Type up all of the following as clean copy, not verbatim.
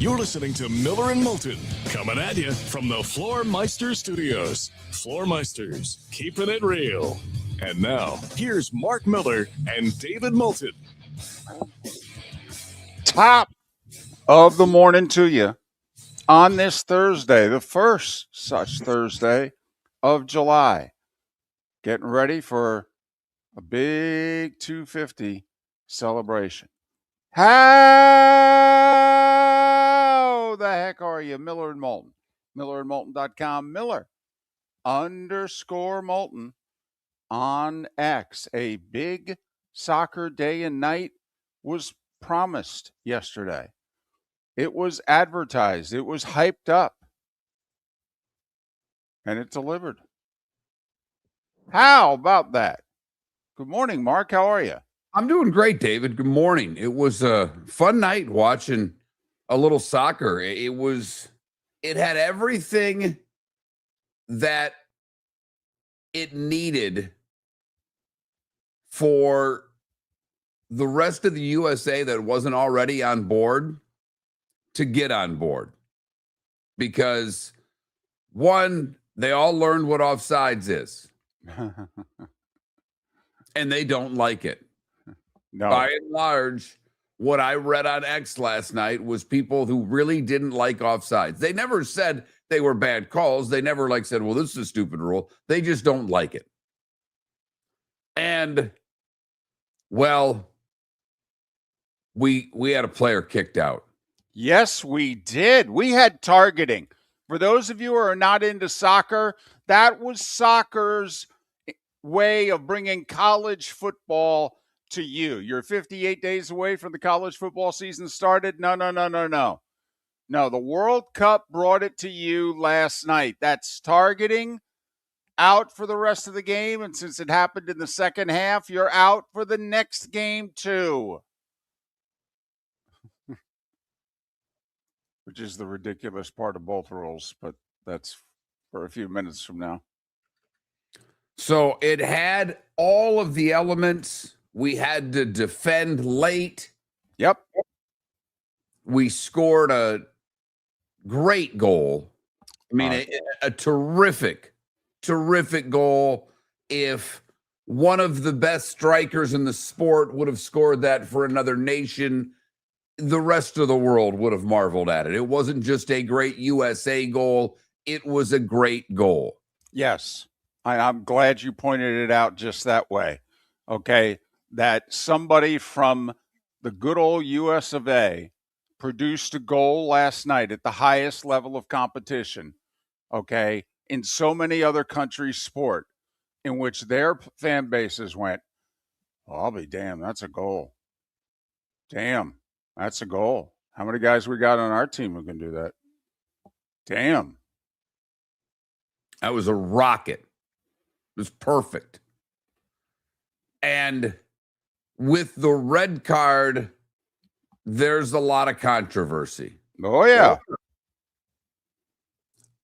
You're listening to Miller and Moulton, coming at you from the Floormeister Studios. Floormeisters, keeping it real. And now, here's Mark Miller and David Moulton. Top of the morning to you on this Thursday, the first such Thursday of July. Getting ready for a big 250 celebration. How the heck are you, Miller and Moulton? MillerandMoulton.com, Miller_Moulton on X. A big soccer day and night was promised yesterday. It was advertised. It was hyped up. And it delivered. How about that? Good morning, Mark. How are you? I'm doing great, David. Good morning. It was a fun night watching a little soccer. It had everything that it needed for the rest of the USA that wasn't already on board to get on board. Because one, they all learned what offsides is. And they don't like it. No. By and large, what I read on X last night was people who really didn't like offsides. They never said they were bad calls. They never said, well, this is a stupid rule. They just don't like it. And, well, we had a player kicked out. Yes, we did. We had targeting. For those of you who are not into soccer, that was soccer's way of bringing college football to you. You're 58 days away from the college football season started. No. No, the World Cup brought it to you last night. That's targeting, out for the rest of the game. And since it happened in the second half, you're out for the next game too. Which is the ridiculous part of both rules, but that's for a few minutes from now. So it had all of the elements. We had to defend late. Yep. We scored a great goal. I mean, a terrific goal. If one of the best strikers in the sport would have scored that for another nation, the rest of the world would have marveled at it. It wasn't just a great USA goal. It was a great goal. Yes. I'm glad you pointed it out just that way. Okay. That somebody from the good old US of A produced a goal last night at the highest level of competition. Okay. In so many other countries' sport, in which their fan bases went, oh, I'll be damned. That's a goal. Damn. That's a goal. How many guys we got on our team who can do that? Damn. That was a rocket. It was perfect. And with the red card, there's a lot of controversy. Oh, yeah.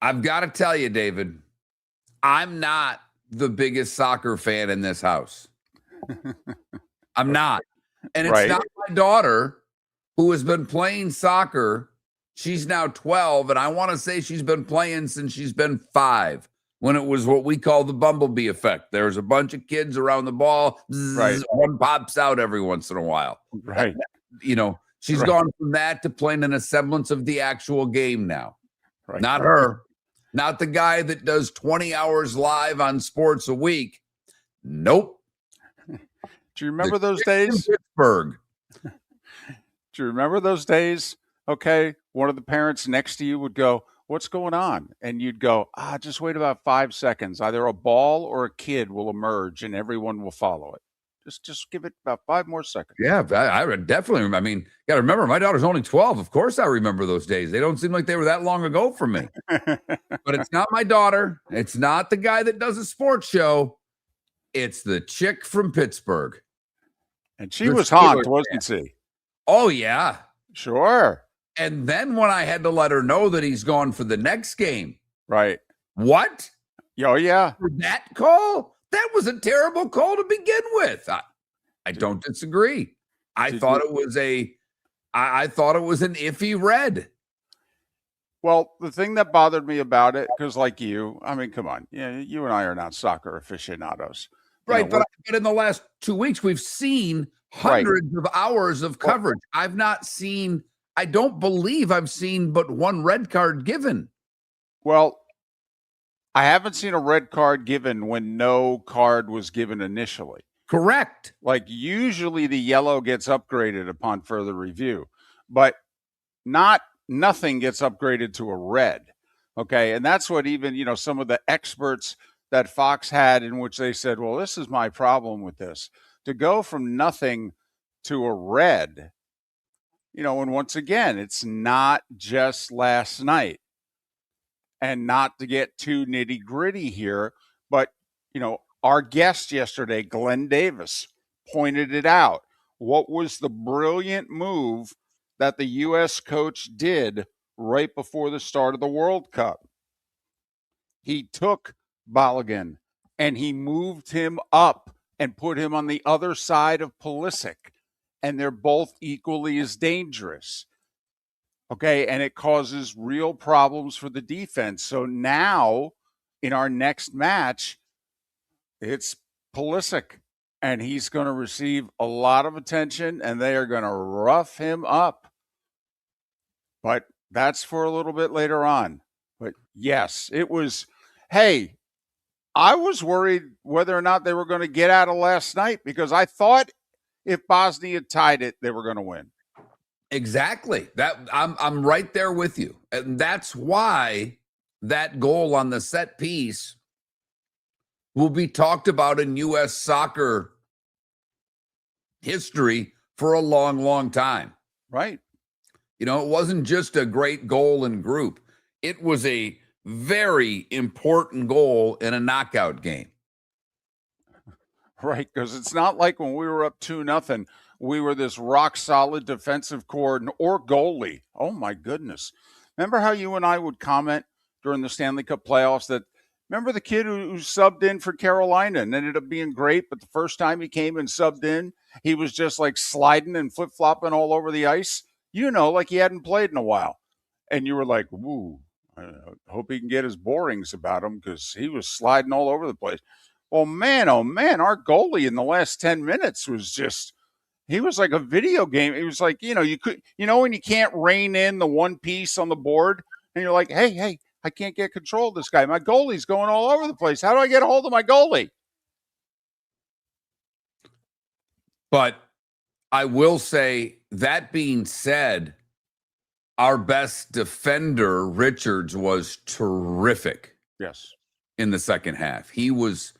I've got to tell you, David, I'm not the biggest soccer fan in this house. I'm not. And it's not my daughter who has been playing soccer. She's now 12, and I want to say she's been playing since she's been 5, when it was what we call the bumblebee effect. There's a bunch of kids around the ball. Zzz, one pops out every once in a while. Right. She's gone from that to playing in a semblance of the actual game now. Right. Not her. Not the guy that does 20 hours live on sports a week. Nope. Do you remember those days? Pittsburgh. Do you remember those days? Okay. One of the parents next to you would go, what's going on? And you'd go, just wait about 5 seconds. Either a ball or a kid will emerge and everyone will follow it. Just give it about 5 more seconds. Yeah, I definitely remember. I mean, got to remember, my daughter's only 12. Of course I remember those days. They don't seem like they were that long ago for me. But it's not my daughter. It's not the guy that does a sports show. It's the chick from Pittsburgh. And she was honked, wasn't she? Oh, yeah. Sure. And then when I had to let her know that he's gone for the next game. Right. What? Oh, yeah. For that call? That was a terrible call to begin with. I don't disagree. I thought it was an iffy red. Well, the thing that bothered me about it, because like you, I mean, come on, yeah, you and I are not soccer aficionados. Right, but in the last 2 weeks, we've seen hundreds of hours of coverage. I don't believe I've seen but one red card given. Well, I haven't seen a red card given when no card was given initially. Correct. Like usually the yellow gets upgraded upon further review, but nothing gets upgraded to a red. Okay. And that's what even, some of the experts that Fox had, in which they said, well, this is my problem with this, to go from nothing to a red, and once again, it's not just last night. And not to get too nitty gritty here, but, our guest yesterday, Glenn Davis, pointed it out. What was the brilliant move that the U.S. coach did right before the start of the World Cup? He took Balogun and he moved him up and put him on the other side of Pulisic, and they're both equally as dangerous. Okay, and it causes real problems for the defense. So now, in our next match, it's Pulisic, and he's going to receive a lot of attention, and they are going to rough him up. But that's for a little bit later on. But yes, it was, hey, I was worried whether or not they were going to get out of last night, because I thought if Bosnia tied it, they were going to win. Exactly. I'm right there with you. And that's why that goal on the set piece will be talked about in U.S. soccer history for a long, long time. Right. It wasn't just a great goal in group. It was a very important goal in a knockout game. Right, because it's not like when we were up 2-0, we were this rock solid defensive core or goalie. Oh my goodness. Remember how you and I would comment during the Stanley Cup playoffs that, remember the kid who subbed in for Carolina and ended up being great, but the first time he came and subbed in, he was just like sliding and flip-flopping all over the ice, like he hadn't played in a while. And you were like, ooh, I hope he can get his borings about him, because he was sliding all over the place. Well, man, oh man, our goalie in the last 10 minutes was just, he was like a video game. It was like, you could, when you can't rein in the one piece on the board and you're like, hey, I can't get control of this guy. My goalie's going all over the place. How do I get a hold of my goalie? But I will say, that being said, our best defender, Richards, was terrific. Yes. In the second half. He was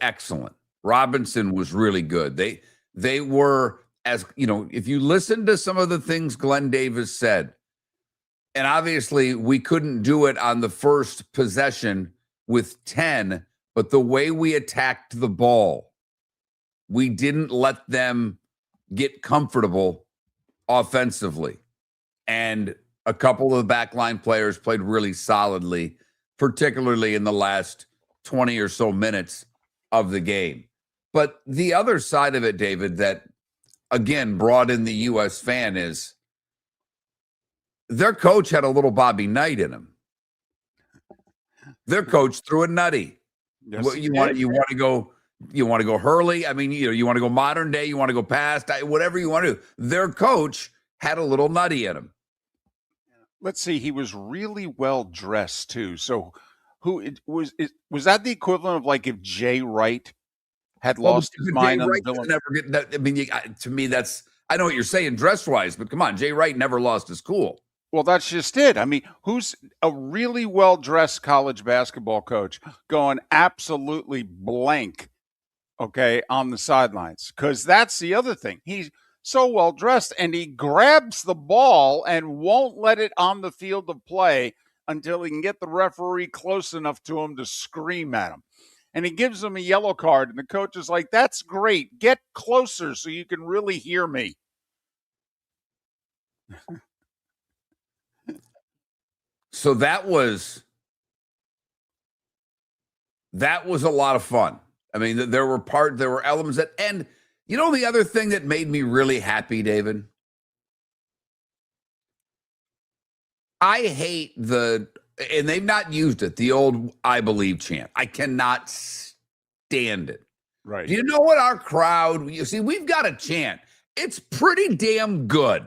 excellent. Robinson was really good. They were, as if you listen to some of the things Glenn Davis said, and obviously we couldn't do it on the first possession with 10, but the way we attacked the ball, we didn't let them get comfortable offensively. And a couple of the backline players played really solidly, particularly in the last 20 or so minutes of the game. But the other side of it, David, that again brought in the U.S. fan is their coach had a little Bobby Knight in him. Their coach threw a nutty. Yes, you want to go Hurley. I mean, you want to go modern day. You want to go past, whatever you want to do. Their coach had a little nutty in him. Let's see. He was really well dressed too. So, was that the equivalent of like if Jay Wright had lost his mind on the villain? To me, that's, I know what you're saying dress wise, but come on, Jay Wright never lost his cool. Well, that's just it. I mean, who's a really well-dressed college basketball coach going absolutely blank, okay, on the sidelines? Because that's the other thing. He's so well-dressed, and he grabs the ball and won't let it on the field of play until he can get the referee close enough to him to scream at him. And he gives him a yellow card, and the coach is like, that's great. Get closer so you can really hear me. So that was a lot of fun. I mean, there were elements that, and the other thing that made me really happy, David, I hate and they've not used it, the old I believe chant. I cannot stand it. Right. Do you know what our crowd, you see, we've got a chant. It's pretty damn good.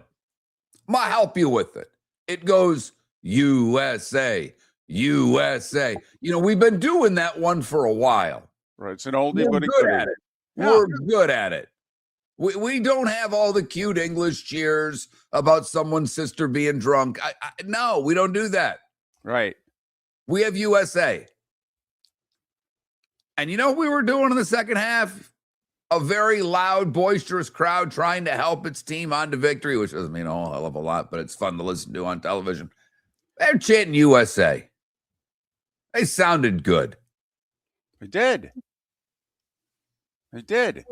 I'm going to help you with it. It goes, USA, USA. You know, we've been doing that one for a while. Right. It's an oldie We're but a good goodie. at it. Yeah. We're good at it. We don't have all the cute English cheers about someone's sister being drunk. No, we don't do that. Right. We have USA. And you know what we were doing in the second half? A very loud, boisterous crowd trying to help its team on to victory, which doesn't mean a whole hell of a lot, but it's fun to listen to on television. They're chanting USA. They sounded good. They did. They did.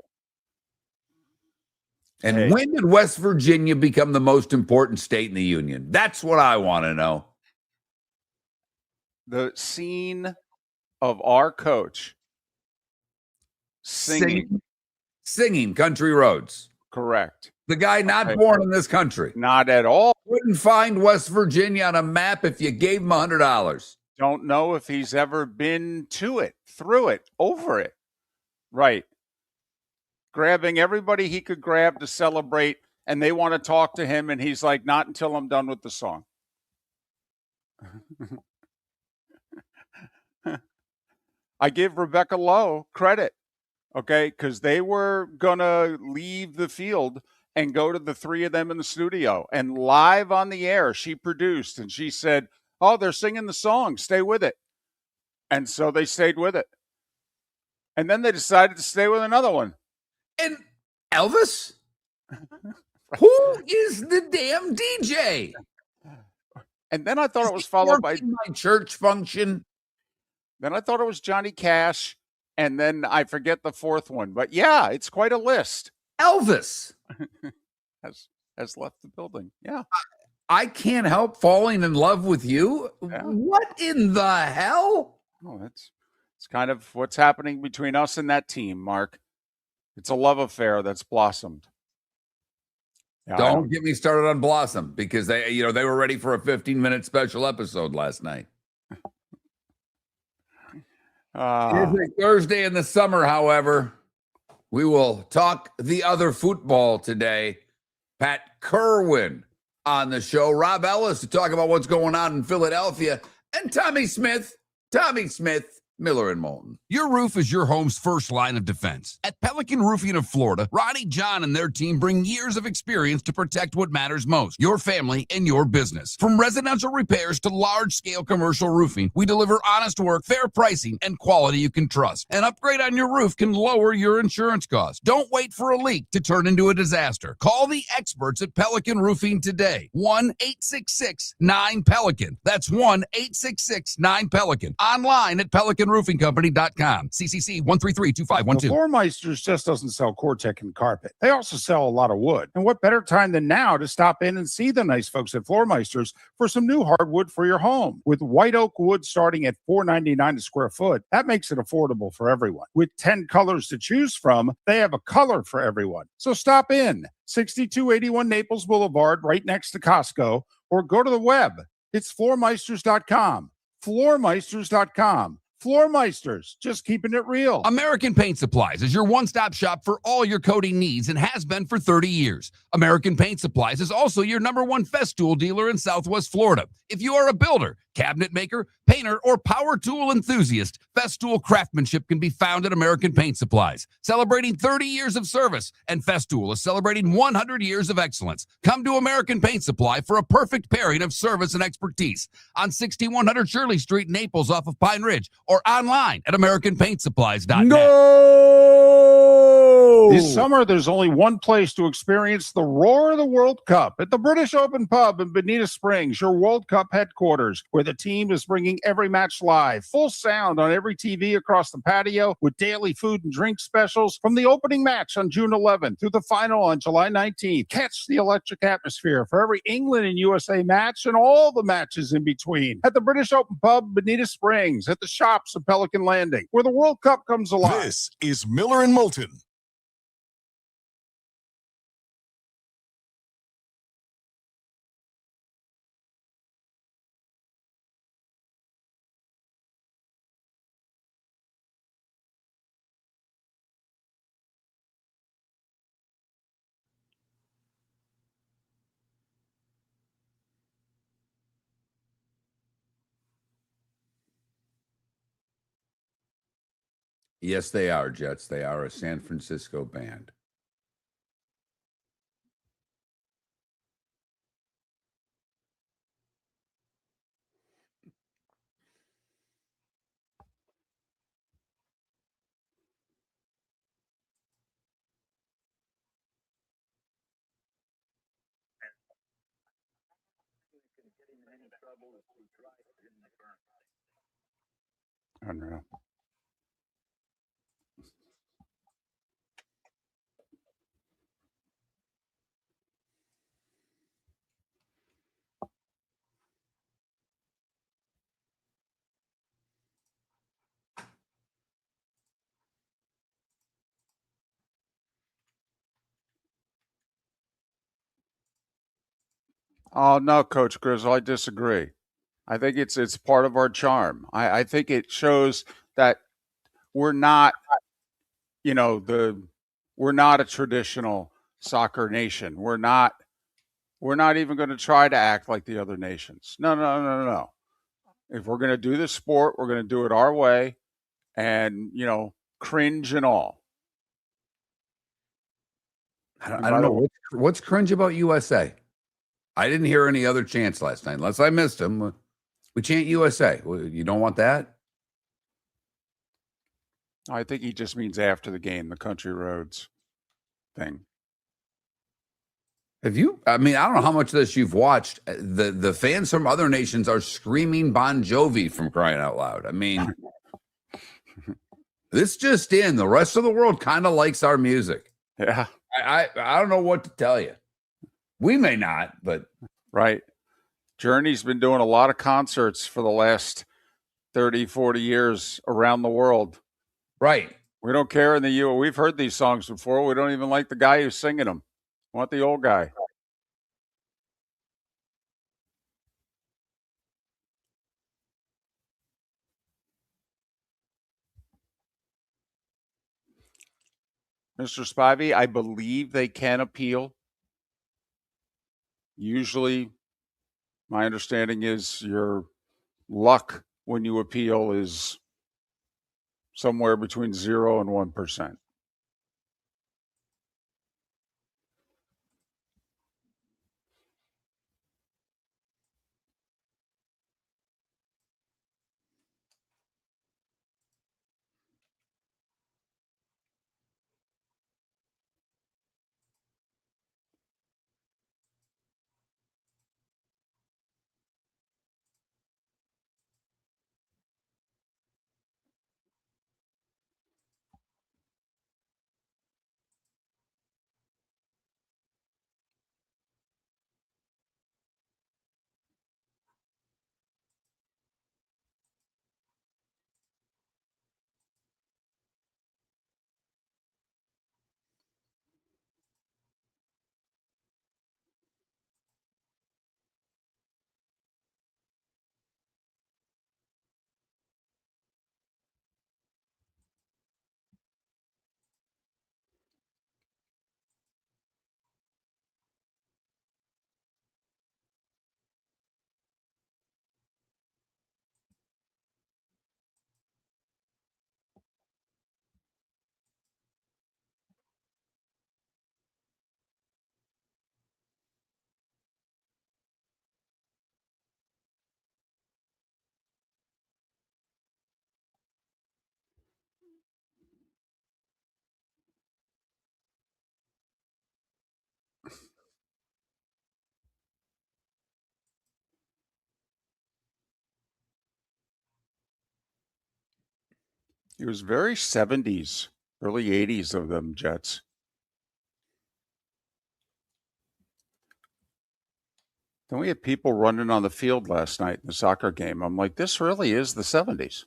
And when did West Virginia become the most important state in the union? That's what I want to know. The scene of our coach singing Country Roads. Correct. The guy not born in this country. Not at all. Wouldn't find West Virginia on a map if you gave him $100. Don't know if he's ever been to it, through it, over it. Right. Grabbing everybody he could grab to celebrate, and they want to talk to him, and he's like, not until I'm done with the song. I give Rebecca Lowe credit, okay, because they were going to leave the field and go to the three of them in the studio. And live on the air, she produced, and she said, oh, they're singing the song. Stay with it. And so they stayed with it. And then they decided to stay with another one. And Elvis? Who is the damn DJ? And then I thought it was followed by my church function. Then I thought it was Johnny Cash, and then I forget the fourth one. But yeah, it's quite a list. Elvis has left the building. Yeah. I can't help falling in love with you. Yeah. What in the hell? Oh, it's kind of what's happening between us and that team, Mark. It's a love affair that's blossomed. Yeah, don't get me started on Blossom, because they were ready for a 15-minute special episode last night. It's a Thursday in the summer, however. We will talk the other football today. Pat Kirwan on the show. Rob Ellis to talk about what's going on in Philadelphia. And Tommy Smyth, Miller and Moulton. Your roof is your home's first line of defense. At Pelican Roofing of Florida, Ronnie John and their team bring years of experience to protect what matters most, your family and your business. From residential repairs to large-scale commercial roofing, we deliver honest work, fair pricing, and quality you can trust. An upgrade on your roof can lower your insurance costs. Don't wait for a leak to turn into a disaster. Call the experts at Pelican Roofing today. 1-866-9-PELICAN. That's 1-866-9-PELICAN. Online at PelicanRoofingCompany.com. CCC 1332512. The Floormeisters just doesn't sell Cortec and carpet. They also sell a lot of wood. And what better time than now to stop in and see the nice folks at Floormeisters for some new hardwood for your home. With white oak wood starting at $4.99 a square foot, that makes it affordable for everyone. With 10 colors to choose from, they have a color for everyone. So stop in. 6281 Naples Boulevard, right next to Costco, or go to the web. It's floormeisters.com. Floormeisters.com. Floormeisters, just keeping it real. American Paint Supplies is your one-stop shop for all your coating needs and has been for 30 years. American Paint Supplies is also your #1 Festool dealer in Southwest Florida. If you are a builder, cabinet maker, painter, or power tool enthusiast, Festool craftsmanship can be found at American Paint Supplies. Celebrating 30 years of service, and Festool is celebrating 100 years of excellence. Come to American Paint Supply for a perfect pairing of service and expertise on 6100 Shirley Street, Naples, off of Pine Ridge, or online at AmericanPaintSupplies.net. Go! This summer, there's only one place to experience the roar of the World Cup at the British Open Pub in Bonita Springs, your World Cup headquarters, where the team is bringing every match live, full sound on every TV across the patio, with daily food and drink specials from the opening match on June 11th through the final on July 19th. Catch the electric atmosphere for every England and USA match and all the matches in between at the British Open Pub, Bonita Springs, at the shops of Pelican Landing, where the World Cup comes alive. This is Miller and Moulton. Yes, they are, Jets. They are a San Francisco band. I don't know. Oh no, Coach Grizzle, I disagree. I think it's part of our charm. I think it shows that we're not, we're not a traditional soccer nation. We're not even going to try to act like the other nations. No, no, no, no, no. If we're going to do the sport, we're going to do it our way, and cringe and all. I don't know what's cringe about USA. I didn't hear any other chants last night, unless I missed them. We chant USA. You don't want that? I think he just means after the game, the country roads thing. Have you? I mean, I don't know how much of this you've watched. The fans from other nations are screaming Bon Jovi, from crying out loud. I mean, this just in. The rest of the world kind of likes our music. Yeah. I don't know what to tell you. We may not, but. Right. Journey's been doing a lot of concerts for the last 30, 40 years around the world. Right. We don't care in the U.S. We've heard these songs before. We don't even like the guy who's singing them. We want the old guy. Mr. Spivey, I believe they can appeal. Usually, my understanding is your luck when you appeal is somewhere between 0 and 1%. It was very 70s, early 80s of them Jets. Then we had people running on the field last night in the soccer game. I'm like, this really is the 70s.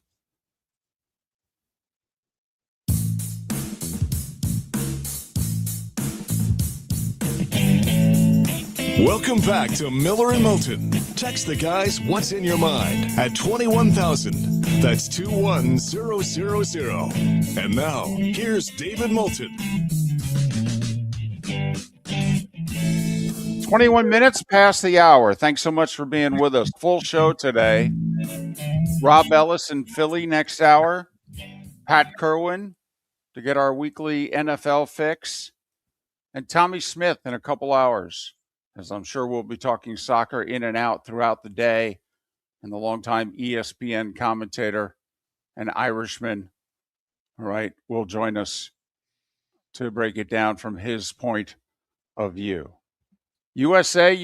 Welcome back to Miller and Moulton. Text the guys what's in your mind at 21,000. That's 21000. And now, here's David Moulton. 21 minutes past the hour. Thanks so much for being with us. Full show today. Rob Ellis in Philly next hour. Pat Kirwan to get our weekly NFL fix, and Tommy Smyth in a couple hours, as I'm sure we'll be talking soccer in and out throughout the day, and the longtime ESPN commentator and Irishman, all right, will join us to break it down from his point of view. USA,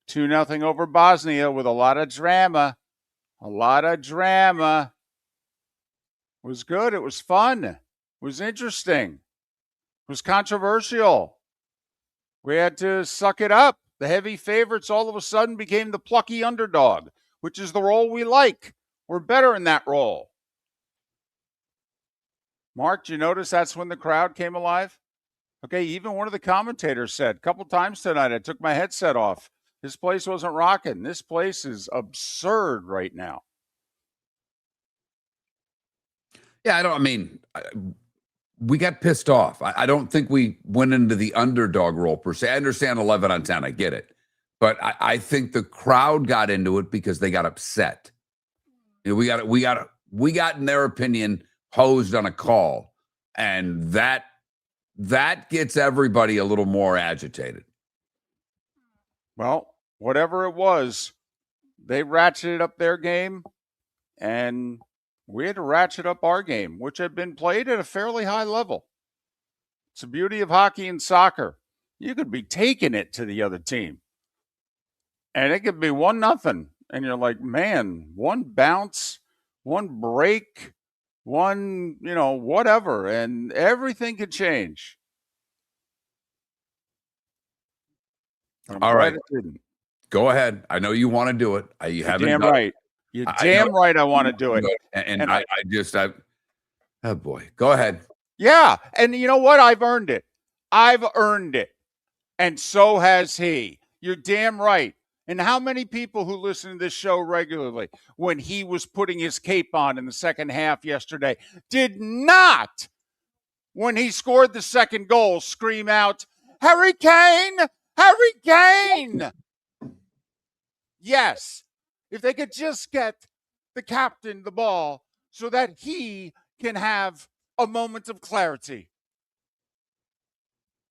2-0 over Bosnia with a lot of drama. A lot of drama. It was good. It was fun. It was interesting. It was controversial. We had to suck it up. The heavy favorites all of a sudden became the plucky underdog, which is the role we like. We're better in that role. Mark, did you notice that's when the crowd came alive? Okay, even one of the commentators said a couple times tonight, I took my headset off. This place wasn't rocking. This place is absurd right now. Yeah, we got pissed off. I don't think we went into the underdog role per se. I understand 11 on 10. I get it. But I think the crowd got into it because they got upset. You know, we got, in their opinion, hosed on a call. And that gets everybody a little more agitated. Well, whatever it was, they ratcheted up their game, and we had to ratchet up our game, which had been played at a fairly high level. It's the beauty of hockey and soccer. You could be taking it to the other team, and it could be 1-0, and you're like, man, one bounce, one break, one, whatever, and everything could change. All right. Go ahead. I know you want to do it. You haven't. Damn right. You're damn right I want to do it. And I oh boy. Go ahead. Yeah. And you know what? I've earned it. And so has he. You're damn right. And how many people who listen to this show regularly, when he was putting his cape on in the second half yesterday, did not, when he scored the second goal, scream out, Harry Kane! Harry Kane! Yes. If they could just get the captain the ball so that he can have a moment of clarity.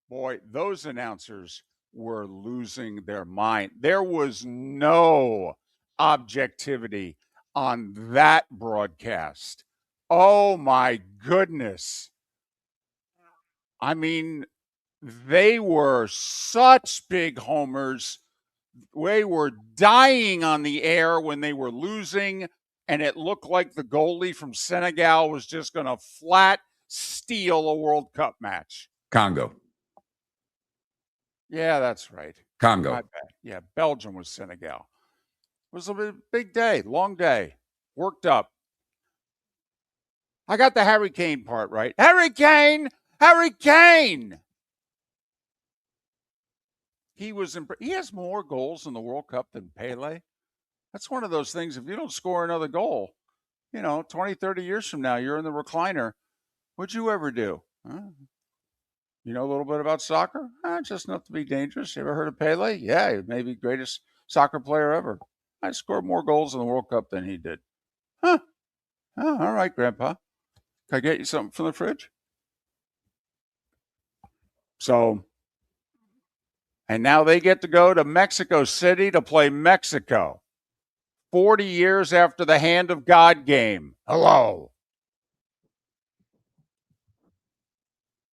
Boy, those announcers were losing their mind. There was no objectivity on that broadcast. Oh, my goodness. I mean, they were such big homers. They were dying on the air when they were losing, and it looked like the goalie from Senegal was just going to flat steal a World Cup match. Congo. Yeah, that's right. Congo. My bad. Yeah, Belgium was Senegal. It was a big day, long day, worked up. I got the Harry Kane part right. Harry Kane! Harry Kane! He has more goals in the World Cup than Pele. That's one of those things. If you don't score another goal, 20, 30 years from now, you're in the recliner. What'd you ever do? You know a little bit about soccer? Just enough to be dangerous. You ever heard of Pele? Yeah, maybe greatest soccer player ever. I scored more goals in the World Cup than he did. Huh. Oh, all right, Grandpa. Can I get you something from the fridge? So, and now they get to go to Mexico City to play Mexico. 40 years after the Hand of God game. Hello.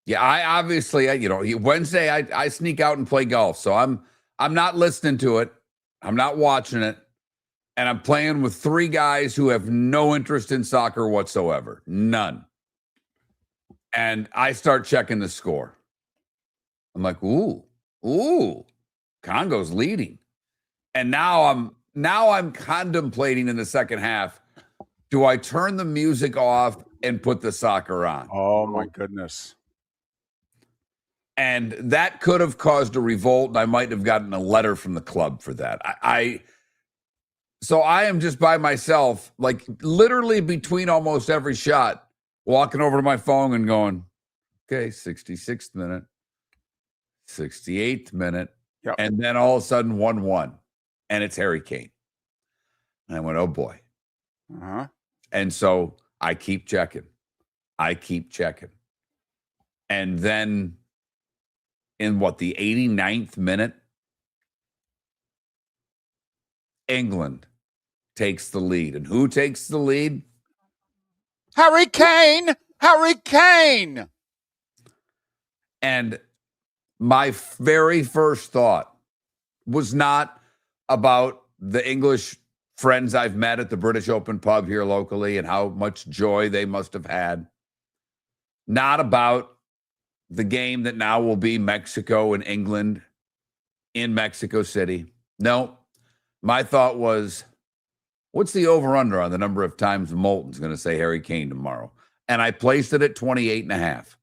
Yeah, I obviously, Wednesday I sneak out and play golf. So I'm not listening to it. I'm not watching it. And I'm playing with three guys who have no interest in soccer whatsoever. None. And I start checking the score. I'm like, ooh, Congo's leading. And now I'm contemplating in the second half, do I turn the music off and put the soccer on? Oh my goodness. And that could have caused a revolt, and I might have gotten a letter from the club for that. So I am just by myself, like literally between almost every shot, walking over to my phone and going, okay, 66th minute, 68th minute. Yep. And then all of a sudden 1-1, and it's Harry Kane. And I went, oh boy. Uh-huh. And so I keep checking. And then in the 89th minute, England takes the lead. And who takes the lead? Harry Kane! Harry Kane! And my very first thought was not about the English friends I've met at the British Open pub here locally and how much joy they must have had. Not about the game that now will be Mexico and England in Mexico City. No, my thought was, what's the over-under on the number of times Moulton's going to say Harry Kane tomorrow? And I placed it at 28.5.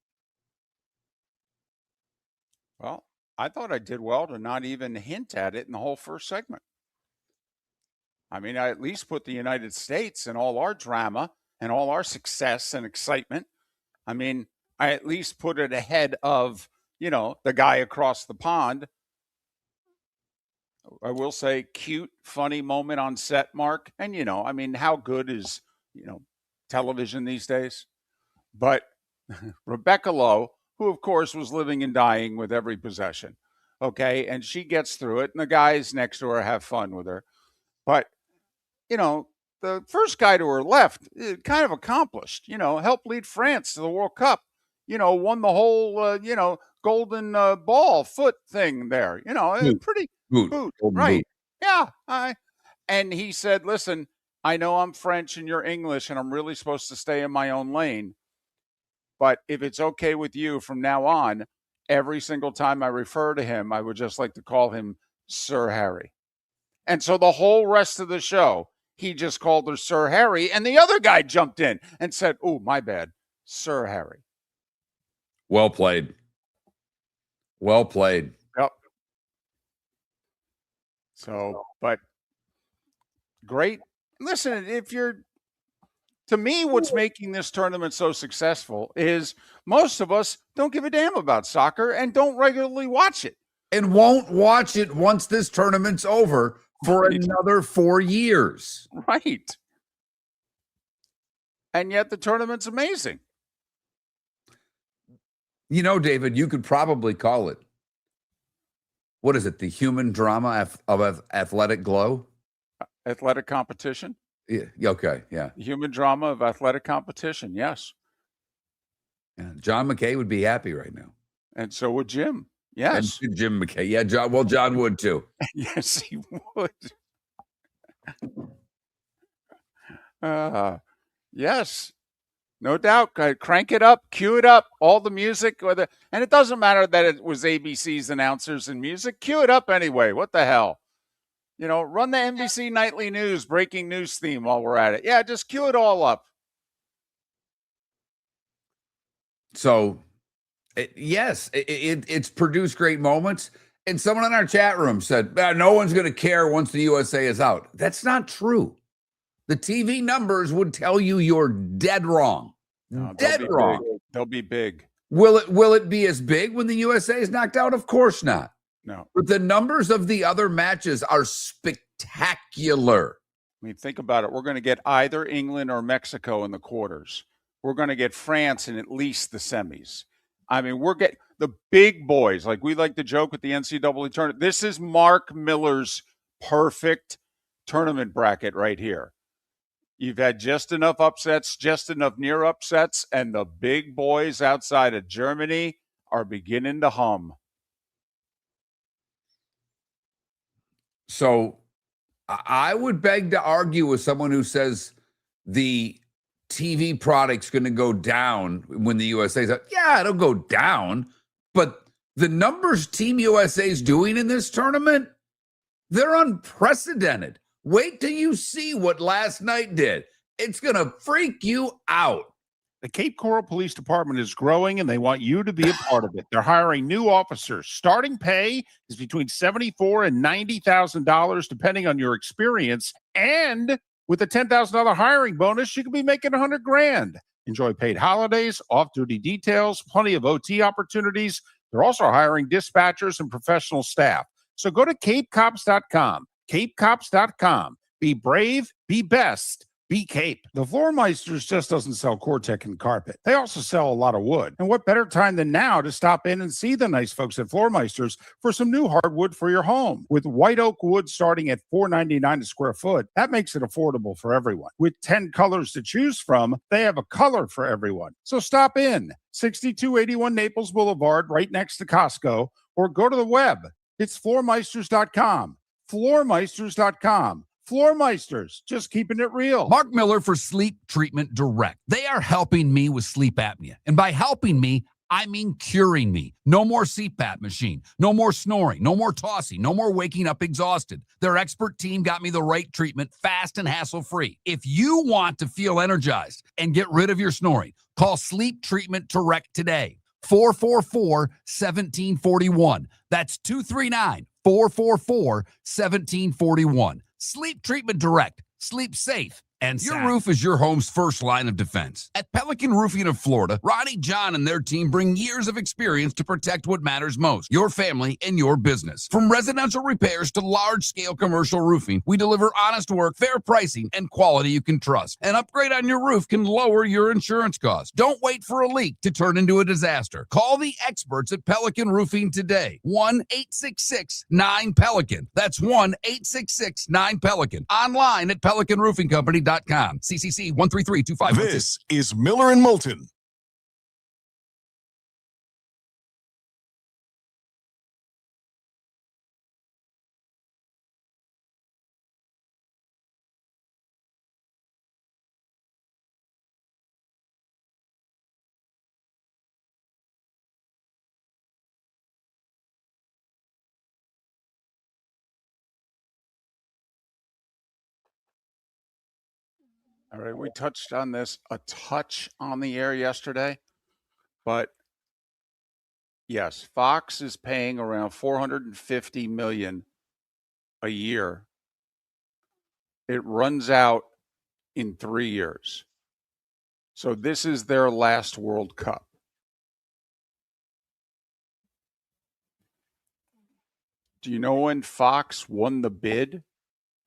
Well, I thought I did well to not even hint at it in the whole first segment. I mean, I at least put the United States in all our drama and all our success and excitement. I mean, I at least put it ahead of, the guy across the pond. I will say cute, funny moment on set, Mark. And, how good is, television these days? But Rebecca Lowe, who, of course, was living and dying with every possession. Okay. And she gets through it. And the guys next to her have fun with her. But, the first guy to her left kind of accomplished, helped lead France to the World Cup, won the whole, golden ball foot thing there, pretty boot, right? Yeah. And he said, listen, I know I'm French and you're English and I'm really supposed to stay in my own lane. But if it's okay with you from now on, every single time I refer to him, I would just like to call him Sir Harry. And so the whole rest of the show, he just called her Sir Harry. And the other guy jumped in and said, oh, my bad, Sir Harry. Well played. Yep. So, but great. Listen, to me, what's making this tournament so successful is most of us don't give a damn about soccer and don't regularly watch it. And won't watch it once this tournament's over for another 4 years. Right. And yet the tournament's amazing. David, you could probably call it, what is it, the human drama of athletic glow? Athletic competition? Yeah. Okay, yeah. Human drama of athletic competition, yes. Yeah. John McKay would be happy right now. And so would Jim. Yes. And Jim McKay. Yeah, John would too. Yes, he would. Yes. No doubt. Crank it up, cue it up, all the music. And it doesn't matter that it was ABC's announcers and music. Cue it up anyway. What the hell? Run the NBC Nightly News breaking news theme while we're at it. Yeah, just cue it all up. So, it's produced great moments. And someone in our chat room said, no one's going to care once the USA is out. That's not true. The TV numbers would tell you you're dead wrong. No, dead wrong. Big. They'll be big. Will it be as big when the USA is knocked out? Of course not. No. But the numbers of the other matches are spectacular. I mean, think about it. We're going to get either England or Mexico in the quarters. We're going to get France in at least the semis. I mean, we're getting the big boys. Like we like to joke with the NCAA tournament. This is Mark Miller's perfect tournament bracket right here. You've had just enough upsets, just enough near upsets, and the big boys outside of Germany are beginning to hum. So I would beg to argue with someone who says the TV product's going to go down when the USA's out. Yeah, it'll go down. But the numbers Team USA is doing in this tournament, they're unprecedented. Wait till you see what last night did. It's going to freak you out. The Cape Coral Police Department is growing, and they want you to be a part of it. They're hiring new officers. Starting pay is between $74,000 and $90,000, depending on your experience. And with a $10,000 hiring bonus, you could be making $100,000. Enjoy paid holidays, off-duty details, plenty of OT opportunities. They're also hiring dispatchers and professional staff. So go to CapeCops.com. CapeCops.com. Be brave, be best, be cape. The Floormeisters just doesn't sell Core-Tech and carpet. They also sell a lot of wood. And what better time than now to stop in and see the nice folks at Floormeisters for some new hardwood for your home. With white oak wood starting at $4.99 a square foot, that makes it affordable for everyone. With 10 colors to choose from, they have a color for everyone. So stop in, 6281 Naples Boulevard, right next to Costco, or go to the web. It's floormeisters.com. Floormeisters.com. Floormeisters, just keeping it real. Mark Miller for Sleep Treatment Direct. They are helping me with sleep apnea. And by helping me, I mean curing me. No more CPAP machine. No more snoring. No more tossing. No more waking up exhausted. Their expert team got me the right treatment, fast and hassle-free. If you want to feel energized and get rid of your snoring, call Sleep Treatment Direct today. 444-1741. That's 239-444-1741. Sleep Treatment Direct. Sleep safe and sound. Your roof is your home's first line of defense. At Pelican Roofing of Florida, Ronnie John and their team bring years of experience to protect what matters most, your family and your business. From residential repairs to large-scale commercial roofing, we deliver honest work, fair pricing, and quality you can trust. An upgrade on your roof can lower your insurance costs. Don't wait for a leak to turn into a disaster. Call the experts at Pelican Roofing today. 1-866-9-PELICAN. That's 1-866-9-PELICAN. Online at pelicanroofingcompany.com. CCC 13325. This is Miller and Moulton. All right, we touched on this a touch on the air yesterday, but yes, Fox is paying around $450 million a year. It runs out in 3 years. So this is their last World Cup. Do you know when Fox won the bid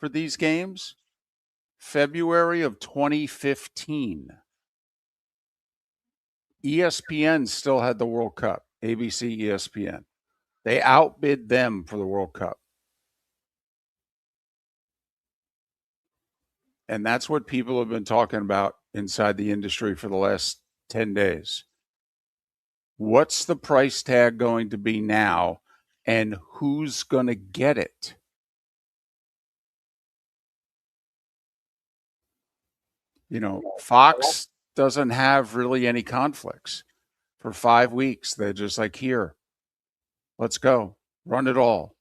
for these games? February of 2015. ESPN still had the World Cup, ABC, ESPN. They outbid them for the World Cup. And that's what people have been talking about inside the industry for the last 10 days. What's the price tag going to be now, and who's going to get it? You know, Fox doesn't have really any conflicts. For 5 weeks, they're just like, here, let's go, run it all.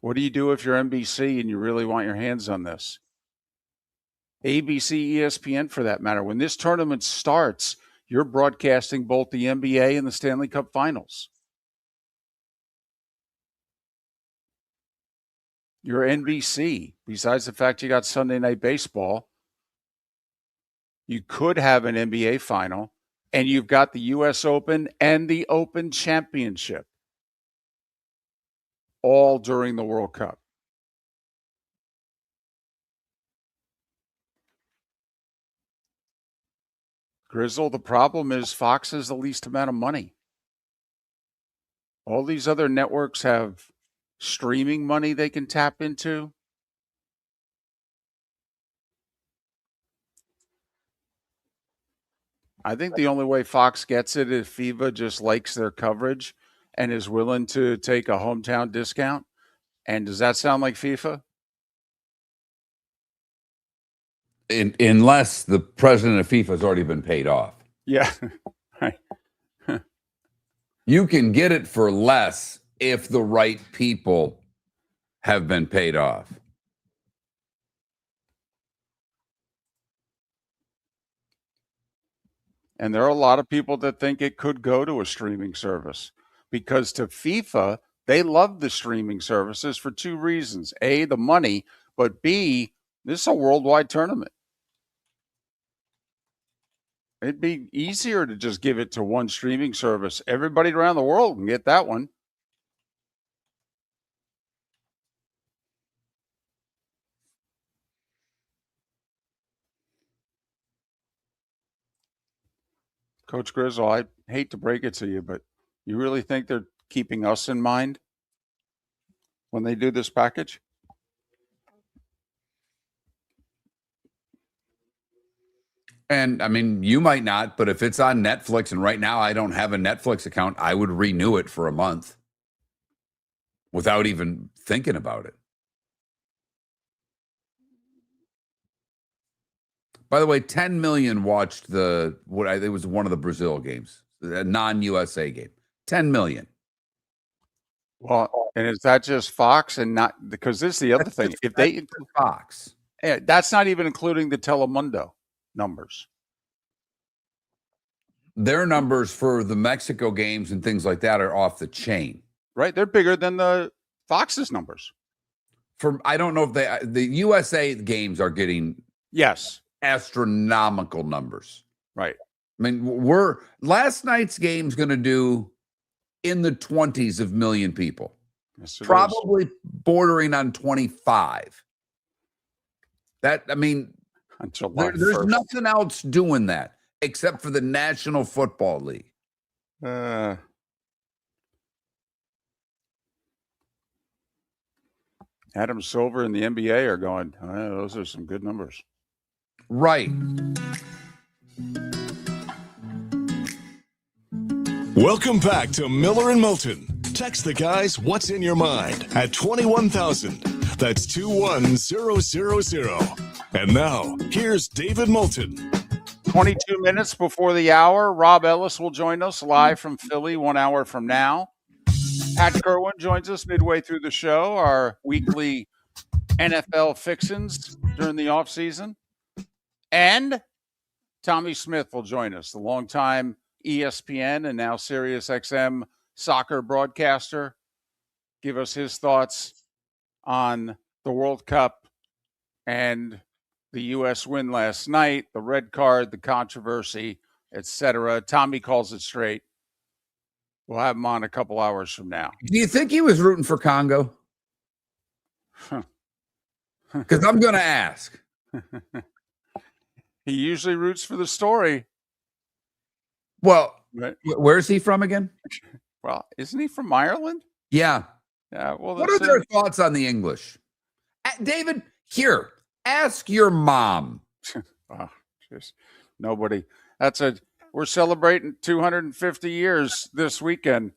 What do you do if you're NBC and you really want your hands on this? ABC, ESPN, for that matter. When this tournament starts, you're broadcasting both the NBA and the Stanley Cup Finals. You're NBC. Besides the fact you got Sunday Night Baseball, you could have an NBA final, and you've got the U.S. Open and the Open Championship all during the World Cup. Grizzle, the problem is Fox has the least amount of money. All these other networks have streaming money they can tap into. I think the only way Fox gets it is FIFA just likes their coverage and is willing to take a hometown discount. And does that sound like FIFA? Unless the president of FIFA has already been paid off. Yeah. Right. You can get it for less if the right people have been paid off. And there are a lot of people that think it could go to a streaming service because to FIFA, they love the streaming services for two reasons. A, the money, but B, this is a worldwide tournament. It'd be easier to just give it to one streaming service. Everybody around the world can get that one. Coach Grizzle, I hate to break it to you, but you really think they're keeping us in mind when they do this package? And I mean, you might not, but if it's on Netflix, and right now I don't have a Netflix account, I would renew it for a month without even thinking about it. By the way, 10 million watched it was one of the Brazil games, a non-USA game. 10 million. Well, and is that just Fox and not because this is the other thing? If they Fox, that's not even including the Telemundo numbers. Their numbers for the Mexico games and things like that are off the chain. Right? They're bigger than the Fox's numbers. I don't know if the USA games are getting astronomical numbers. Right. I mean, last night's game's going to do in the 20s of million people. Yes, probably bordering on 25. That, I mean, there's nothing else doing that except for the National Football League. Adam Silver and the NBA are going, those are some good numbers. Right. Welcome back to Miller and Moulton. Text the guys what's in your mind at 21,000. That's 21000. And now, here's David Moulton. 22 minutes before the hour, Rob Ellis will join us live from Philly 1 hour from now. Pat Kirwan joins us midway through the show, our weekly NFL fixins during the offseason. And Tommy Smyth will join us, the longtime ESPN and now SiriusXM soccer broadcaster, give us his thoughts on the World Cup and the U.S. win last night, the red card, the controversy, etc. Tommy calls it straight. We'll have him on a couple hours from now. Do you think he was rooting for Congo? Because I'm going to ask. He usually roots for the story. Well, right. Where's he from again? Well, isn't he from Ireland? Yeah. Yeah. Well, what are their thoughts on the English? David, here, ask your mom. Oh, just nobody. We're celebrating 250 years this weekend,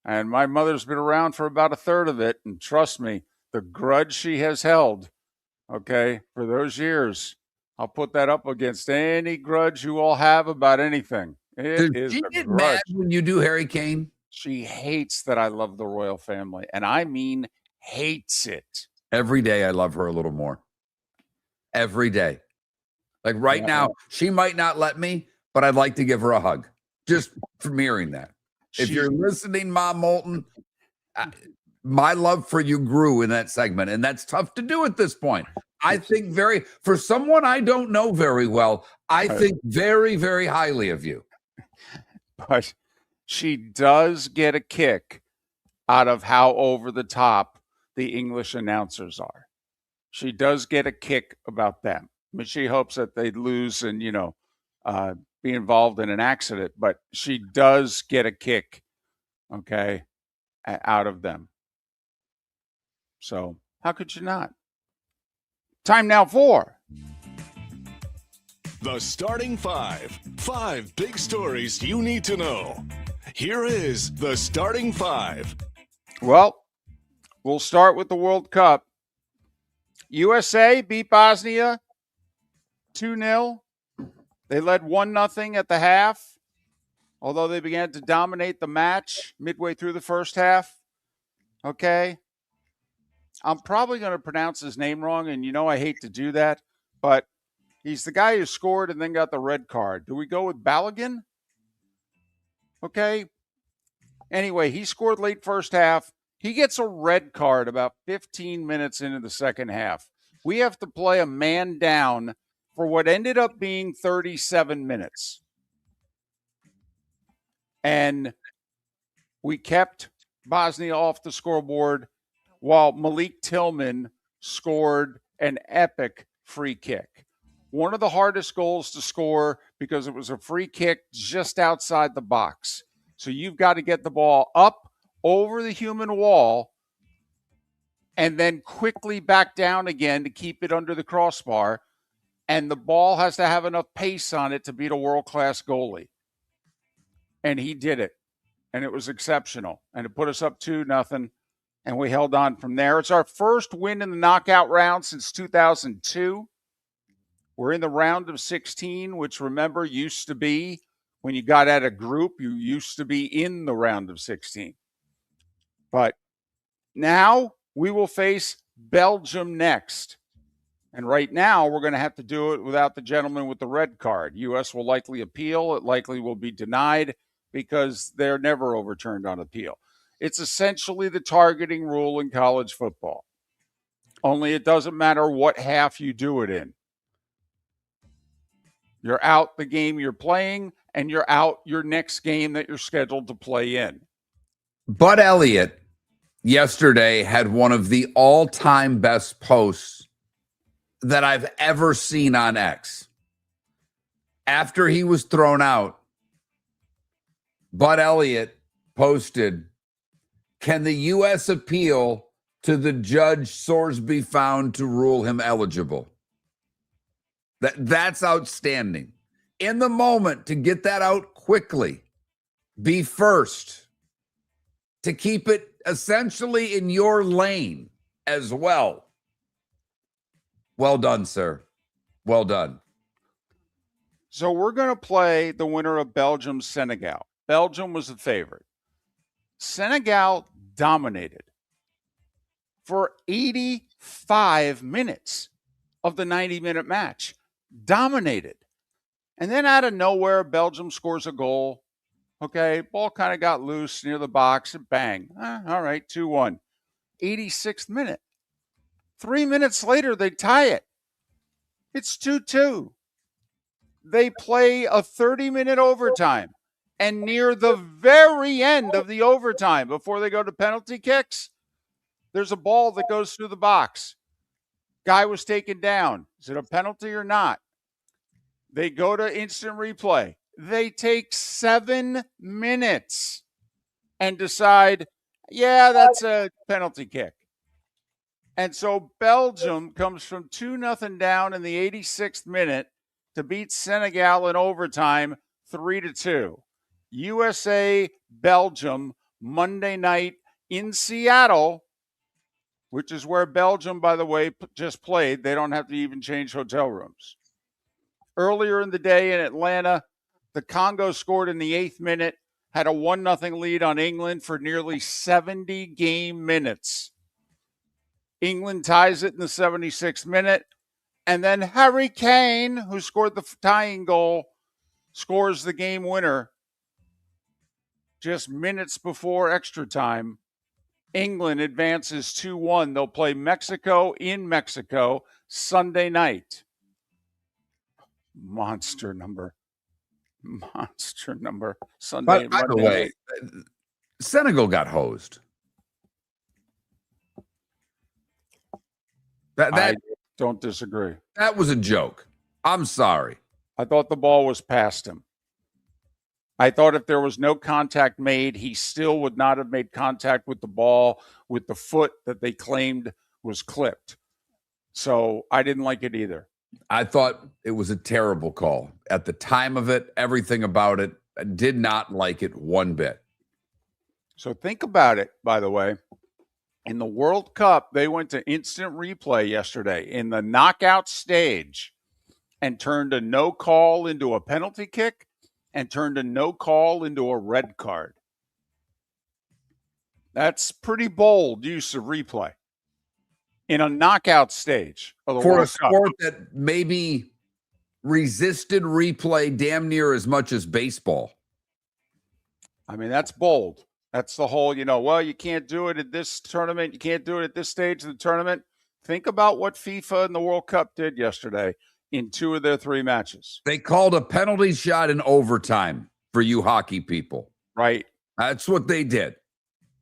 and my mother's been around for about a third of it. And trust me, the grudge she has held, okay, for those years, I'll put that up against any grudge you all have about anything. Does she get mad when you do Harry Kane? She hates that I love the royal family, and I mean hates it. Every day I love her a little more. Every day. Like right now, she might not let me, but I'd like to give her a hug just from hearing that. If you're listening, Mom Moulton, my love for you grew in that segment, and that's tough to do at this point. I think for someone I don't know very well, I think very, very highly of you. But she does get a kick out of how over the top the English announcers are. She does get a kick about them. I mean, she hopes that they lose and, be involved in an accident, but she does get a kick, okay, out of them. So how could you not? Time now for the starting five. 5 big stories you need to know. Here is the starting five. Well, we'll start with the World Cup. USA beat Bosnia 2-0. They led 1-0 at the half, although they began to dominate the match midway through the first half. Okay. I'm probably going to pronounce his name wrong, and I hate to do that, but he's the guy who scored and then got the red card. Do we go with Balogun? Okay. Anyway, he scored late first half. He gets a red card about 15 minutes into the second half. We have to play a man down for what ended up being 37 minutes. And we kept Bosnia off the scoreboard while Malik Tillman scored an epic free kick. One of the hardest goals to score because it was a free kick just outside the box. So you've got to get the ball up over the human wall and then quickly back down again to keep it under the crossbar. And the ball has to have enough pace on it to beat a world-class goalie. And he did it. And it was exceptional. And it put us up 2-0. And we held on from there. It's our first win in the knockout round since 2002. We're in the round of 16, which, remember, used to be when you got at a group, you used to be in the round of 16. But now we will face Belgium next. And right now, we're going to have to do it without the gentleman with the red card. U.S. will likely appeal. It likely will be denied because they're never overturned on appeal. It's essentially the targeting rule in college football. Only it doesn't matter what half you do it in. You're out the game you're playing, and you're out your next game that you're scheduled to play in. Bud Elliott yesterday had one of the all-time best posts that I've ever seen on X. After he was thrown out, Bud Elliott posted, "Can the U.S. appeal to the judge Sorsby found to rule him eligible?" That's outstanding. In the moment, to get that out quickly, be first, to keep it essentially in your lane as well. Well done, sir. Well done. So we're going to play the winner of Belgium-Senegal. Belgium was the favorite. Senegal dominated for 85 minutes of the 90-minute match. Dominated. And then out of nowhere, Belgium scores a goal. Okay, ball kind of got loose near the box and bang. All right, 2-1. 86th minute. 3 minutes later, they tie it. It's 2-2. They play a 30-minute overtime. And near the very end of the overtime, before they go to penalty kicks, there's a ball that goes through the box. Guy was taken down. Is it a penalty or not? They go to instant replay. They take 7 minutes and decide, yeah, that's a penalty kick. And so Belgium comes from 2-0 down in the 86th minute to beat Senegal in overtime 3-2. USA, Belgium, Monday night in Seattle, which is where Belgium, by the way, just played. They don't have to even change hotel rooms. Earlier in the day in Atlanta, the Congo scored in the 8th minute, had a 1-0 lead on England for nearly 70 game minutes. England ties it in the 76th minute, and then Harry Kane, who scored the tying goal, scores the game winner just minutes before extra time. England advances 2-1. They'll play Mexico in Mexico Sunday night. Monster number. Sunday. By the way, Senegal got hosed. I don't disagree. That was a joke. I'm sorry. I thought the ball was past him. I thought if there was no contact made, he still would not have made contact with the ball with the foot that they claimed was clipped. So I didn't like it either. I thought it was a terrible call. At the time of it, everything about it, I did not like it one bit. So think about it, by the way. In the World Cup, they went to instant replay yesterday in the knockout stage and turned a no call into a penalty kick and turned a no call into a red card. That's pretty bold use of replay in a knockout stage of the for World a sport that maybe resisted replay damn near as much as baseball. I mean, that's bold. That's the whole, well, you can't do it at this tournament. You can't do it at this stage of the tournament. Think about what FIFA and the World Cup did yesterday in 2 of their 3 matches. They called a penalty shot in overtime for you hockey people. Right. That's what they did.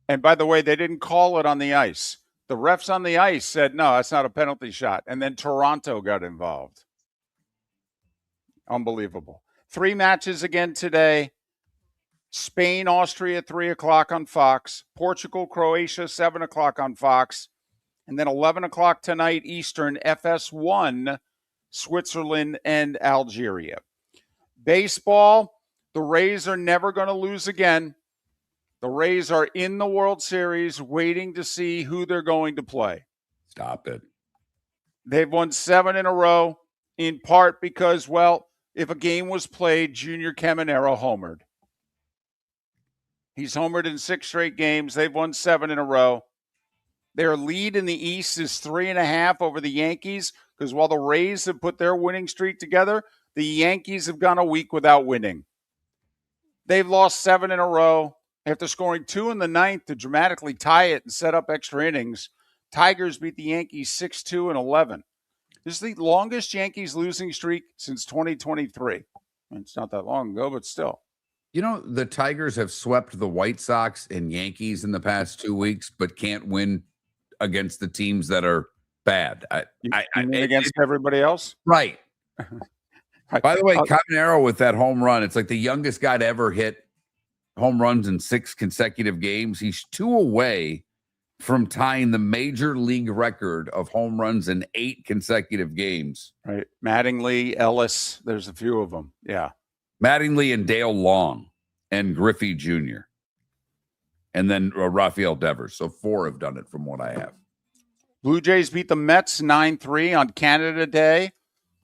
And by the way, they didn't call it on the ice. The refs on the ice said, no, that's not a penalty shot. And then Toronto got involved. Unbelievable. 3 matches again today. Spain, Austria, 3 o'clock on Fox. Portugal, Croatia, 7 o'clock on Fox. And then 11 o'clock tonight, Eastern, FS1, Switzerland and Algeria. Baseball, the Rays are never going to lose again. The Rays are in the World Series waiting to see who they're going to play. Stop it. They've won 7 in a row, in part because, well, if a game was played, Junior Caminero homered. He's homered in 6 straight games. They've won 7 in a row. Their lead in the East is 3.5 over the Yankees, because while the Rays have put their winning streak together, the Yankees have gone a week without winning. They've lost 7 in a row. After scoring 2 in the 9th to dramatically tie it and set up extra innings, Tigers beat the Yankees 6-2 and 11. This is the longest Yankees losing streak since 2023. It's not that long ago, but still. You know, the Tigers have swept the White Sox and Yankees in the past 2 weeks, but can't win against the teams that are bad. You mean against everybody else? Right. By the way, Caminero with that home run, it's like the youngest guy to ever hit home runs in 6 consecutive games. He's 2 away from tying the major league record of home runs in 8 consecutive games. Right. Mattingly, Ellis, there's a few of them. Yeah. Mattingly and Dale Long and Griffey Jr. And then Rafael Devers. So 4 have done it from what I have. Blue Jays beat the Mets 9-3 on Canada Day.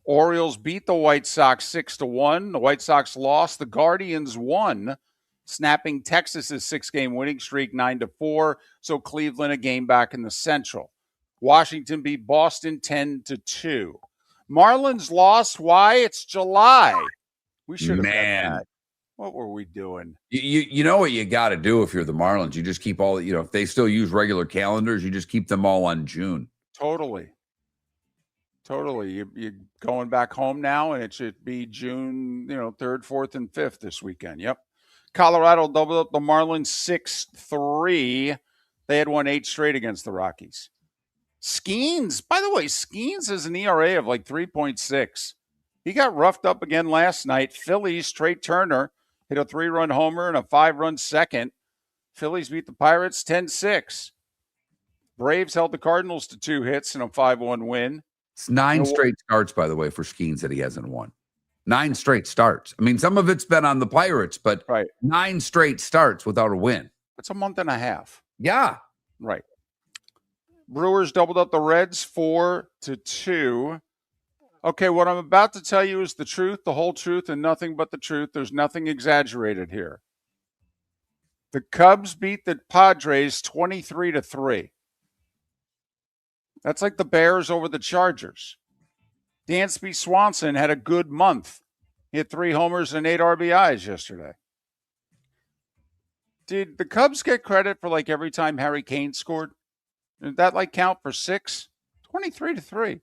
Orioles beat the White Sox 6-1. The White Sox lost. The Guardians won, snapping Texas's 6-game winning streak 9-4. So Cleveland a game back in the Central. Washington beat Boston 10-2. Marlins lost. Why? It's July. We should have had that. What were we doing? You know what you got to do if you're the Marlins. You just keep all, if they still use regular calendars, you just keep them all on June. Totally. You're going back home now, and it should be June, 3rd, 4th, and 5th this weekend. Yep. Colorado doubled up the Marlins 6-3. They had won 8 straight against the Rockies. Skeens, by the way, Skeens has an ERA of like 3.6. He got roughed up again last night. Phillies, Trey Turner hit a 3-run homer and a 5-run second. Phillies beat the Pirates 10-6. Braves held the Cardinals to 2 hits and a 5-1 win. It's 9 straight starts, by the way, for Skeens that he hasn't won. 9 straight starts. I mean, some of it's been on the Pirates, but 9 straight starts without a win. It's a month and a half. Yeah. Right. Brewers doubled up the Reds 4-2. Okay, what I'm about to tell you is the truth, the whole truth, and nothing but the truth. There's nothing exaggerated here. The Cubs beat the Padres 23-3. That's like the Bears over the Chargers. Dansby Swanson had a good month. He had 3 homers and 8 RBIs yesterday. Did the Cubs get credit for like every time Harry Kane scored? Did that like count for 6? 23-3.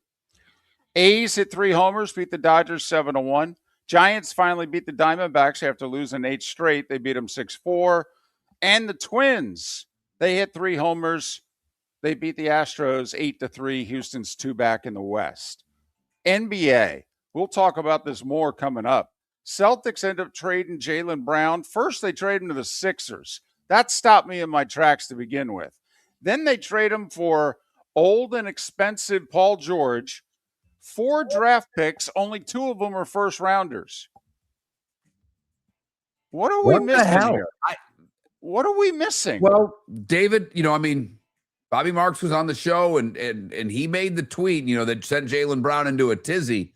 A's hit 3 homers, beat the Dodgers 7-1. Giants finally beat the Diamondbacks after losing 8 straight. They beat them 6-4. And the Twins, they hit 3 homers. They beat the Astros 8-3. Houston's 2 back in the West. NBA, we'll talk about this more coming up. Celtics end up trading Jaylen Brown. First, they trade him to the Sixers. That stopped me in my tracks to begin with. Then they trade him for old and expensive Paul George. 4 draft picks, only 2 of them are first rounders. What are we missing here? What are we missing? Well, David, Bobby Marks was on the show and he made the tweet, that sent Jaylen Brown into a tizzy.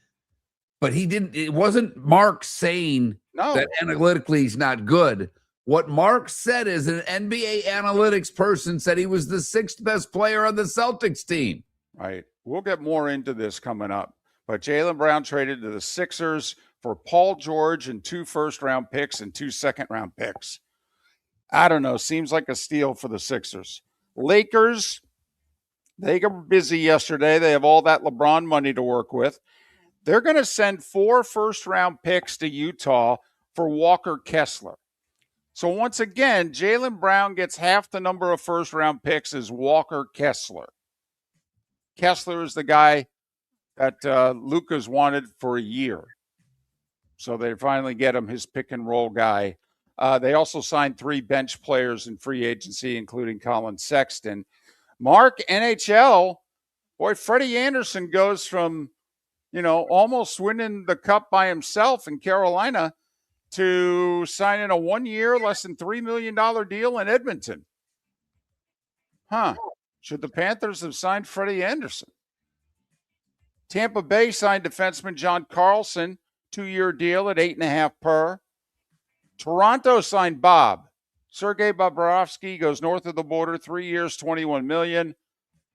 But it wasn't Marks saying that analytically he's not good. What Marks said is an NBA analytics person said he was the 6th best player on the Celtics team. Right. We'll get more into this coming up. But Jaylen Brown traded to the Sixers for Paul George and 2 first-round picks and 2 second-round picks. I don't know. Seems like a steal for the Sixers. Lakers, they got busy yesterday. They have all that LeBron money to work with. They're going to send 4 first-round picks to Utah for Walker Kessler. So once again, Jaylen Brown gets half the number of first-round picks as Walker Kessler. Kessler is the guy that Luka's wanted for a year. So they finally get him his pick and roll guy. They also signed 3 bench players in free agency, including Colin Sexton. Mark, NHL, boy, Freddie Anderson goes from, almost winning the cup by himself in Carolina to signing a 1-year, less than $3 million deal in Edmonton. Should the Panthers have signed Freddie Anderson? Tampa Bay signed defenseman John Carlson, 2-year deal at $8.5 per. Toronto signed Bob. Sergei Bobrovsky goes north of the border, 3 years, $21 million.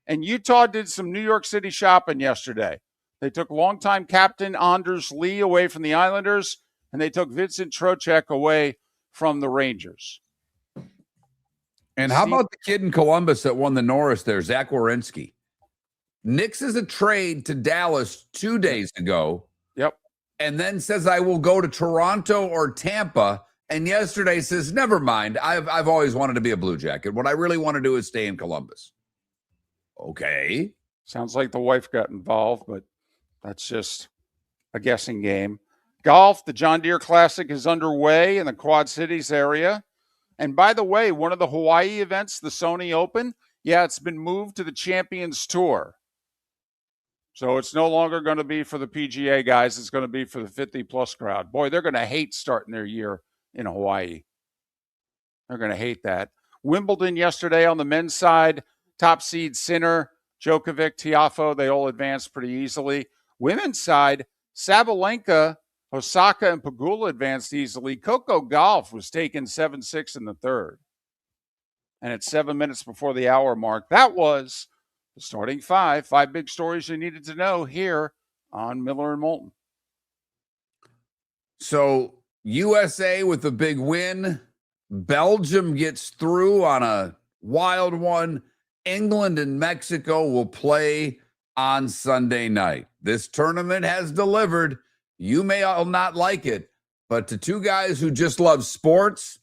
And Utah did some New York City shopping yesterday. They took longtime captain Anders Lee away from the Islanders, and they took Vincent Trocheck away from the Rangers. And how about the kid in Columbus that won the Norris there, Zach Werenski? Nixes a trade to Dallas 2 days ago. Yep. And then says, I will go to Toronto or Tampa. And yesterday says, never mind. I've always wanted to be a Blue Jacket. What I really want to do is stay in Columbus. Okay. Sounds like the wife got involved, but that's just a guessing game. Golf, the John Deere Classic is underway in the Quad Cities area. And by the way, one of the Hawaii events, the Sony Open, it's been moved to the Champions Tour. So it's no longer going to be for the PGA guys. It's going to be for the 50-plus crowd. Boy, they're going to hate starting their year in Hawaii. They're going to hate that. Wimbledon yesterday on the men's side, top seed Sinner, Djokovic, Tiafoe, they all advanced pretty easily. Women's side, Sabalenka, Osaka, and Pegula advanced easily. Coco Gauff was taken 7-6 in the third. And at 7 minutes before the hour mark, that was the starting 5 big stories you needed to know here on Miller and Moulton. So USA with a big win. Belgium gets through on a wild one. England and Mexico will play on Sunday night. This tournament has delivered. You may all not like it, but to two guys who just love sports,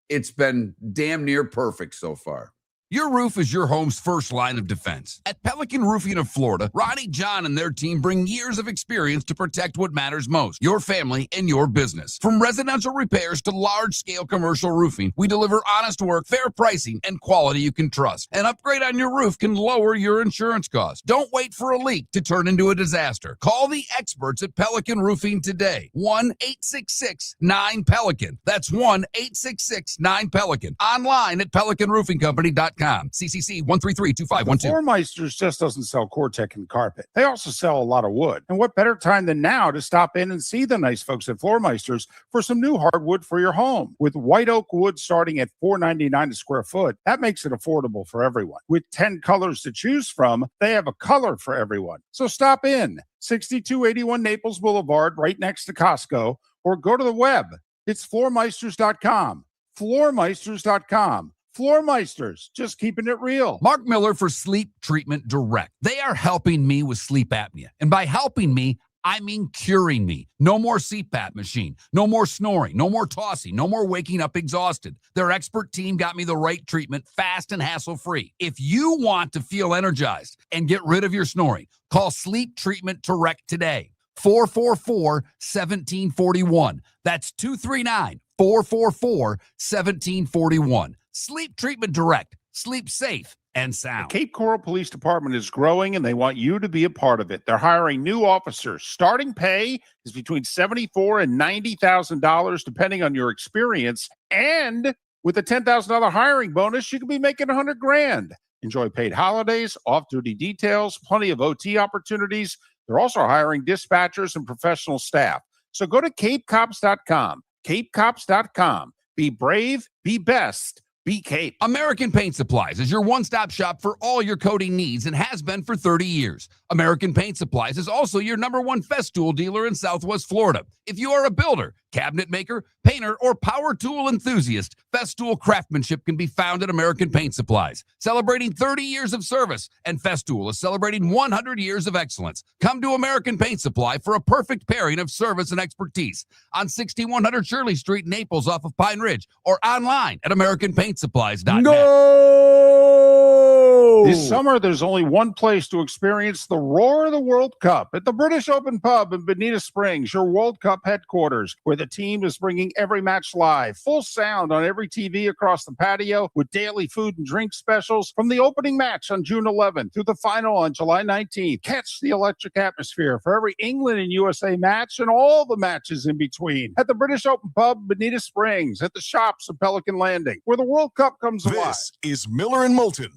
it's been damn near perfect so far. Your roof is your home's first line of defense. At Pelican Roofing of Florida, Ronnie, John, and their team bring years of experience to protect what matters most, your family and your business. From residential repairs to large-scale commercial roofing, we deliver honest work, fair pricing, and quality you can trust. An upgrade on your roof can lower your insurance costs. Don't wait for a leak to turn into a disaster. Call the experts at Pelican Roofing today. 1-866-9-PELICAN. That's 1-866-9-PELICAN. Online at pelicanroofingcompany.com. CCC 1332512. Floormeisters just doesn't sell Core-Tech and carpet. They also sell a lot of wood. And what better time than now to stop in and see the nice folks at Floormeisters for some new hardwood for your home. With white oak wood starting at $4.99 a square foot, that makes it affordable for everyone. With 10 colors to choose from, they have a color for everyone. So stop in. 6281 Naples Boulevard, right next to Costco, or go to the web. It's floormeisters.com. Floormeisters.com. Floormeisters, just keeping it real. Mark Miller for Sleep Treatment Direct. They are helping me with sleep apnea. And by helping me, I mean curing me. No more CPAP machine. No more snoring. No more tossing. No more waking up exhausted. Their expert team got me the right treatment, fast and hassle-free. If you want to feel energized and get rid of your snoring, call Sleep Treatment Direct today. 444-1741. That's 239-444-1741. Sleep Treatment Direct. Sleep safe and sound. The Cape Coral Police Department is growing, and they want you to be a part of it. They're hiring new officers. Starting pay is between $74,000 and $90,000, depending on your experience. And with a $10,000 hiring bonus, you could be making $100,000. Enjoy paid holidays, off-duty details, plenty of OT opportunities. They're also hiring dispatchers and professional staff. So go to capecops.com. capecops.com. Be brave, be best. Be Cape. American Paint Supplies is your one-stop shop for all your coating needs and has been for 30 years. American Paint Supplies is also your #1 Festool dealer in Southwest Florida. If you are a builder, cabinet maker, painter, or power tool enthusiast, Festool craftsmanship can be found at American Paint Supplies. Celebrating 30 years of service, and Festool is celebrating 100 years of excellence. Come to American Paint Supply for a perfect pairing of service and expertise on 6100 Shirley Street, Naples, off of Pine Ridge, or online at AmericanPaintSupplies.net. Go! This summer, there's only one place to experience the roar of the World Cup at the British Open Pub in Bonita Springs, your World Cup headquarters, where the team is bringing every match live, full sound on every TV across the patio, with daily food and drink specials from the opening match on June 11th through the final on July 19th. Catch the electric atmosphere for every England and USA match and all the matches in between at the British Open Pub, Bonita Springs, at the shops of Pelican Landing, where the World Cup comes alive. This is Miller and Moulton.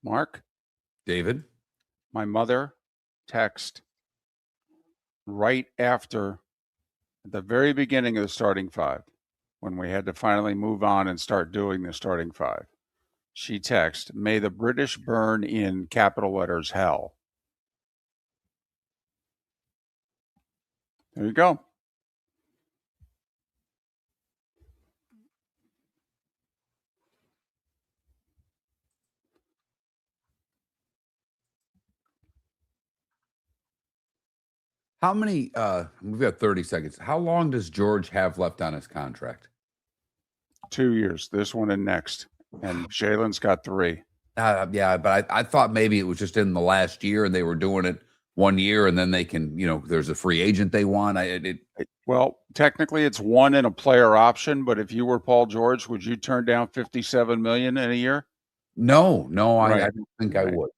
Mark, David? my mother text right after the very beginning of the starting five, when we had to finally move on and start doing the starting five. She texted, "May the British burn in capital letters hell." There you go. How many we've got 30 seconds. How long does George have left on his contract? 2 years, this one and next. And Jaylen's got 3. Yeah, but I thought maybe it was just in the last year and they were doing it 1 year and then they can, there's a free agent they want. Well, technically it's 1 and a player option, but if you were Paul George, would you turn down $57 million in a year? No, Right. I don't think I would.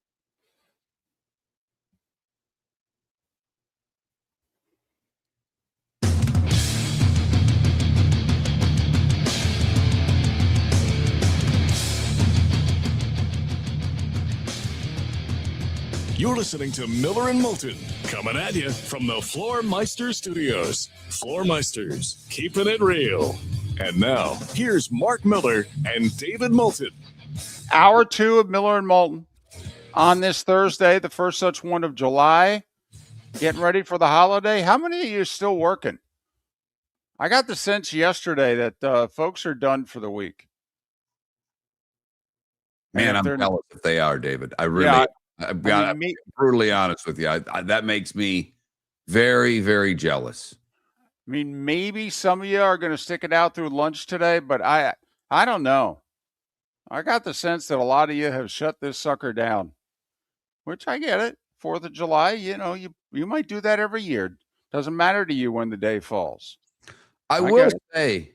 You're listening to Miller and Moulton, coming at you from the Floormeister Studios. Floormeisters, keeping it real. And now, here's Mark Miller and David Moulton. Hour 2 of Miller and Moulton on this Thursday, the first such one of July. Getting ready for the holiday. How many of you are still working? I got the sense yesterday that folks are done for the week. Man, I'm jealous if they are, David. I'm brutally honest with you. That makes me very, very jealous. I mean, maybe some of you are going to stick it out through lunch today, but I don't know. I got the sense that a lot of you have shut this sucker down, which I get it. 4th of July, you might do that every year. Doesn't matter to you when the day falls. I will say,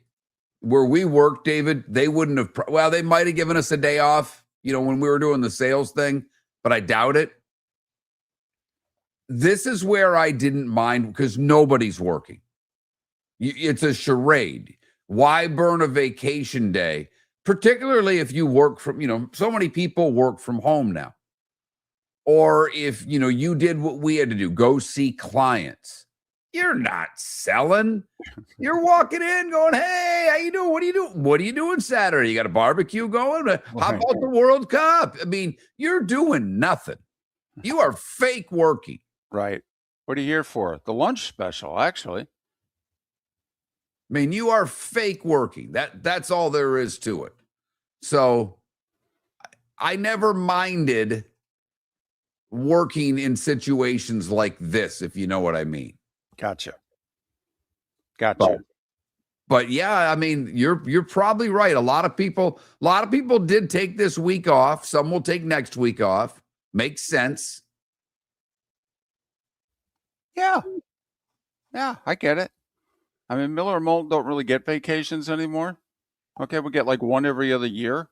where we work, David, they wouldn't have. Well, they might have given us a day off, when we were doing the sales thing, but I doubt it. This is where I didn't mind because nobody's working. It's a charade. Why burn a vacation day, particularly if you work from, so many people work from home now. Or if, you did what we had to do, go see clients. You're not selling. You're walking in going, hey, how you doing? What are you doing? What are you doing Saturday? You got a barbecue going? How about the World Cup? I mean, you're doing nothing. You are fake working. Right. What are you here for? The lunch special, actually. I mean, you are fake working. That's all there is to it. So I never minded working in situations like this, if you know what I mean. Gotcha. But yeah, I mean, you're probably right. A lot of people did take this week off. Some will take next week off. Makes sense. Yeah, I get it. I mean, Miller and Moulton don't really get vacations anymore. Okay, we get like one every other year.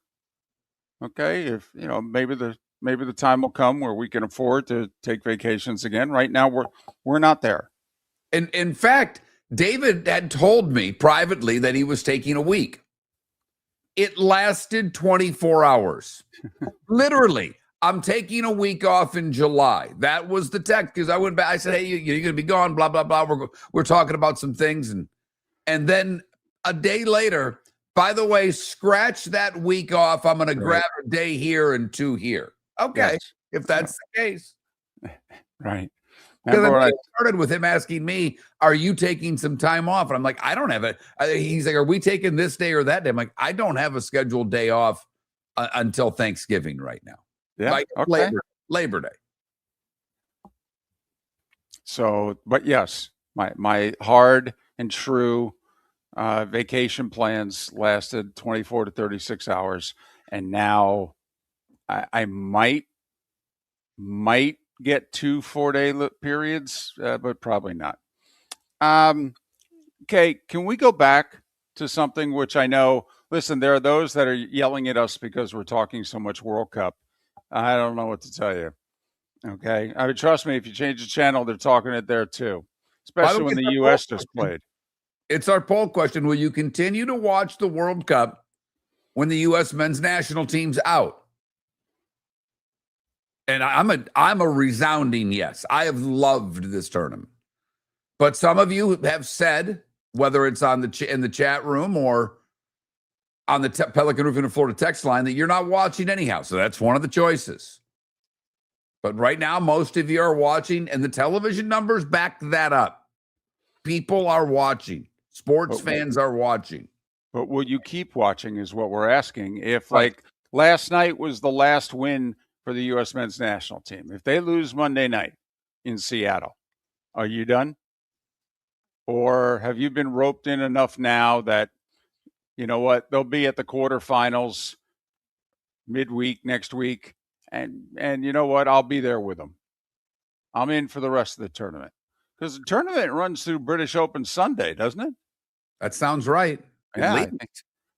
Okay, if maybe the time will come where we can afford to take vacations again. Right now, we're not there. And in fact, David had told me privately that he was taking a week. It lasted 24 hours. Literally, I'm taking a week off in July. That was the text because I went back. I said, hey, you're going to be gone, blah, blah, blah. We're talking about some things. And then a day later, by the way, scratch that week off. I'm going to grab a day here and 2 here. Okay, yes. If that's the case. Right. Because I started with him asking me, are you taking some time off? And I'm like, I don't have it. He's like, are we taking this day or that day? I'm like, I don't have a scheduled day off until Thanksgiving right now. Yeah. Like okay. Labor Day. So, but yes, my hard and true vacation plans lasted 24 to 36 hours. And now I might get 2 4-day periods, but probably not. Okay, can we go back to something which I know, listen, there are those that are yelling at us because we're talking so much World Cup. I don't know what to tell you. Okay, I mean, trust me, if you change the channel, they're talking it there too, especially when the U.S. just played. It's our poll question. Will you continue to watch the World Cup when the U.S. men's national team's out? And I'm a resounding yes. I have loved this tournament. But some of you have said, whether it's on in the chat room or on the Pelican Roofing of Florida text line, that you're not watching anyhow. So that's one of the choices. But right now, most of you are watching, and the television numbers back that up. People are watching. Sports fans are watching. But will you keep watching is what we're asking. If, like, last night was the last win for the U.S. men's national team. If they lose Monday night in Seattle, are you done? Or have you been roped in enough now that, you know what, they'll be at the quarterfinals midweek next week, and you know what, I'll be there with them. I'm in for the rest of the tournament. Because the tournament runs through British Open Sunday, doesn't it? That sounds right. Yeah, I think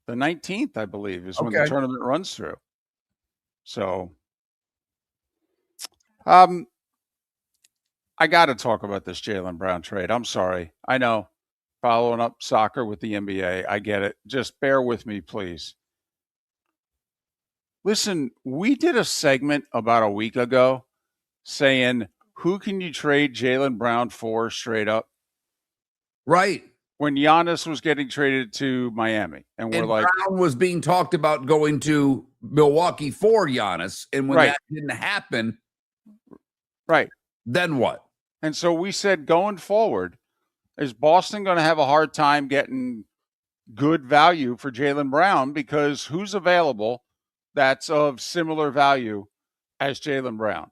the 19th, I believe, is when the tournament runs through. So, I got to talk about this Jaylen Brown trade. I'm sorry. I know. Following up soccer with the NBA. I get it. Just bear with me, please. Listen, we did a segment about a week ago saying, who can you trade Jaylen Brown for straight up? Right. When Giannis was getting traded to Miami. And we're like, Brown was being talked about going to Milwaukee for Giannis. And when Right. that didn't happen, Right. then what? And so we said going forward, is Boston going to have a hard time getting good value for Jaylen Brown? Because who's available that's of similar value as Jaylen Brown?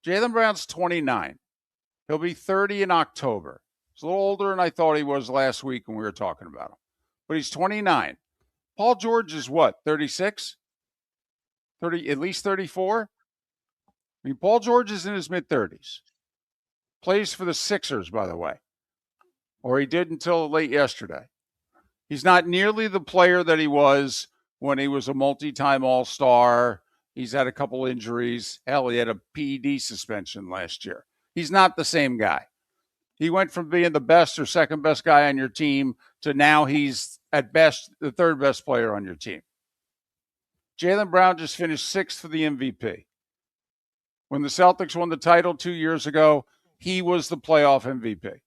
Jaylen Brown's 29. He'll be 30 in October. He's a little older than I thought he was last week when we were talking about him. But he's 29. Paul George is what, 36? 30, at least 34? I mean, Paul George is in his mid-30s. Plays for the Sixers, by the way. Or he did until late yesterday. He's not nearly the player that he was when he was a multi-time All-Star. He's had a couple injuries. Hell, he had a PED suspension last year. He's not the same guy. He went from being the best or second best guy on your team to now he's at best the third best player on your team. Jaylen Brown just finished 6th for the MVP. When the Celtics won the title 2 years ago, he was the playoff MVP.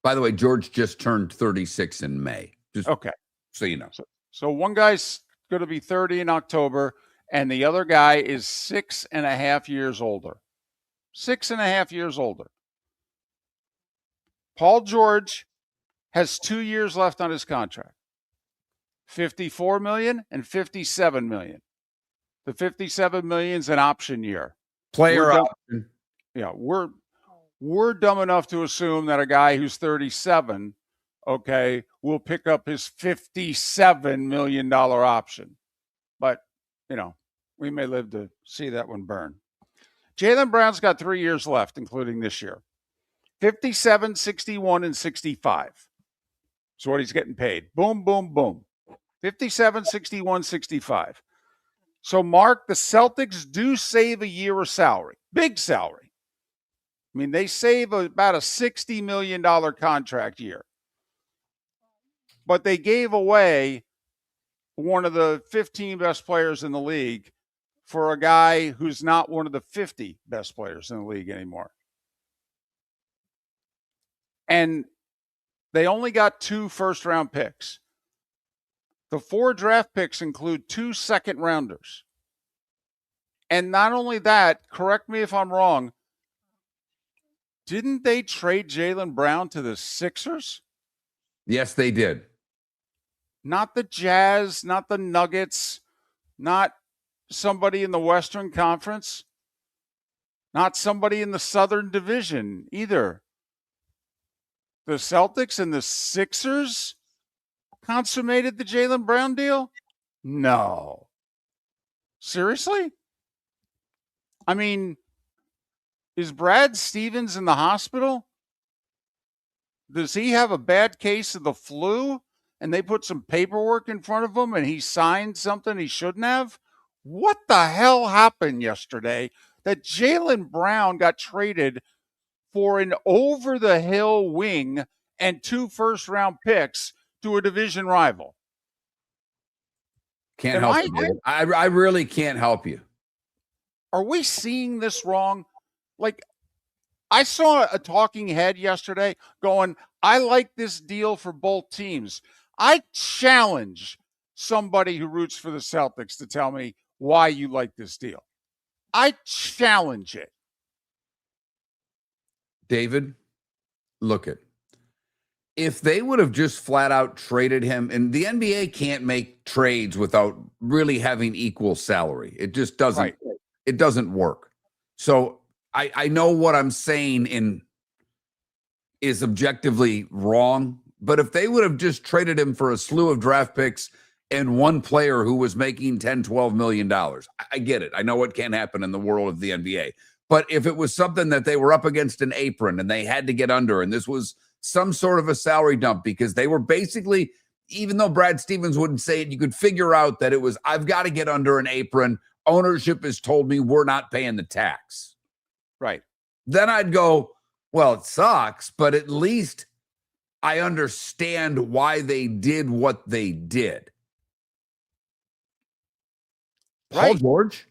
By the way, George just turned 36 in May. Just Okay. so you know. So one guy's going to be 30 in October, and the other guy is 6.5 years older. 6.5 years older. Paul George has 2 years left on his contract. $54 million and $57 million. The $57 million is an option year. Player option. Yeah, we're dumb enough to assume that a guy who's 37, okay, will pick up his $57 million option. But, you know, we may live to see that one burn. Jaylen Brown's got 3 years left, including this year. 57, 61, and 65. That's what he's getting paid. Boom, boom, boom. 57, 61, 65. So, Mark, the Celtics do save a year of salary. Big salary. I mean, they save about a $60 million contract year. But they gave away one of the 15 best players in the league for a guy who's not one of the 50 best players in the league anymore. And they only got 2 first-round picks. The 4 draft picks include 2 second-rounders. And not only that, correct me if I'm wrong, didn't they trade Jaylen Brown to the Sixers? Yes, they did. Not the Jazz, not the Nuggets, not somebody in the Western Conference, not somebody in the Southern Division either. The Celtics and the Sixers consummated the Jaylen Brown deal? No. Seriously? I mean, is Brad Stevens in the hospital? Does he have a bad case of the flu and they put some paperwork in front of him and he signed something he shouldn't have? What the hell happened yesterday that Jaylen Brown got traded for an over-the-hill wing and 2 first-round picks to a division rival? Can't help you, David. I really can't help you. Are we seeing this wrong? Like, I saw a talking head yesterday going, I like this deal for both teams. I challenge somebody who roots for the Celtics to tell me why you like this deal. I challenge it. David, look it. If they would have just flat out traded him, and the NBA can't make trades without really having equal salary. It just doesn't. Right. It doesn't work. So I know what I'm saying is objectively wrong, but if they would have just traded him for a slew of draft picks and one player who was making $10, $12 million, I get it. I know what can happen in the world of the NBA. But if it was something that they were up against an apron and they had to get under, and this was some sort of a salary dump because they were basically, even though Brad Stevens wouldn't say it, you could figure out that it was, I've got to get under an apron. Ownership has told me we're not paying the tax. Right. Then I'd go, well, it sucks, but at least I understand why they did what they did. Right. Paul George,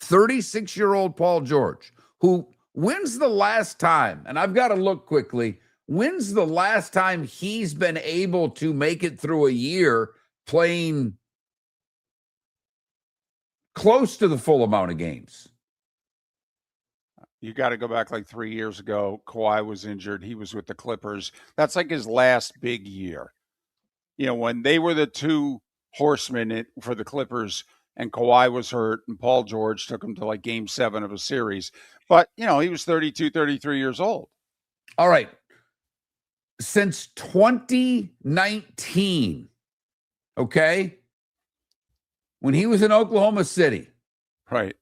36-year-old Paul George, who, when's the last time, and I've got to look quickly, when's the last time he's been able to make it through a year playing close to the full amount of games. You got to go back like 3 years ago. Kawhi was injured. He was with the Clippers. That's like his last big year. When they were the two horsemen for the Clippers and Kawhi was hurt and Paul George took him to like game 7 of a series. But, he was 32, 33 years old. All right. Since 2019, okay, when he was in Oklahoma City, right,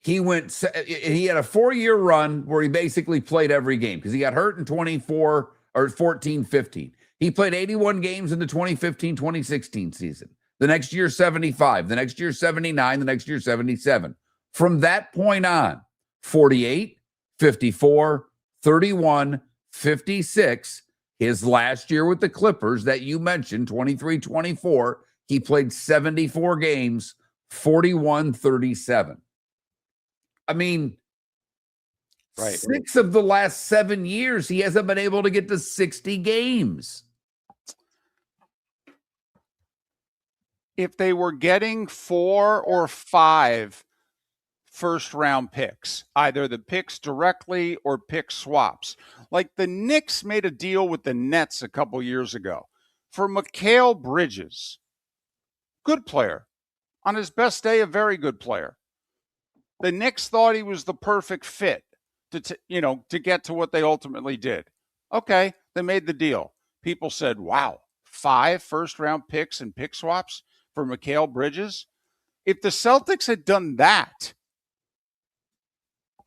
he had a 4-year run where he basically played every game because he got hurt in 14-15. He played 81 games in the 2015-2016 season. The next year, 75. The next year, 79. The next year, 77. From that point on, 48, 54, 31, 56. His last year with the Clippers that you mentioned, 23-24, he played 74 games, 41-37. I mean, right. 6 of the last 7 years, he hasn't been able to get to 60 games. If they were getting 4 or 5 first-round picks, either the picks directly or pick swaps, like the Knicks made a deal with the Nets a couple years ago for Mikal Bridges, good player. On his best day, a very good player. The Knicks thought he was the perfect fit to get to what they ultimately did. Okay, they made the deal. People said, wow, 5 first-round picks and pick swaps for Mikal Bridges? If the Celtics had done that,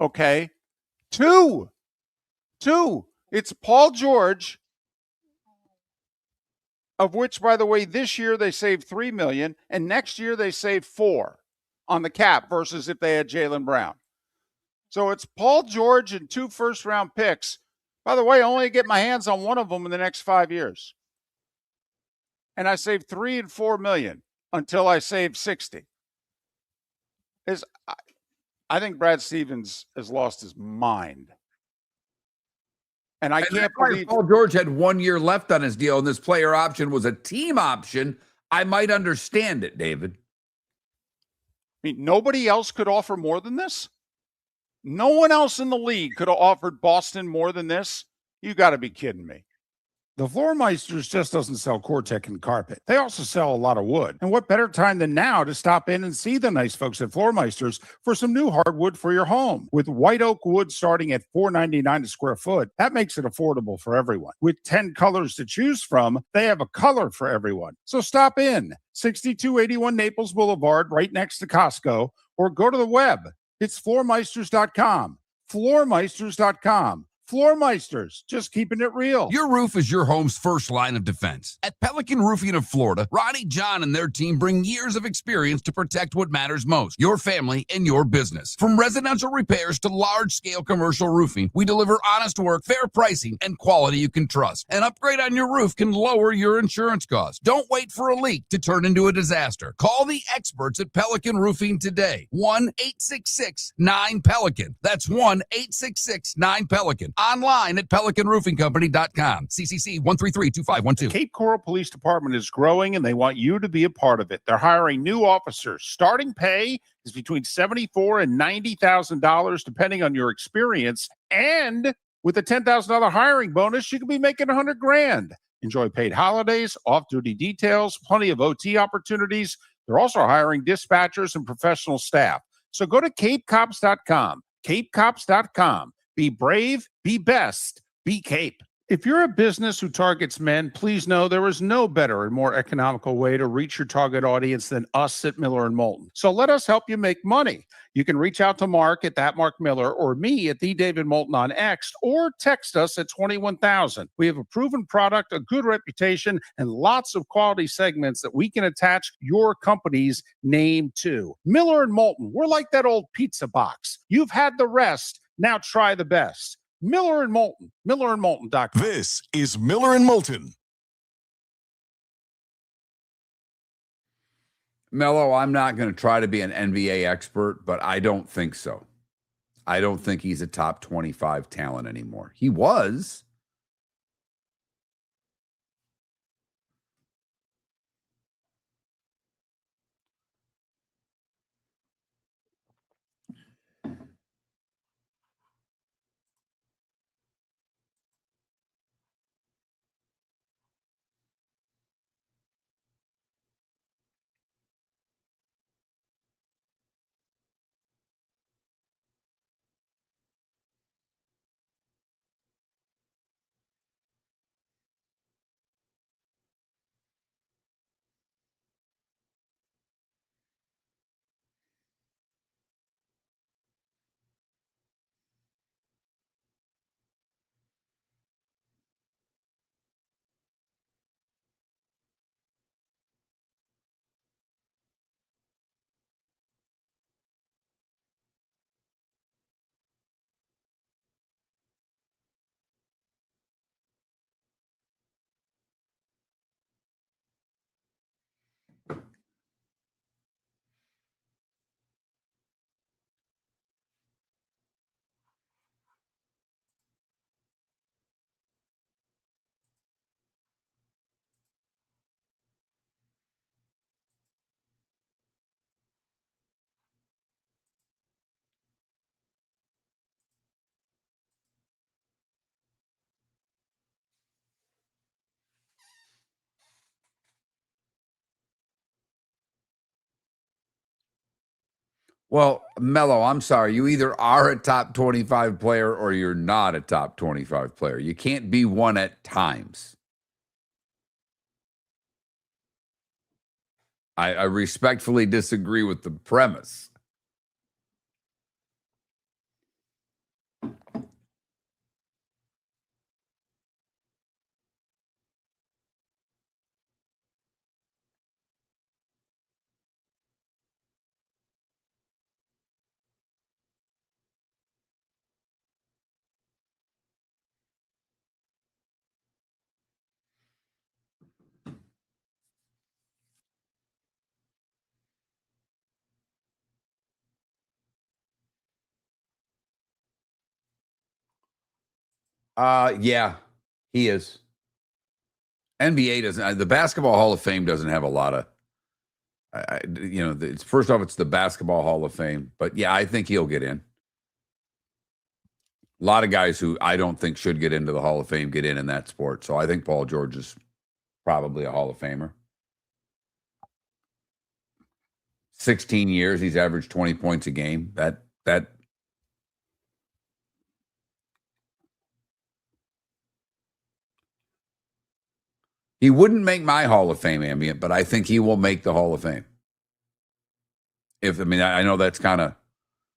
okay, 2. It's Paul George, of which, by the way, this year they saved $3 million, and next year they saved $4 million on the cap versus if they had Jaylen Brown. So it's Paul George and 2 first-round picks. By the way, I only get my hands on one of them in the next 5 years. And I saved $3 and $4 million until I saved 60. I think Brad Stevens has lost his mind. And I can't believe Paul George had 1 year left on his deal, and this player option was a team option. I might understand it, David. I mean, nobody else could offer more than this? No one else in the league could have offered Boston more than this? You got to be kidding me. The Floormeisters just doesn't sell Cortec and carpet. They also sell a lot of wood. And what better time than now to stop in and see the nice folks at Floormeisters for some new hardwood for your home. With white oak wood starting at $4.99 a square foot, that makes it affordable for everyone. With 10 colors to choose from, they have a color for everyone. So stop in, 6281 Naples Boulevard, right next to Costco, or go to the web. It's floormeisters.com. Floormeisters.com. Floormeisters, just keeping it real. Your roof is your home's first line of defense. At Pelican Roofing of Florida, Ronnie John and their team bring years of experience to protect what matters most, your family and your business. From residential repairs to large-scale commercial roofing, we deliver honest work, fair pricing, and quality you can trust. An upgrade on your roof can lower your insurance costs. Don't wait for a leak to turn into a disaster. Call the experts at Pelican Roofing today. 1-866-9-PELICAN. That's 1-866-9-PELICAN. Online at pelicanroofingcompany.com. CCC 1332512. Cape Coral Police Department is growing and they want you to be a part of it. They're hiring new officers. Starting pay is between $74,000 and $90,000 depending on your experience. And with a $10,000 hiring bonus, you could be making $100,000. Enjoy paid holidays, off-duty details, plenty of OT opportunities. They're also hiring dispatchers and professional staff. So go to capecops.com. capecops.com. Be brave, be best, be Cape. If you're a business who targets men, please know there is no better and more economical way to reach your target audience than us at Miller & Moulton. So let us help you make money. You can reach out to Mark at that Mark Miller or me at the David Moulton on X or text us at 21,000. We have a proven product, a good reputation, and lots of quality segments that we can attach your company's name to. Miller & Moulton, we're like that old pizza box. You've had the rest. Now try the best. Miller & Moulton, millerandmoulton.com. This is Miller and Moulton. Mello, I'm not going to try to be an NBA expert, but I don't think so. I don't think he's a top 25 talent anymore. He was. Well, Mello, I'm sorry. You either are a top 25 player or you're not a top 25 player. You can't be one at times. I respectfully disagree with the premise. Yeah, he is. NBA doesn't. The Basketball Hall of Fame doesn't have a lot of. It's first off, it's the Basketball Hall of Fame, but yeah, I think he'll get in. A lot of guys who I don't think should get into the Hall of Fame get in that sport. So I think Paul George is probably a Hall of Famer. 16 years, he's averaged 20 points a game. That he wouldn't make my Hall of Fame ambient, but I think he will make the Hall of Fame. I know that's kind of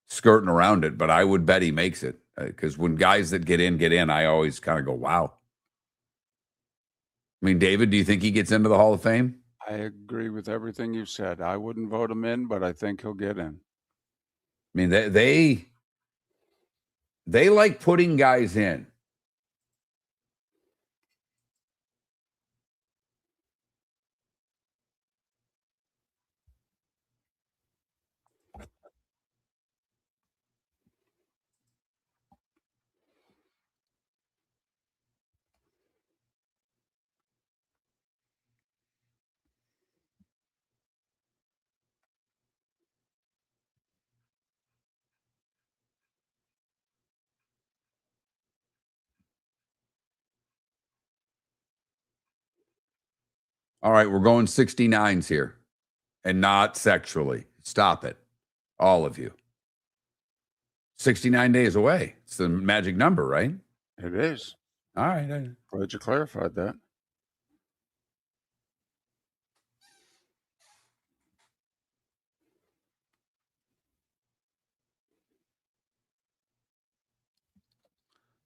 skirting around it, but I would bet he makes it because when guys that get in, I always kind of go, wow. I mean, David, do you think he gets into the Hall of Fame? I agree with everything you said. I wouldn't vote him in, but I think he'll get in. I mean, they like putting guys in. All right, we're going 69s here and not sexually. Stop it. All of you. 69 days away. It's the magic number, right? It is. All right. Glad you clarified that.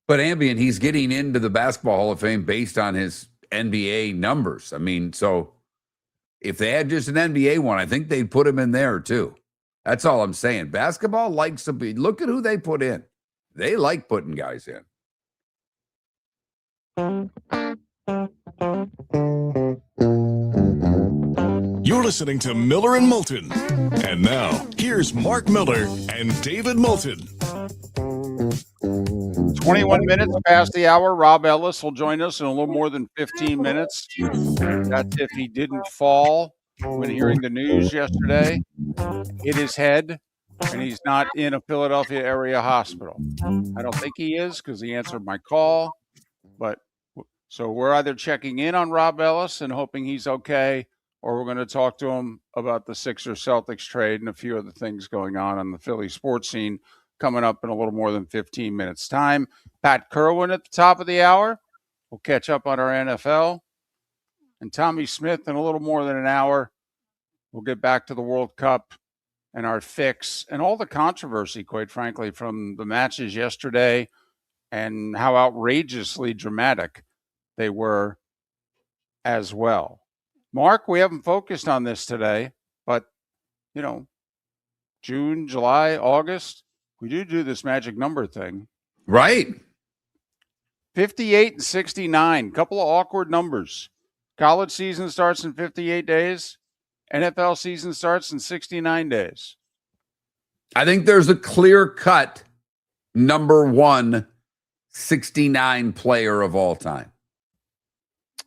But Ambient, he's getting into the Basketball Hall of Fame based on his NBA numbers. I mean, so if they had just an NBA one, I think they'd put him in there too. That's all I'm saying. Basketball likes to be. Look at who they put in. They like putting guys in. You're listening to Miller and Moulton. And now, here's Mark Miller and David Moulton. 21 minutes past the hour. Rob Ellis will join us in a little more than 15 minutes. That's if he didn't fall when hearing the news yesterday, hit his head, and he's not in a Philadelphia area hospital. I don't think he is because he answered my call. But so we're either checking in on Rob Ellis and hoping he's okay, or we're going to talk to him about the Sixers Celtics trade and a few other things going on the Philly sports scene coming up in a little more than 15 minutes time. Pat Kirwan at the top of the hour. We'll catch up on our NFL. And Tommy Smyth in a little more than an hour. We'll get back to the World Cup and our fix and all the controversy, quite frankly, from the matches yesterday and how outrageously dramatic they were as well. Mark, we haven't focused on this today, but, June, July, August, we do this magic number thing. Right. 58 and 69, couple of awkward numbers. College season starts in 58 days. NFL season starts in 69 days. I think there's a clear-cut number one 69 player of all time.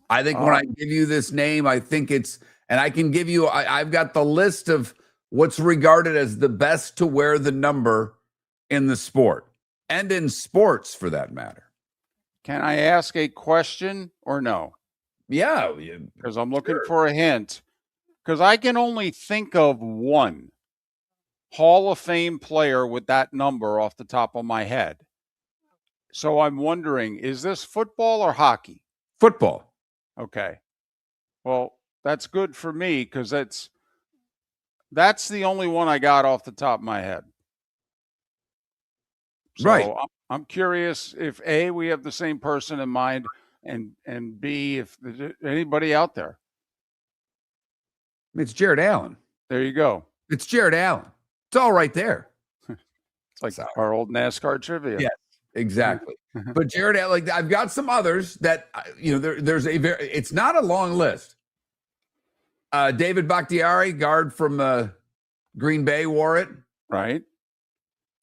I think when I give you this name, I think it's, and I can give you, I've got the list of what's regarded as the best to wear the number in the sport and in sports for that matter. Can I ask a question or no? Yeah. Because I'm looking for a hint. Because I can only think of one. Hall of Fame player with that number off the top of my head. So I'm wondering, is this football or hockey? Football. Okay. Well, that's good for me because that's the only one I got off the top of my head. So Right. I'm curious if A, we have the same person in mind, and B, if there's anybody out there. It's Jared Allen. There you go. It's Jared Allen. It's all right there. It's like our old NASCAR trivia. Yeah, exactly. But Jared Allen, like, I've got some others that, there's it's not a long list. David Bakhtiari, guard from Green Bay, wore it. Right.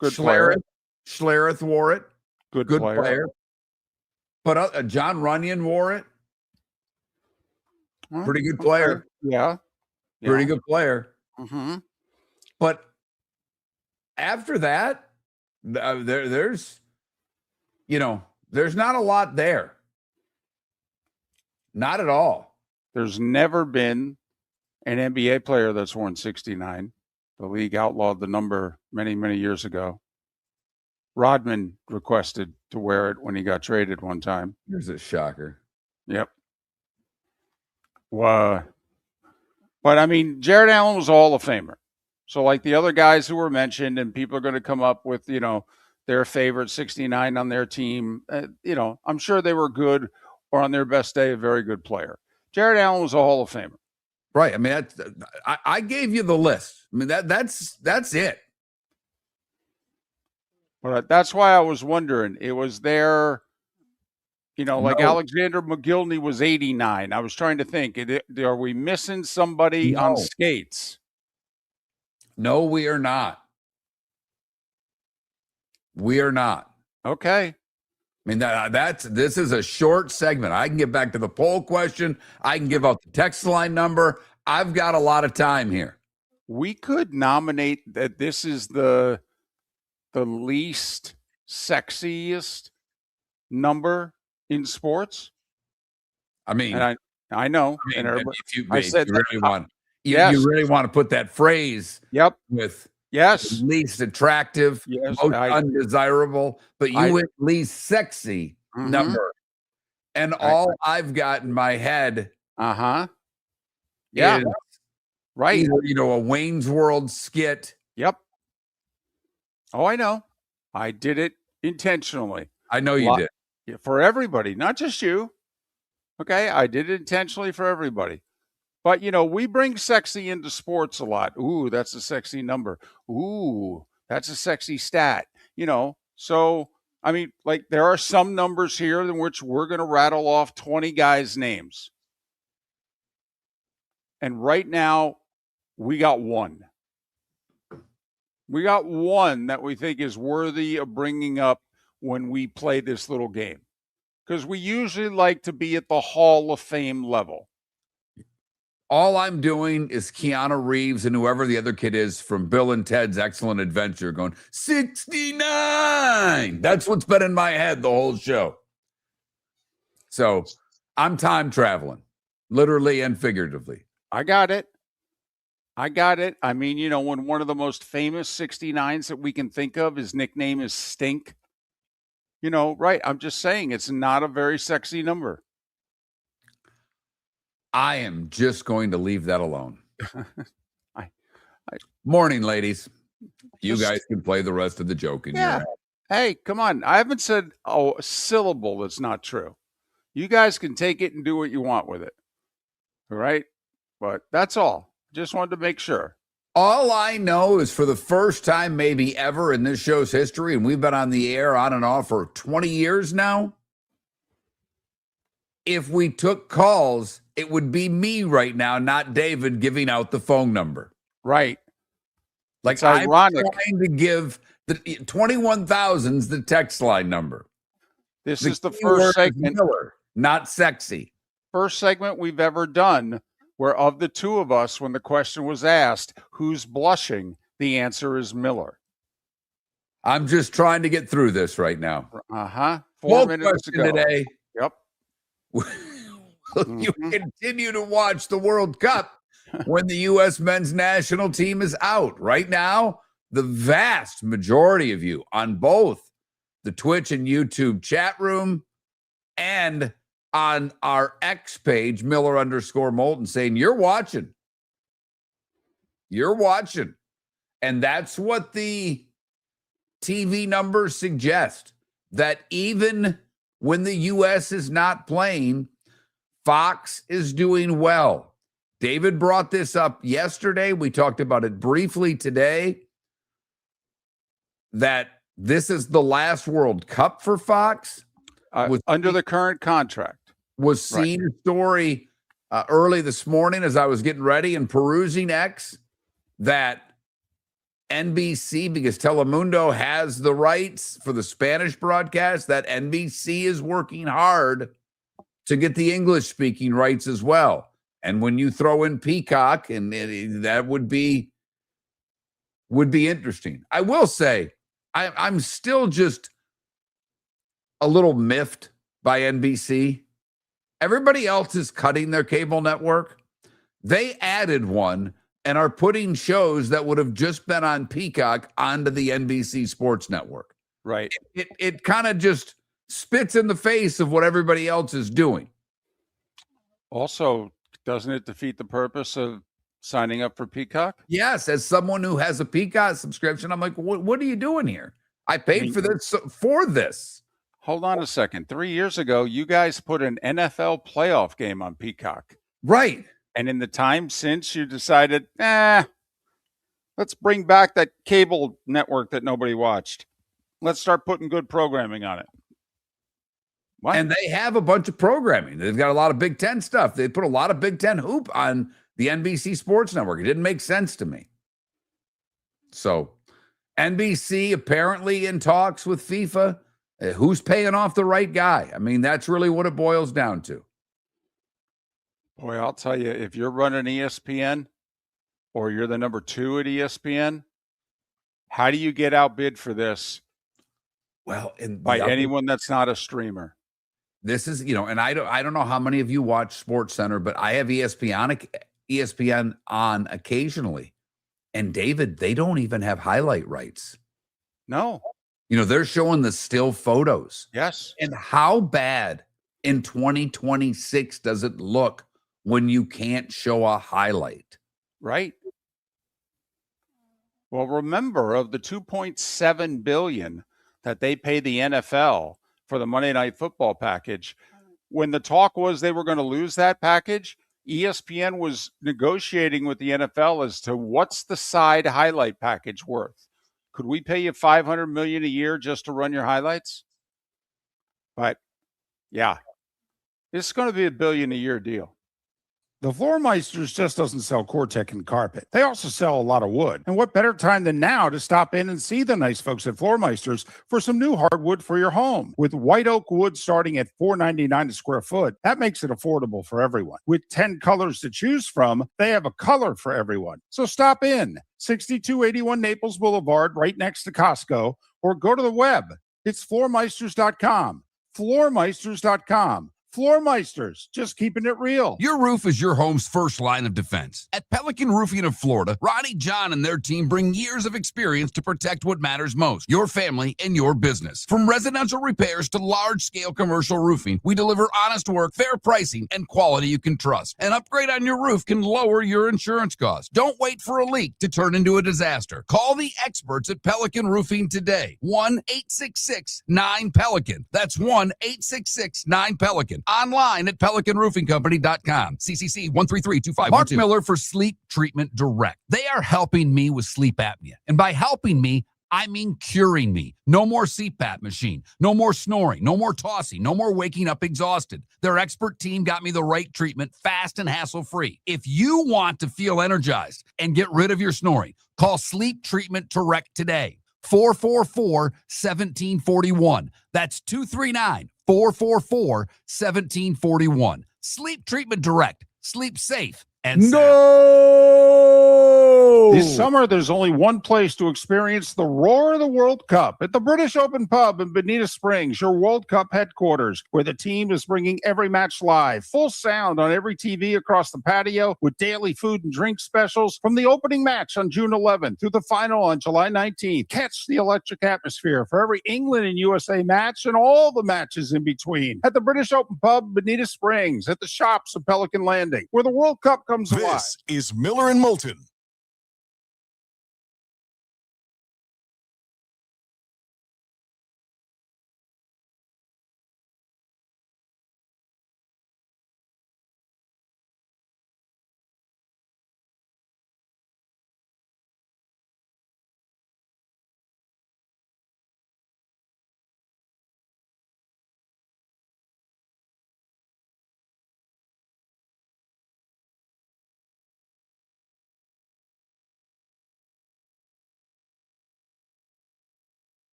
Good player. Schlereth wore it. Good player. But John Runyon wore it. Pretty good player. Yeah. Pretty good player. Mm-hmm. But after that, there's not a lot there. Not at all. There's never been an NBA player that's worn 69. The league outlawed the number many, many years ago. Rodman requested to wear it when he got traded one time. Here's a shocker. Yep. But I mean, Jared Allen was a Hall of Famer. So like the other guys who were mentioned, and people are going to come up with, their favorite 69 on their team. I'm sure they were good, or on their best day, a very good player. Jared Allen was a Hall of Famer. Right. I mean, I gave you the list. I mean, that's it. But that's why I was wondering. It was there, like Alexander McGillney was 89. I was trying to think, are we missing somebody on skates? No, we are not. We are not. Okay. I mean, this is a short segment. I can get back to the poll question. I can give out the text line number. I've got a lot of time here. We could nominate that this is the least sexiest number in sports. I mean, and I know. I mean, and if you really want to put that phrase with least attractive, most undesirable, but you went least sexy number. And all I've got in my head is right. Either, a Wayne's World skit. Yep. Oh, I know. I did it intentionally. I know you did. Yeah, for everybody, not just you. Okay, I did it intentionally for everybody. But, we bring sexy into sports a lot. Ooh, that's a sexy number. Ooh, that's a sexy stat. So, I mean, like, there are some numbers here in which we're going to rattle off 20 guys' names. And right now, we got one. We got one that we think is worthy of bringing up when we play this little game. Because we usually like to be at the Hall of Fame level. All I'm doing is Keanu Reeves and whoever the other kid is from Bill and Ted's Excellent Adventure going, 69. That's what's been in my head the whole show. So I'm time traveling, literally and figuratively. I got it. I mean, when one of the most famous 69s that we can think of, his nickname is Stink. Right. I'm just saying it's not a very sexy number. I am just going to leave that alone. Morning, ladies. You guys can play the rest of the joke in your head. Hey, come on. I haven't said a syllable that's not true. You guys can take it and do what you want with it. All right? But that's all. Just wanted to make sure. All I know is for the first time maybe ever in this show's history, and we've been on the air on and off for 20 years now, if we took calls, it would be me right now, not David, giving out the phone number. Right. Like, it's ironic. I'm trying to give the 21,000's the text line number. This is the first segment. Miller, not sexy. First segment we've ever done where of the two of us, when the question was asked, who's blushing, the answer is Miller. I'm just trying to get through this right now. 4 minutes ago. Today. Yep. You continue to watch the World Cup when the U.S. men's national team is out. Right now, the vast majority of you on both the Twitch and YouTube chat room and on our X page, Miller_Moulton, saying you're watching. You're watching. And that's what the TV numbers suggest, that even when the U.S. is not playing, Fox is doing well. David brought this up yesterday. We talked about it briefly today, that this is the last World Cup for Fox. Under the current contract. Was seeing a story early this morning as I was getting ready and perusing X that NBC, because Telemundo has the rights for the Spanish broadcast, that NBC is working hard to get the English-speaking rights as well. And when you throw in Peacock, and that would be interesting. I will say, I'm still just a little miffed by NBC. Everybody else is cutting their cable network. They added one and are putting shows that would have just been on Peacock onto the NBC Sports Network. Right. It kind of just spits in the face of what everybody else is doing. Also, doesn't it defeat the purpose of signing up for Peacock? Yes, as someone who has a Peacock subscription, I'm like, what are you doing here? I paid for this. Hold on a second. 3 years ago, you guys put an NFL playoff game on Peacock. Right. And in the time since, you decided, let's bring back that cable network that nobody watched. Let's start putting good programming on it. What? And they have a bunch of programming. They've got a lot of Big Ten stuff. They put a lot of Big Ten hoop on the NBC Sports Network. It didn't make sense to me. So NBC apparently in talks with FIFA. Who's paying off the right guy? I mean, that's really what it boils down to. Boy, I'll tell you, if you're running ESPN or you're the number 2 at ESPN, how do you get outbid for this? Well, by anyone that's not a streamer. This is, and I don't know how many of you watch Sports Center, but I have ESPN on occasionally. And David, they don't even have highlight rights. No. They're showing the still photos. Yes. And how bad in 2026 does it look when you can't show a highlight? Right. Well, remember, of the $2.7 billion that they pay the NFL for the Monday Night Football package, when the talk was they were going to lose that package, ESPN was negotiating with the NFL as to what's the side highlight package worth. Could we pay you $500 million a year just to run your highlights? But yeah, it's going to be $1 billion a year deal. The Floormeisters just doesn't sell Cortec and carpet. They also sell a lot of wood. And what better time than now to stop in and see the nice folks at Floormeisters for some new hardwood for your home. With white oak wood starting at $4.99 a square foot, that makes it affordable for everyone. With 10 colors to choose from, they have a color for everyone. So stop in, 6281 Naples Boulevard, right next to Costco, or go to the web. It's floormeisters.com. Floormeisters.com. Floormeisters, just keeping it real. Your roof is your home's first line of defense. At Pelican Roofing of Florida, Ronnie, John, and their team bring years of experience to protect what matters most, your family and your business. From residential repairs to large-scale commercial roofing, we deliver honest work, fair pricing, and quality you can trust. An upgrade on your roof can lower your insurance costs. Don't wait for a leak to turn into a disaster. Call the experts at Pelican Roofing today. 1-866-9-PELICAN. That's 1-866-9-PELICAN. Online at PelicanRoofingCompany.com. CCC 1332512. Mark Miller for Sleep Treatment Direct. They are helping me with sleep apnea. And by helping me, I mean curing me. No more CPAP machine. No more snoring. No more tossing. No more waking up exhausted. Their expert team got me the right treatment, fast and hassle-free. If you want to feel energized and get rid of your snoring, call Sleep Treatment Direct today. 444-1741. That's 239-444-1741. Sleep Treatment Direct. Sleep safe and sound. No! This summer, there's only one place to experience the roar of the World Cup at the British Open Pub in Bonita Springs, your World Cup headquarters, where the team is bringing every match live, full sound on every TV across the patio, with daily food and drink specials from the opening match on June 11th through the final on July 19th. Catch the electric atmosphere for every England and USA match and all the matches in between at the British Open Pub, Bonita Springs, at the shops of Pelican Landing, where the World Cup comes alive. This is Miller and Moulton.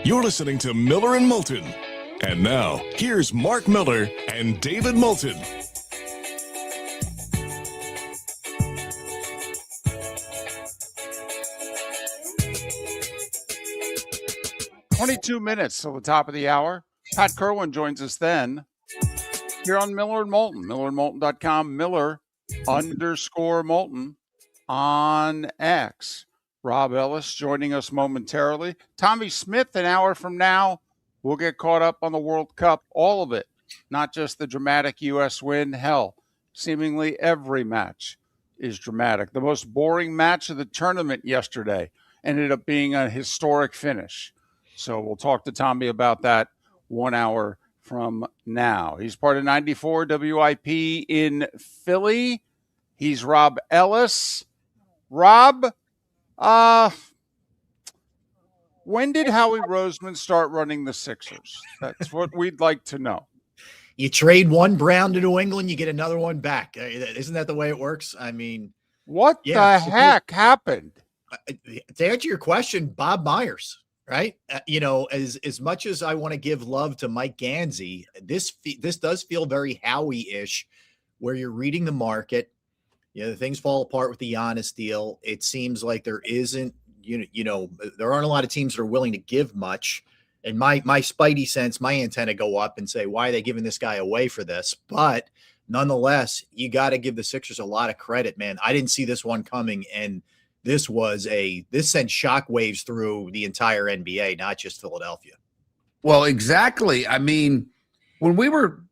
You're listening to Miller and Moulton. And now, here's Mark Miller and David Moulton. "22 minutes till the top of the hour. Pat Kirwan joins us then here on Miller and Moulton. MillerandMoulton.com. Miller_Moulton on X. Rob Ellis joining us momentarily. Tommy Smyth, an hour from now. We'll get caught up on the World Cup, all of it, not just the dramatic U.S. win. Hell, seemingly every match is dramatic. The most boring match of the tournament yesterday ended up being a historic finish. So we'll talk to Tommy about that 1 hour from now. He's part of 94 WIP in Philly. He's Rob Ellis. Rob, when did Howie Roseman start running the Sixers? That's what we'd like to know. You trade one Brown to New England, you get another one back. Isn't that the way it works? I mean, what the heck happened? To answer your question, Bob Myers, right? As much as I want to give love to Mike Gansey, this does feel very Howie-ish, where you're reading the market. Things fall apart with the Giannis deal. It seems like there isn't, there aren't a lot of teams that are willing to give much. And my spidey sense, my antenna go up and say, why are they giving this guy away for this? But nonetheless, you got to give the Sixers a lot of credit, man. I didn't see this one coming, and this sent shockwaves through the entire NBA, not just Philadelphia. Well, exactly. I mean, when we were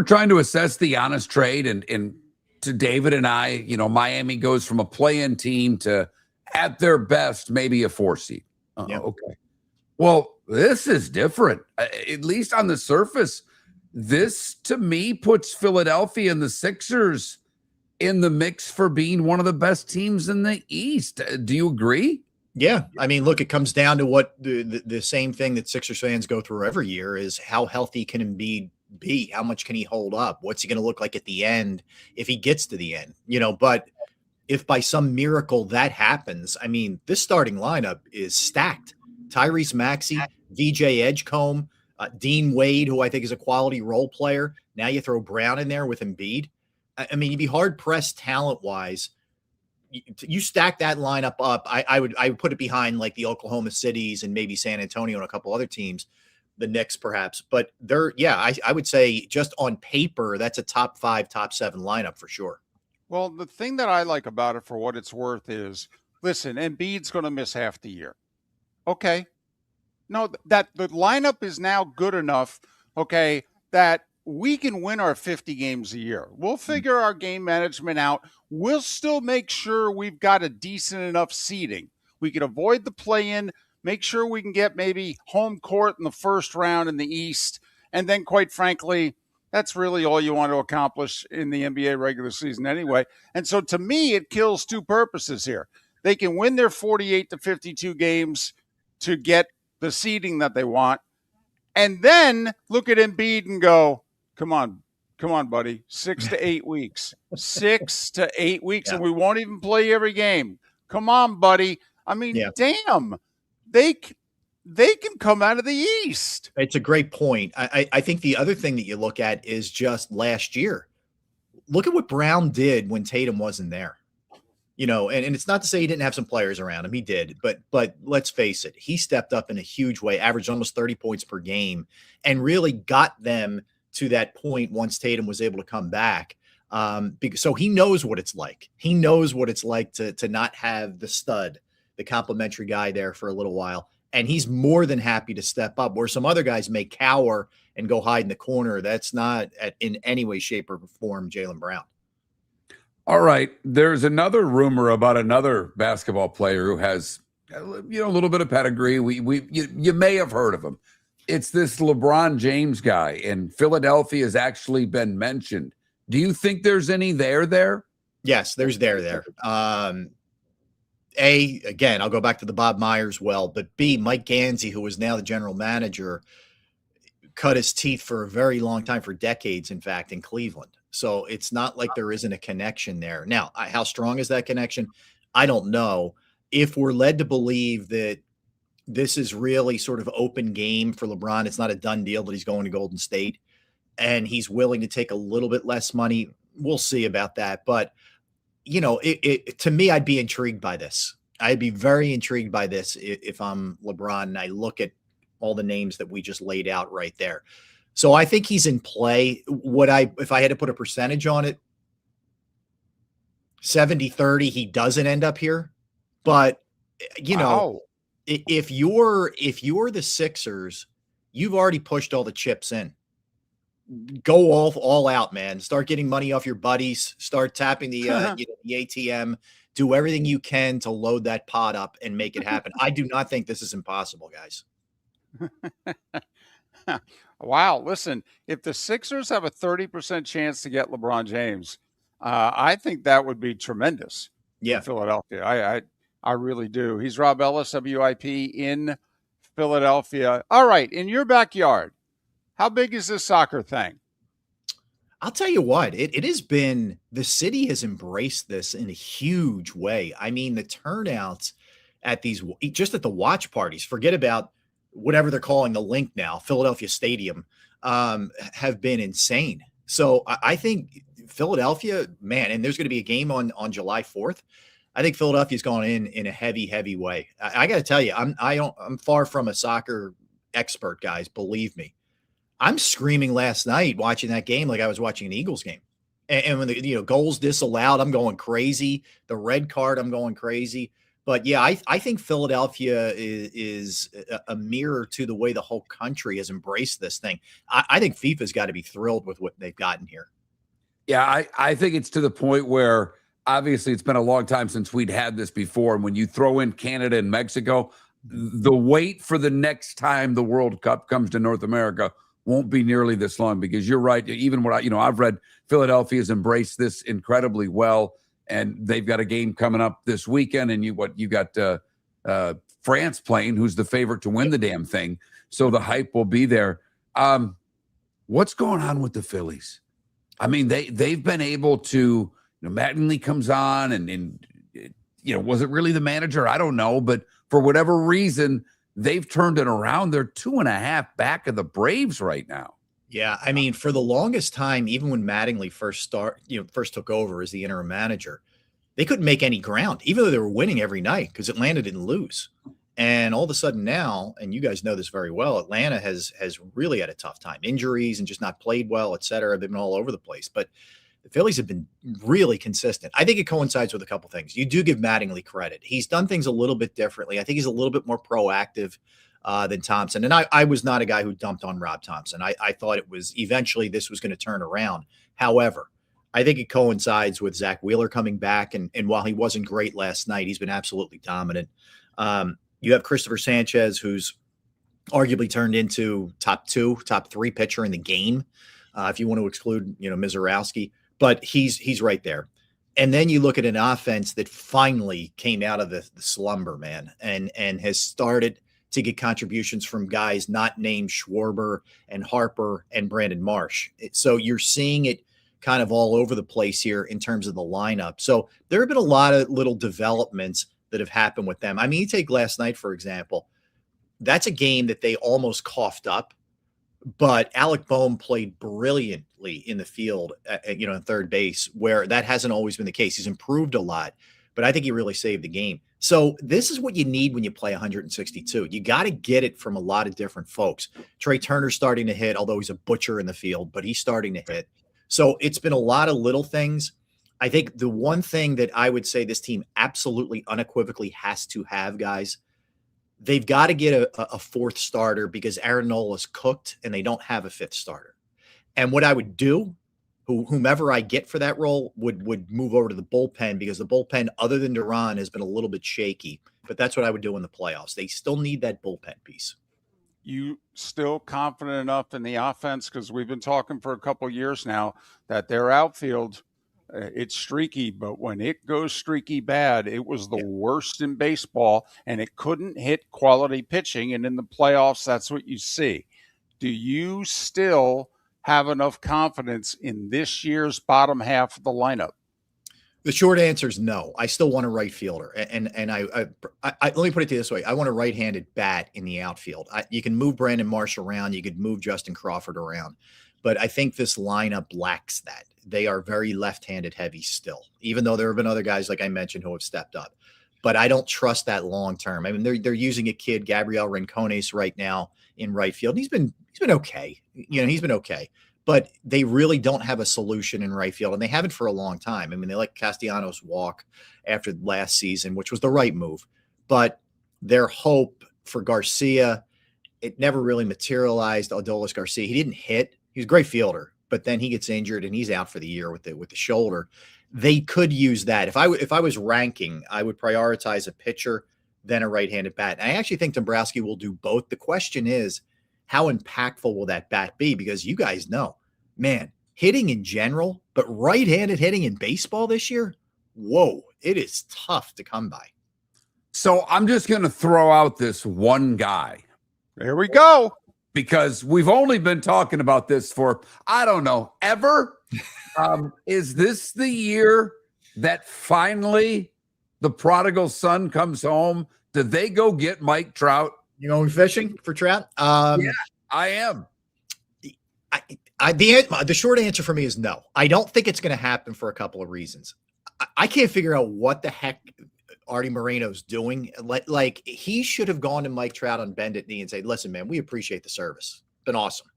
trying to assess the Giannis trade, and to David and I, Miami goes from a play-in team to, at their best, maybe a 4 seed. Okay. Well, this is different. At least on the surface, this to me puts Philadelphia and the Sixers in the mix for being one of the best teams in the East. Do you agree? Yeah. I mean, look, it comes down to what the same thing that Sixers fans go through every year is how healthy can Embiid be? How much can he hold up? What's he going to look like at the end if he gets to the end? But if by some miracle that happens, I mean, this starting lineup is stacked. Tyrese Maxey, VJ Edgecombe, Dean Wade, who I think is a quality role player. Now you throw Brown in there with Embiid. I mean, you'd be hard pressed talent-wise. You stack that lineup up. I would put it behind like the Oklahoma Cities and maybe San Antonio and a couple other teams, the Knicks perhaps. But I would say just on paper, that's a top 5, top 7 lineup for sure. Well, the thing that I like about it, for what it's worth, is, listen, Embiid's going to miss half the year. Okay. No, that the lineup is now good enough, okay, that we can win our 50 games a year. We'll figure our game management out. We'll still make sure we've got a decent enough seeding. We can avoid the play-in, make sure we can get maybe home court in the first round in the East, and then, quite frankly, that's really all you want to accomplish in the NBA regular season anyway. And so, to me, it kills two purposes here. They can win their 48 to 52 games to get the seeding that they want, and then look at Embiid and go, come on, buddy, 6 to 8 weeks. 6 to 8 weeks, and we won't even play every game. Come on, buddy. I mean, damn, they can come out of the East. It's a great point. I think the other thing that you look at is just last year. Look at what Brown did when Tatum wasn't there. And it's not to say he didn't have some players around him. He did. But let's face it, he stepped up in a huge way, averaged almost 30 points per game, and really got them to that point once Tatum was able to come back. So he knows what it's like. He knows what it's like to not have the stud, the complimentary guy there for a little while. And he's more than happy to step up, where some other guys may cower and go hide in the corner. That's not in any way, shape, or form Jaylen Brown. All right. There's another rumor about another basketball player who has, a little bit of pedigree. You may have heard of him. It's this LeBron James guy, and Philadelphia has actually been mentioned. Do you think there's any there? Yes, there's there. Again, I'll go back to the Bob Myers well, but B, Mike Gansey, who is now the general manager, cut his teeth for a very long time, for decades, in fact, in Cleveland. So it's not like there isn't a connection there. Now, how strong is that connection? I don't know. If we're led to believe that this is really sort of open game for LeBron. It's not a done deal that he's going to Golden State, and he's willing to take a little bit less money. We'll see about that. But, to me, I'd be intrigued by this. I'd be very intrigued by this if I'm LeBron and I look at all the names that we just laid out right there. So I think he's in play. If I had to put a percentage on it, 70-30, he doesn't end up here. But, if you're the Sixers, you've already pushed all the chips in. Go all out, man. Start getting money off your buddies. Start tapping the ATM. Do everything you can to load that pot up and make it happen. I do not think this is impossible, guys. Wow. Listen, if the Sixers have a 30% chance to get LeBron James, I think that would be tremendous for Philadelphia. I really do. He's Rob Ellis, WIP in Philadelphia. All right. In your backyard, how big is this soccer thing? I'll tell you what, it has been, the city has embraced this in a huge way. I mean, the turnouts at just at the watch parties, forget about whatever they're calling the Link now, Philadelphia Stadium, have been insane. So I think Philadelphia, man, and there's going to be a game on July 4th. I think Philadelphia's gone in a heavy way. I got to tell you, I'm far from a soccer expert, guys. Believe me. I'm screaming last night watching that game like I was watching an Eagles game. And when the goals disallowed, I'm going crazy. The red card, I'm going crazy. But yeah, I think Philadelphia is a mirror to the way the whole country has embraced this thing. I think FIFA's got to be thrilled with what they've gotten here. Yeah, I think it's to the point where obviously it's been a long time since we'd had this before. And when you throw in Canada and Mexico, the wait for the next time the World Cup comes to North America won't be nearly this long, because you're right. Even what I've read, Philadelphia's embraced this incredibly well, and they've got a game coming up this weekend. And you got France playing, who's the favorite to win the damn thing. So the hype will be there. What's going on with the Phillies? I mean, they've been able to. Mattingly comes on, and was it really the manager? I don't know, but for whatever reason, they've turned it around. They're 2.5 back of the Braves right now. Yeah, I mean, for the longest time, even when Mattingly first took over as the interim manager, they couldn't make any ground, even though they were winning every night, because Atlanta didn't lose. And all of a sudden now, and you guys know this very well, Atlanta has really had a tough time. Injuries and just not played well, et cetera. They've been all over the place. But the Phillies have been really consistent. I think it coincides with a couple things. You do give Mattingly credit. He's done things a little bit differently. I think he's a little bit more proactive than Thompson. And I was not a guy who dumped on Rob Thompson. I thought it was eventually this was going to turn around. However, I think it coincides with Zach Wheeler coming back. And while he wasn't great last night, he's been absolutely dominant. You have Christopher Sanchez, who's arguably turned into top 3 pitcher in the game. If you want to exclude, Mizorowski. But he's right there. And then you look at an offense that finally came out of the slumber, man, and has started to get contributions from guys not named Schwarber and Harper and Brandon Marsh. So you're seeing it kind of all over the place here in terms of the lineup. So there have been a lot of little developments that have happened with them. I mean, you take last night, for example. That's a game that they almost coughed up. But Alec Boehm played brilliantly in the field, in third base, where that hasn't always been the case. He's improved a lot, but I think he really saved the game. So this is what you need when you play 162. You got to get it from a lot of different folks. Trey Turner's starting to hit, although he's a butcher in the field, but he's starting to hit. So it's been a lot of little things. I think the one thing that I would say this team absolutely unequivocally has to have, guys, they've got to get a fourth starter, because Aaron Nola's cooked and they don't have a fifth starter. And what I would do, whomever I get for that role, would move over to the bullpen, because the bullpen, other than Duran, has been a little bit shaky. But that's what I would do in the playoffs. They still need that bullpen piece. You still confident enough in the offense? Because we've been talking for a couple of years now that their outfield, it's streaky, but when it goes streaky bad, it was the worst in baseball, and it couldn't hit quality pitching. And in the playoffs, that's what you see. Do you still have enough confidence in this year's bottom half of the lineup? The short answer is no. I still want a right fielder, and I let me put it to you this way: I want a right-handed bat in the outfield. You can move Brandon Marsh around, you could move Justin Crawford around, but I think this lineup lacks that. They are very left-handed heavy still, even though there have been other guys like I mentioned who have stepped up. But I don't trust that long term. I mean, they're using a kid, Gabriel Rincones, right now in right field. He's been okay. He's been okay. But they really don't have a solution in right field, and they haven't for a long time. I mean, they let Castellanos walk after last season, which was the right move. But their hope for Garcia, it never really materialized. Adolis Garcia, he didn't hit. He was a great fielder, but then he gets injured and he's out for the year with the shoulder. They could use that. If I was ranking, I would prioritize a pitcher, then a right-handed bat. And I actually think Dombrowski will do both. The question is, how impactful will that bat be? Because you guys know, man, hitting in general, but right-handed hitting in baseball this year, whoa, it is tough to come by. So I'm just going to throw out this one guy. There we go. Because we've only been talking about this for, I don't know, ever. Is this the year that finally the prodigal son comes home? Did they go get Mike Trout? You going fishing for Trout? Yeah, I am. The short answer for me is no. I don't think it's going to happen for a couple of reasons. I can't figure out what the heck Artie Moreno's doing. Like he should have gone to Mike Trout on bended knee and say, "Listen, man, we appreciate the service. It's been awesome."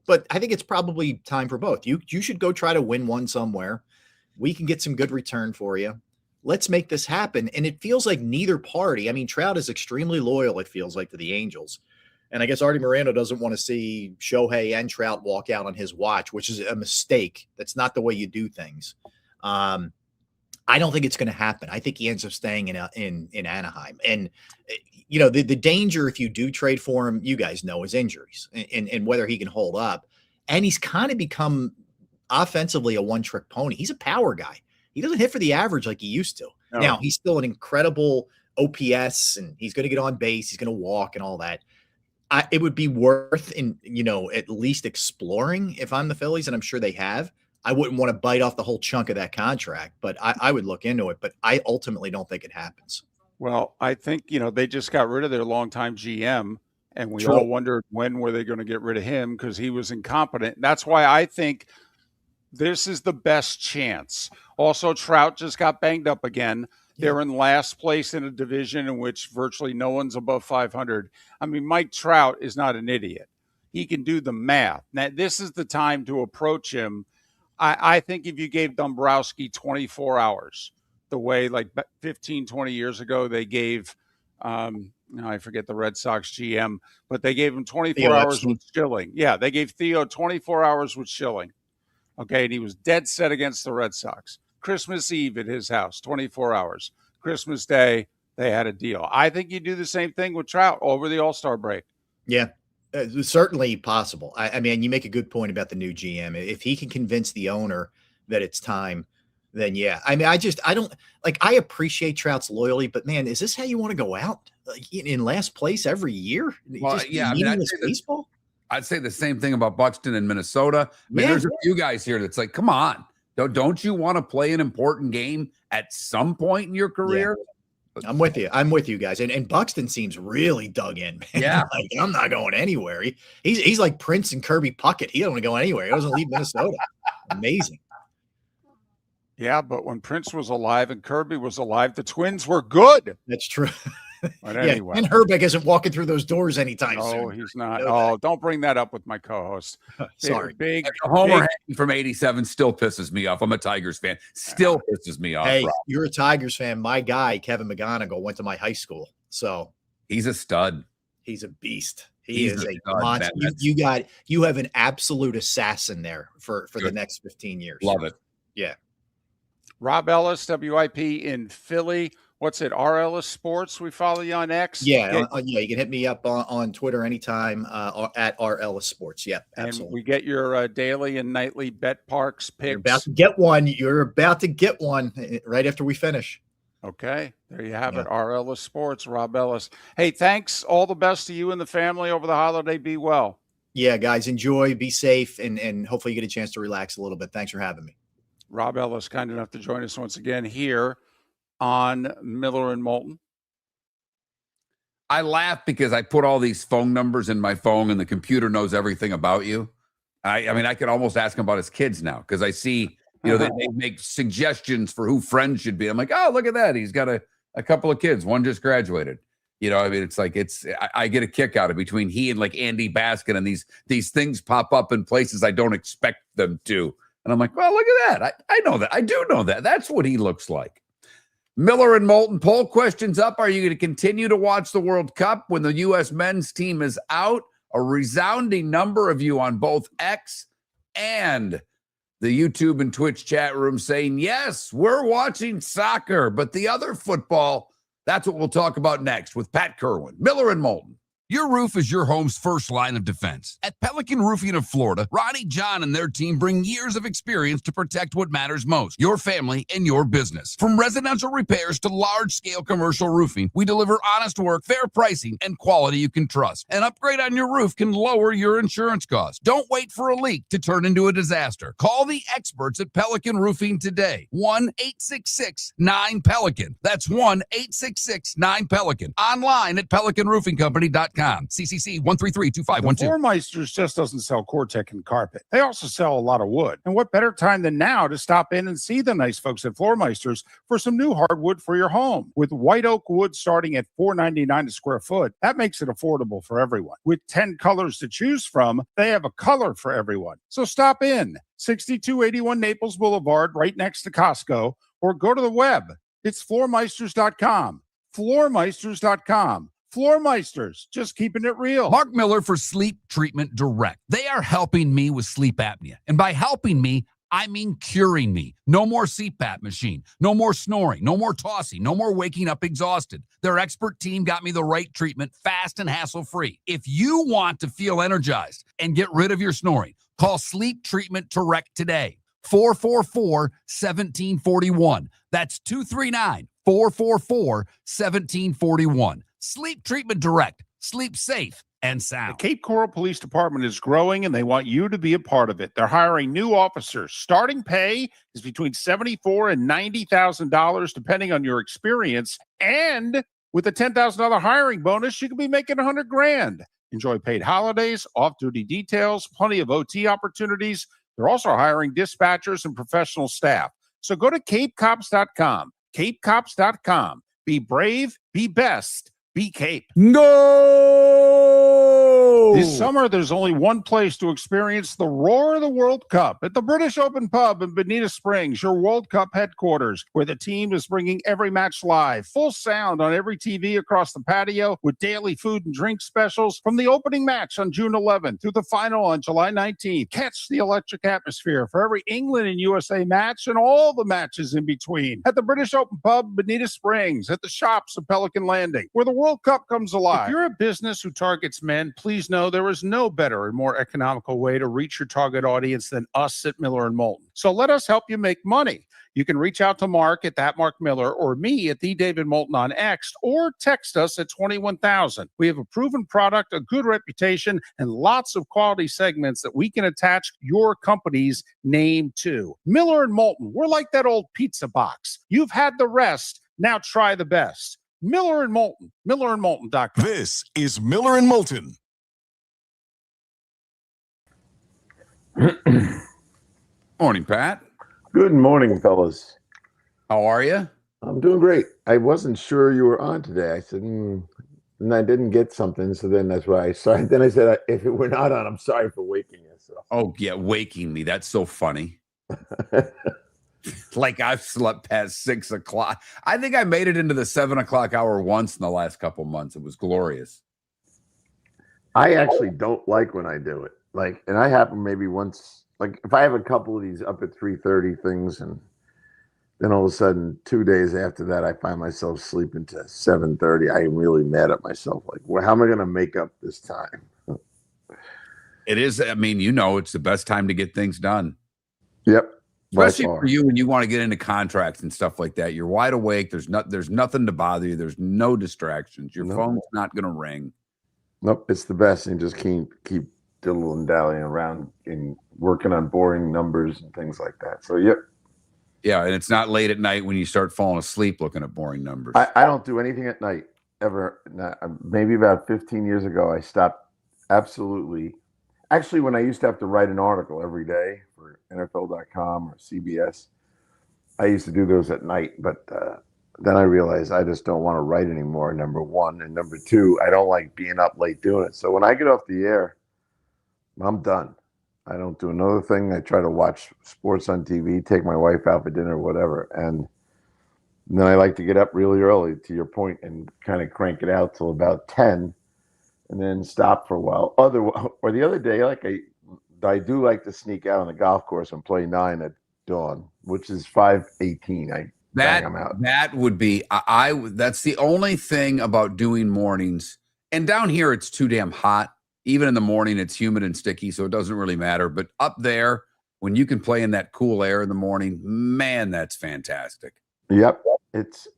But I think it's probably time for both. You should go try to win one somewhere. We can get some good return for you. Let's make this happen. And it feels like neither party. I mean, Trout is extremely loyal, it feels like, to the Angels. And I guess Artie Moreno doesn't want to see Shohei and Trout walk out on his watch, which is a mistake. That's not the way you do things. I don't think it's going to happen. I think he ends up staying in Anaheim. And, the danger if you do trade for him, you guys know, is injuries and whether he can hold up. And he's kind of become offensively a one-trick pony. He's a power guy. He doesn't hit for the average like he used to. No. Now, he's still an incredible OPS, and he's going to get on base. He's going to walk and all that. It would be worth, at least exploring if I'm the Phillies, and I'm sure they have. I wouldn't want to bite off the whole chunk of that contract, but I would look into it. But I ultimately don't think it happens. Well, I think, they just got rid of their longtime GM, and we all wondered when were they going to get rid of him because he was incompetent. That's why I think this is the best chance. Also, Trout just got banged up again. Yeah. They're in last place in a division in which virtually no one's above 500. I mean, Mike Trout is not an idiot. He can do the math. Now, this is the time to approach him. I think if you gave Dombrowski 24 hours, the way like 15, 20 years ago they gave, I forget the Red Sox GM, but they gave him 24 hours with Schilling. Yeah, they gave Theo 24 hours with Schilling. Okay, and he was dead set against the Red Sox. Christmas Eve at his house, 24 hours. Christmas Day, they had a deal. I think you do the same thing with Trout over the All-Star break. Yeah, certainly possible. I mean, you make a good point about the new GM. If he can convince the owner that it's time, then yeah. I mean, I appreciate Trout's loyalty, but man, is this how you want to go out in last place every year? Well, yeah, baseball. I'd say the same thing about Buxton in Minnesota. I mean, there's a few guys here that's like, come on, don't you want to play an important game at some point in your career? Yeah. I'm with you guys. And Buxton seems really dug in, man. Yeah. Like, I'm not going anywhere. He's like Prince and Kirby Puckett. He doesn't go anywhere. He doesn't leave Minnesota. Amazing. Yeah, but when Prince was alive and Kirby was alive, the Twins were good. That's true. But anyway. And Herbeck isn't walking through those doors anytime soon. No, he's not. Oh, don't bring that up with my co-host. Sorry. Big Homer from 87 still pisses me off. I'm a Tigers fan. Still pisses me off. Hey, Rob. You're a Tigers fan. My guy, Kevin McGonigal, went to my high school. So he's a stud. He's a beast. He's a monster. You have an absolute assassin there for the next 15 years. Love it. Yeah. Rob Ellis, WIP in Philly. What's it? Ellis Sports. We follow you on X. Yeah, you can hit me up on Twitter anytime at Ellis Sports. Yeah, absolutely. And we get your daily and nightly bet parks picks. You're about to get one. You're about to get one right after we finish. Okay, there you have it. Ellis Sports, Rob Ellis. Hey, thanks. All the best to you and the family over the holiday. Be well. Yeah, guys, enjoy. Be safe, and hopefully you get a chance to relax a little bit. Thanks for having me. Rob Ellis, kind enough to join us once again here on Miller and Moulton. I laugh because I put all these phone numbers in my phone and the computer knows everything about you. I mean, I could almost ask him about his kids now because I see, they make suggestions for who friends should be. I'm like, oh, look at that. He's got a couple of kids. One just graduated. I mean, it's like I get a kick out of between he and like Andy Baskin, and these things pop up in places I don't expect them to. And I'm like, well, look at that. I know that. I do know that. That's what he looks like. Miller and Moulton, poll questions up. Are you going to continue to watch the World Cup when the U.S. men's team is out? A resounding number of you on both X and the YouTube and Twitch chat room saying, yes, we're watching soccer, but the other football, that's what we'll talk about next with Pat Kirwan, Miller and Moulton. Your roof is your home's first line of defense. At Pelican Roofing of Florida, Ronnie, John, and their team bring years of experience to protect what matters most, your family and your business. From residential repairs to large-scale commercial roofing, we deliver honest work, fair pricing, and quality you can trust. An upgrade on your roof can lower your insurance costs. Don't wait for a leak to turn into a disaster. Call the experts at Pelican Roofing today. 1-866-9-PELICAN. That's 1-866-9-PELICAN. Online at pelicanroofingcompany.com. CCC 1332512. Floor Meisters just doesn't sell Cortec and carpet. They also sell a lot of wood. And what better time than now to stop in and see the nice folks at Floor Meisters for some new hardwood for your home. With white oak wood starting at $4.99 a square foot, that makes it affordable for everyone. With 10 colors to choose from, they have a color for everyone. So stop in, 6281 Naples Boulevard, right next to Costco, or go to the web. It's floormeisters.com. Floormeisters.com. Floor Meisters, just keeping it real. Mark Miller for Sleep Treatment Direct. They are helping me with sleep apnea. And by helping me, I mean curing me. No more CPAP machine. No more snoring. No more tossing. No more waking up exhausted. Their expert team got me the right treatment, fast and hassle-free. If you want to feel energized and get rid of your snoring, call Sleep Treatment Direct today. 444-1741. That's 239-444-1741. Sleep Treatment Direct. Sleep safe and sound. The Cape Coral Police Department is growing, and they want you to be a part of it. They're hiring new officers. Starting pay is between $74,000 and $90,000, depending on your experience. And with a $10,000 hiring bonus, you could be making $100,000. Enjoy paid holidays, off-duty details, plenty of OT opportunities. They're also hiring dispatchers and professional staff. So go to capecops.com. Capecops.com. Be brave, be best. Be Cape. No! This summer, there's only one place to experience the roar of the World Cup at the British Open Pub in Bonita Springs, your World Cup headquarters, where the team is bringing every match live. Full sound on every TV across the patio with daily food and drink specials from the opening match on June 11th through the final on July 19th. Catch the electric atmosphere for every England and USA match and all the matches in between at the British Open Pub, Bonita Springs, at the shops of Pelican Landing, where the World Cup comes alive. If you're a business who targets men, please know there is no better and more economical way to reach your target audience than us at Miller and Moulton. So let us help you make money. You can reach out to Mark at that Mark Miller or me at the David Moulton on X, or text us at 21,000. We have a proven product, a good reputation, and lots of quality segments that we can attach your company's name to. Miller and Moulton, we're like that old pizza box. You've had the rest, now try the best. Miller and Moulton, millerandmoulton.com. This is Miller and Moulton. Morning, Pat. Good morning, fellas. How are you? I'm doing great. I wasn't sure you were on today. I said, and I didn't get something, so then that's why I started. Then I said, if it were not on, I'm sorry for waking you. So. Oh, yeah, waking me. That's so funny. Like I've slept past 6 o'clock. I think I made it into the 7 o'clock hour once in the last couple months. It was glorious. I actually don't like when I do it. Like, and I happen maybe once, like if I have a couple of these up at 3:30 things, and then all of a sudden 2 days after that, I find myself sleeping to 7:30. I am really mad at myself. Like, well, how am I going to make up this time? It is. I mean, it's the best time to get things done. Yep. Especially for you when you want to get into contracts and stuff like that. You're wide awake. There's nothing to bother you. There's no distractions. Your phone's not going to ring. Nope. It's the best. And just keep diddling dallying around and working on boring numbers and things like that. So, yep. Yeah, and it's not late at night when you start falling asleep looking at boring numbers. I don't do anything at night ever. Maybe about 15 years ago, I stopped absolutely. Actually, when I used to have to write an article every day for NFL.com or CBS, I used to do those at night. But then I realized I just don't want to write anymore, number one. And number two, I don't like being up late doing it. So when I get off the air, I'm done. I don't do another thing. I try to watch sports on TV, take my wife out for dinner, whatever. And then I like to get up really early, to your point, and kind of crank it out till about 10 and then stop for a while. Or the other day, like I do like to sneak out on the golf course and play 9 at dawn, which is 5:18. I'm out. That would be that's the only thing about doing mornings. And down here it's too damn hot. Even in the morning, it's humid and sticky, so it doesn't really matter. But up there, when you can play in that cool air in the morning, man, that's fantastic. Yep.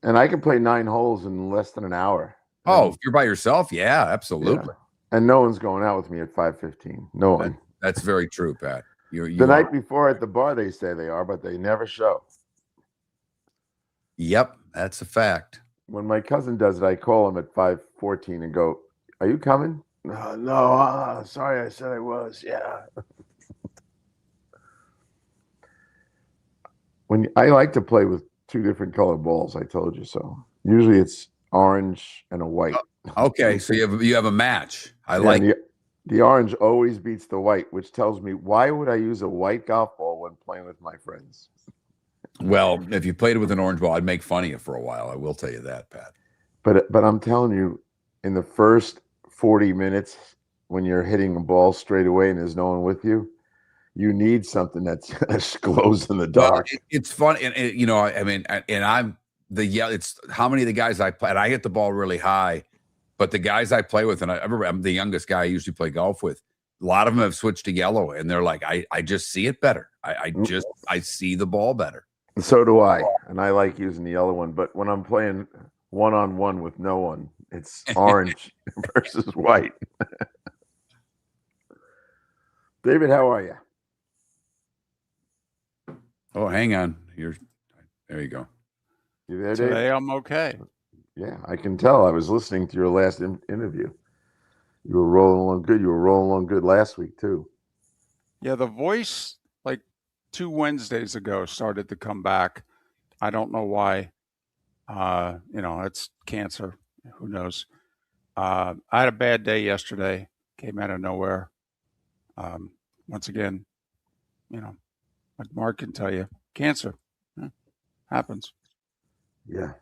And I can play 9 holes in less than an hour. Oh, if you're by yourself, yeah, absolutely. Yeah. And no one's going out with me at 5:15. No one. That's very true, Pat. You night before at the bar, they say they are, but they never show. Yep, that's a fact. When my cousin does it, I call him at 5:14 and go, "Are you coming?" No, sorry, I said I was. Yeah. I like to play with 2 different colored balls, I told you so. Usually it's orange and a white. Okay, so you have a match. Like the orange always beats the white, which tells me, why would I use a white golf ball when playing with my friends? Well, if you played with an orange ball, I'd make fun of you for a while. I will tell you that, Pat. But I'm telling you, in the first 40 minutes, when you're hitting a ball straight away and there's no one with you, you need something that glows in the dark. Well, it's fun, and I mean, and I'm it's how many of the guys I play, and I hit the ball really high, but the guys I play with, and I'm the youngest guy I usually play golf with. A lot of them have switched to yellow, and they're like, I just see it better. I see the ball better. So do I, and I like using the yellow one. But when I'm playing one-on-one with no one, it's orange versus white. David, how are you? Oh, hang on. There you go. You there, Dave? Today I'm okay. Yeah, I can tell. I was listening to your last interview. You were rolling along good. You were rolling along good last week, too. Yeah, the voice, like 2 Wednesdays ago, started to come back. I don't know why. It's cancer. Who knows? I had a bad day yesterday. Came out of nowhere. Once again, like Mark can tell you, cancer happens. Yeah.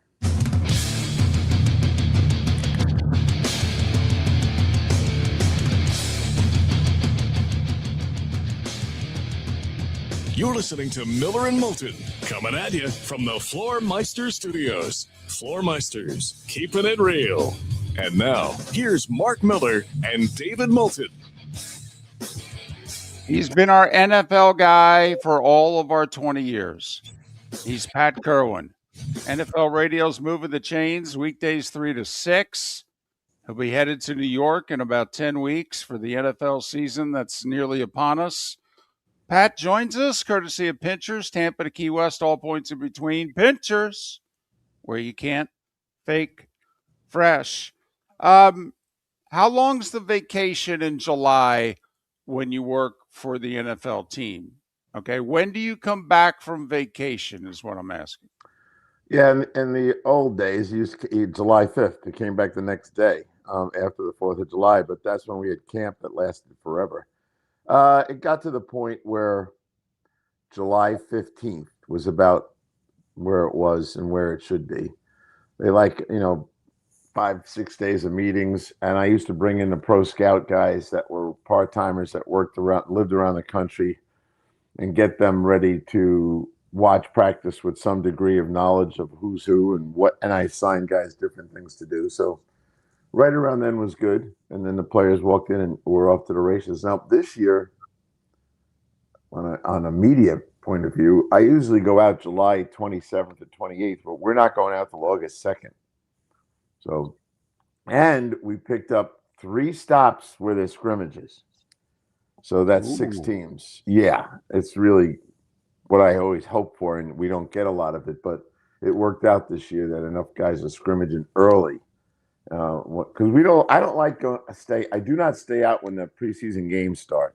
You're listening to Miller and Moulton, coming at you from the Floor Meister Studios. Floor Meisters, keeping it real. And now, here's Mark Miller and David Moulton. He's been our NFL guy for all of our 20 years. He's Pat Kirwan. NFL Radio's moving the chains weekdays 3 to 6. He'll be headed to New York in about 10 weeks for the NFL season that's nearly upon us. Pat joins us courtesy of Pinchers, Tampa to Key West, all points in between. Pinchers, where you can't fake fresh. How long's the vacation in July when you work for the NFL team? Okay, when do you come back from vacation is what I'm asking. Yeah, in the old days, you used to eat July 5th. It came back the next day after the 4th of July, but that's when we had camp that lasted forever. It got to the point where July 15th was about where it was and where it should be. They 5-6 days of meetings, and I used to bring in the pro scout guys that were part-timers that lived around the country and get them ready to watch practice with some degree of knowledge of who's who and what, and I assigned guys different things to do. So right around then was good, and then the players walked in and we're off to the races. Now this year, on a media point of view, I usually go out July 27th to 28th, but we're not going out till August 2nd. So, and we picked up 3 stops where there's scrimmages. So that's 6 teams. Yeah, it's really what I always hope for, and we don't get a lot of it, but it worked out this year that enough guys are scrimmaging early. Because I don't like I do not stay out when the preseason games start,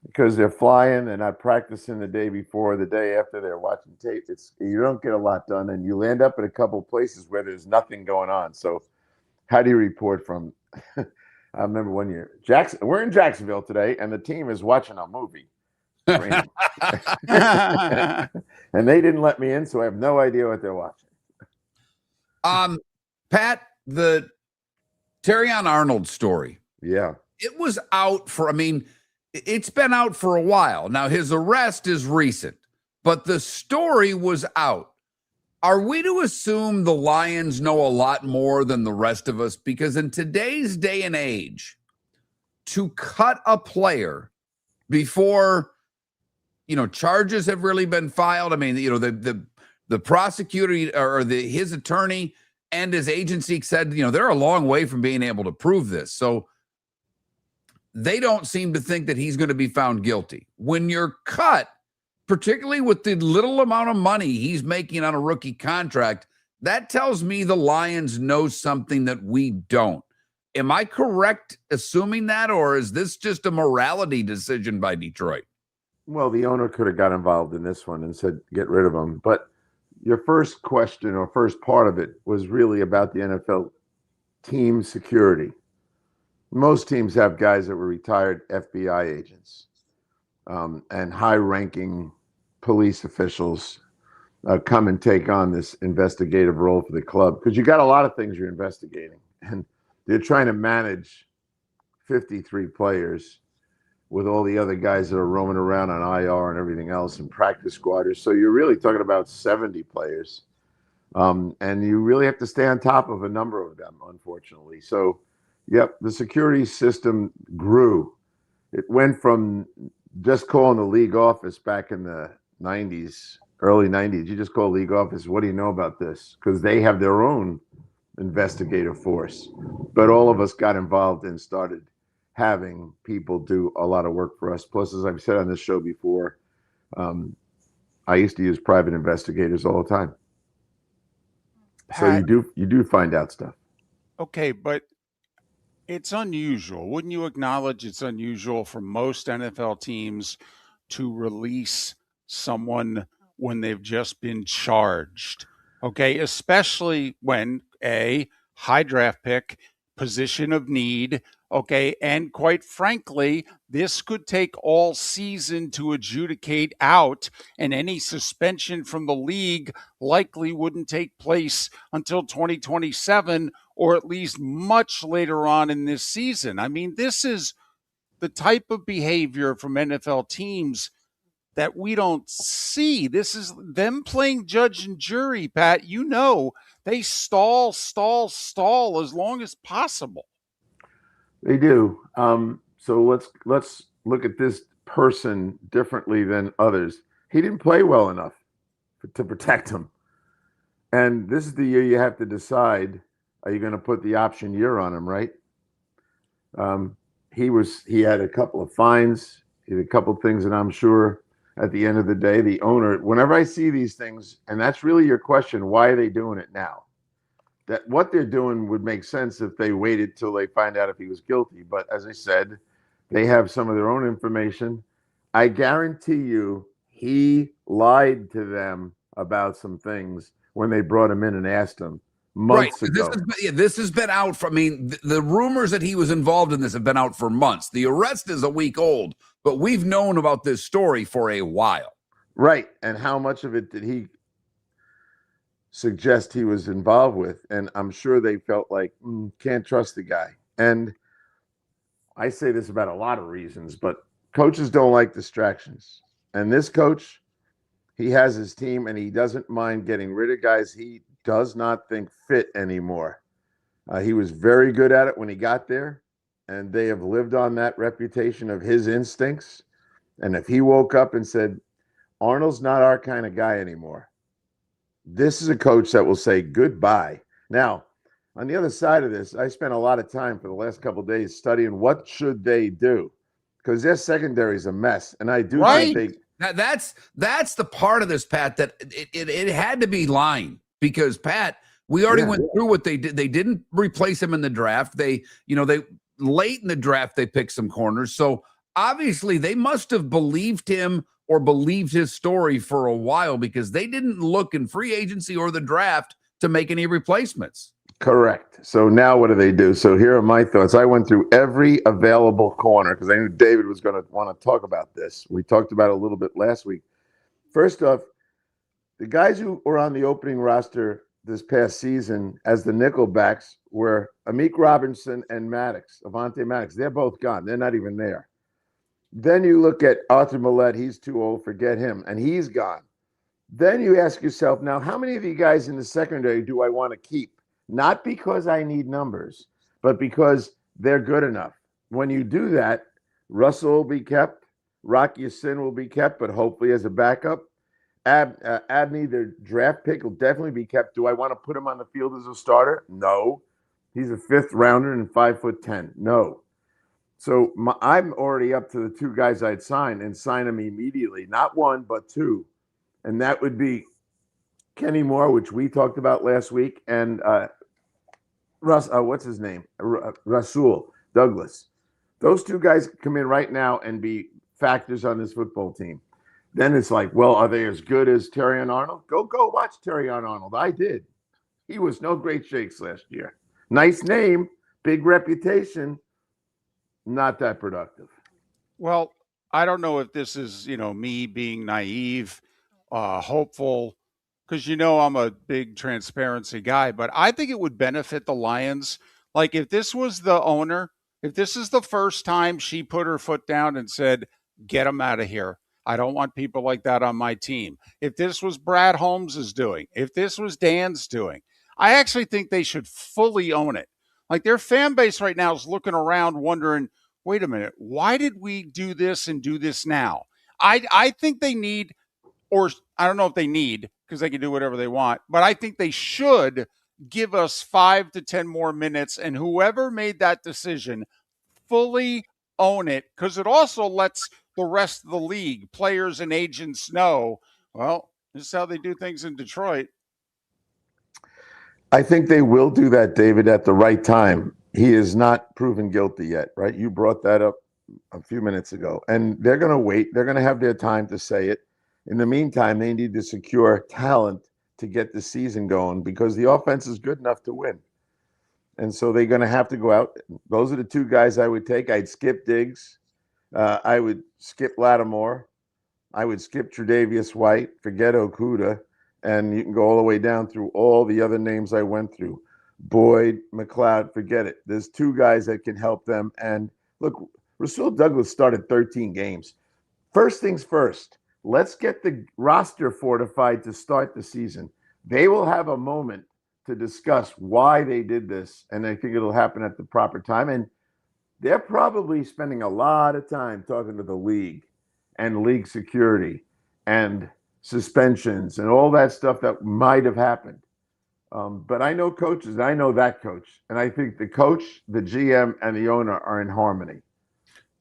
because they're flying and not practicing the day before, the day after, they're watching tape. You don't get a lot done, and you land up at a couple places where there's nothing going on. So how do you report from? I remember one year, we're in Jacksonville today, and the team is watching a movie. And they didn't let me in, so I have no idea what they're watching. Pat, the Terrion Arnold story. Yeah. It was out it's been out for a while. Now, his arrest is recent, but the story was out. Are we to assume the Lions know a lot more than the rest of us? Because in today's day and age, to cut a player before, charges have really been filed. I mean, the prosecutor or his attorney and his agency said, they're a long way from being able to prove this. So they don't seem to think that he's going to be found guilty. When you're cut, particularly with the little amount of money he's making on a rookie contract, that tells me the Lions know something that we don't. Am I correct assuming that, or is this just a morality decision by Detroit? Well, the owner could have got involved in this one and said, get rid of him. But your first question or first part of it was really about the NFL team security. Most teams have guys that were retired FBI agents and high-ranking police officials come and take on this investigative role for the club, because you got a lot of things you're investigating, and they're trying to manage 53 players with all the other guys that are roaming around on IR and everything else, and practice squatters. So you're really talking about 70 players. And you really have to stay on top of a number of them, unfortunately. So, yep, the security system grew. It went from just calling the league office back in the 90s, early 90s. You just call league office, what do you know about this? Because they have their own investigative force. But all of us got involved and started having people do a lot of work for us. Plus, as I've said on this show before, I used to use private investigators all the time. Pat, so you do find out stuff. Okay, but it's unusual. Wouldn't you acknowledge it's unusual for most NFL teams to release someone when they've just been charged? Okay, especially when a high draft pick, position of need. Okay, and quite frankly, this could take all season to adjudicate out, and any suspension from the league likely wouldn't take place until 2027, or at least much later on in this season. I mean, this is the type of behavior from NFL teams that we don't see. This is them playing judge and jury, Pat. They stall as long as possible. They do. So let's look at this person differently than others. He didn't play well enough to protect him. And this is the year you have to decide, are you going to put the option year on him, right? He had a couple of fines. He had a couple of things that I'm sure at the end of the day, the owner, whenever I see these things, and that's really your question, why are they doing it now? That what they're doing would make sense if they waited till they find out if he was guilty. But as I said, they have some of their own information. I guarantee you he lied to them about some things when they brought him in and asked him months ago. This has been out for, the rumors that he was involved in this have been out for months. The arrest is a week old, but we've known about this story for a while. Right. And how much of it did he suggest he was involved with? And I'm sure they felt like, can't trust the guy. And I say this about a lot of reasons, but coaches don't like distractions. And this coach, he has his team, and he doesn't mind getting rid of guys he does not think fit anymore. He was very good at it when he got there, and they have lived on that reputation of his instincts. And if he woke up and said, Arnold's not our kind of guy anymore, this is a coach that will say goodbye. Now, on the other side of this, I spent a lot of time for the last couple of days studying what should they do, because their secondary is a mess. And I do think That's the part of this, Pat, that it had to be lying, because Pat, we already went through what they did. They didn't replace him in the draft. They late in the draft, they picked some corners. So obviously they must have believed him or believed his story for a while, because they didn't look in free agency or the draft to make any replacements. Correct. So now what do they do? So here are my thoughts. I went through every available corner because I knew David was going to want to talk about this. We talked about it a little bit last week. First off, the guys who were on the opening roster this past season as the nickelbacks were Amik Robinson and Avonte Maddox. They're both gone. They're not even there. Then you look at Arthur Millette. He's too old. Forget him. And he's gone. Then you ask yourself, now, how many of you guys in the secondary do I want to keep? Not because I need numbers, but because they're good enough. When you do that, Russell will be kept. Rocky Sin will be kept, but hopefully as a backup. Abney, their draft pick, will definitely be kept. Do I want to put him on the field as a starter? No. He's a 5th rounder and 5'10". No. So I'm already up to the 2 guys I'd sign and sign them immediately. Not 1, but 2. And that would be Kenny Moore, which we talked about last week, and what's his name? Rasul Douglas. Those 2 guys come in right now and be factors on this football team. Then it's like, well, are they as good as Terrion Arnold? Go watch Terrion Arnold. I did. He was no great shakes last year. Nice name, big reputation, not that productive. Well, I don't know if this is, me being naive, hopeful, because I'm a big transparency guy, but I think it would benefit the Lions. Like, if this was the owner, if this is the first time she put her foot down and said, get them out of here. I don't want people like that on my team. If this was Brad Holmes' doing, if this was Dan's doing, I actually think they should fully own it. Like, their fan base right now is looking around wondering, wait a minute, why did we do this and do this now? I think they need, or I don't know if they need, because they can do whatever they want, but I think they should give us 5 to 10 more minutes, and whoever made that decision fully own it, because it also lets the rest of the league, players and agents, know, well, this is how they do things in Detroit. I think they will do that, David, at the right time. He is not proven guilty yet, right? You brought that up a few minutes ago. And they're going to wait. They're going to have their time to say it. In the meantime, they need to secure talent to get the season going, because the offense is good enough to win. And so they're going to have to go out. Those are the 2 guys I would take. I'd skip Diggs. I would skip Lattimore. I would skip Tre'Davious White. Forget Okuda. And you can go all the way down through all the other names I went through. Boyd, McLeod, forget it. There's 2 guys that can help them. And look, Rasul Douglas started 13 games. First things first, let's get the roster fortified to start the season. They will have a moment to discuss why they did this, and I think it'll happen at the proper time. And they're probably spending a lot of time talking to the league and league security and suspensions and all that stuff that might have happened. But I know coaches, and I know that coach, and I think the coach, the GM, and the owner are in harmony.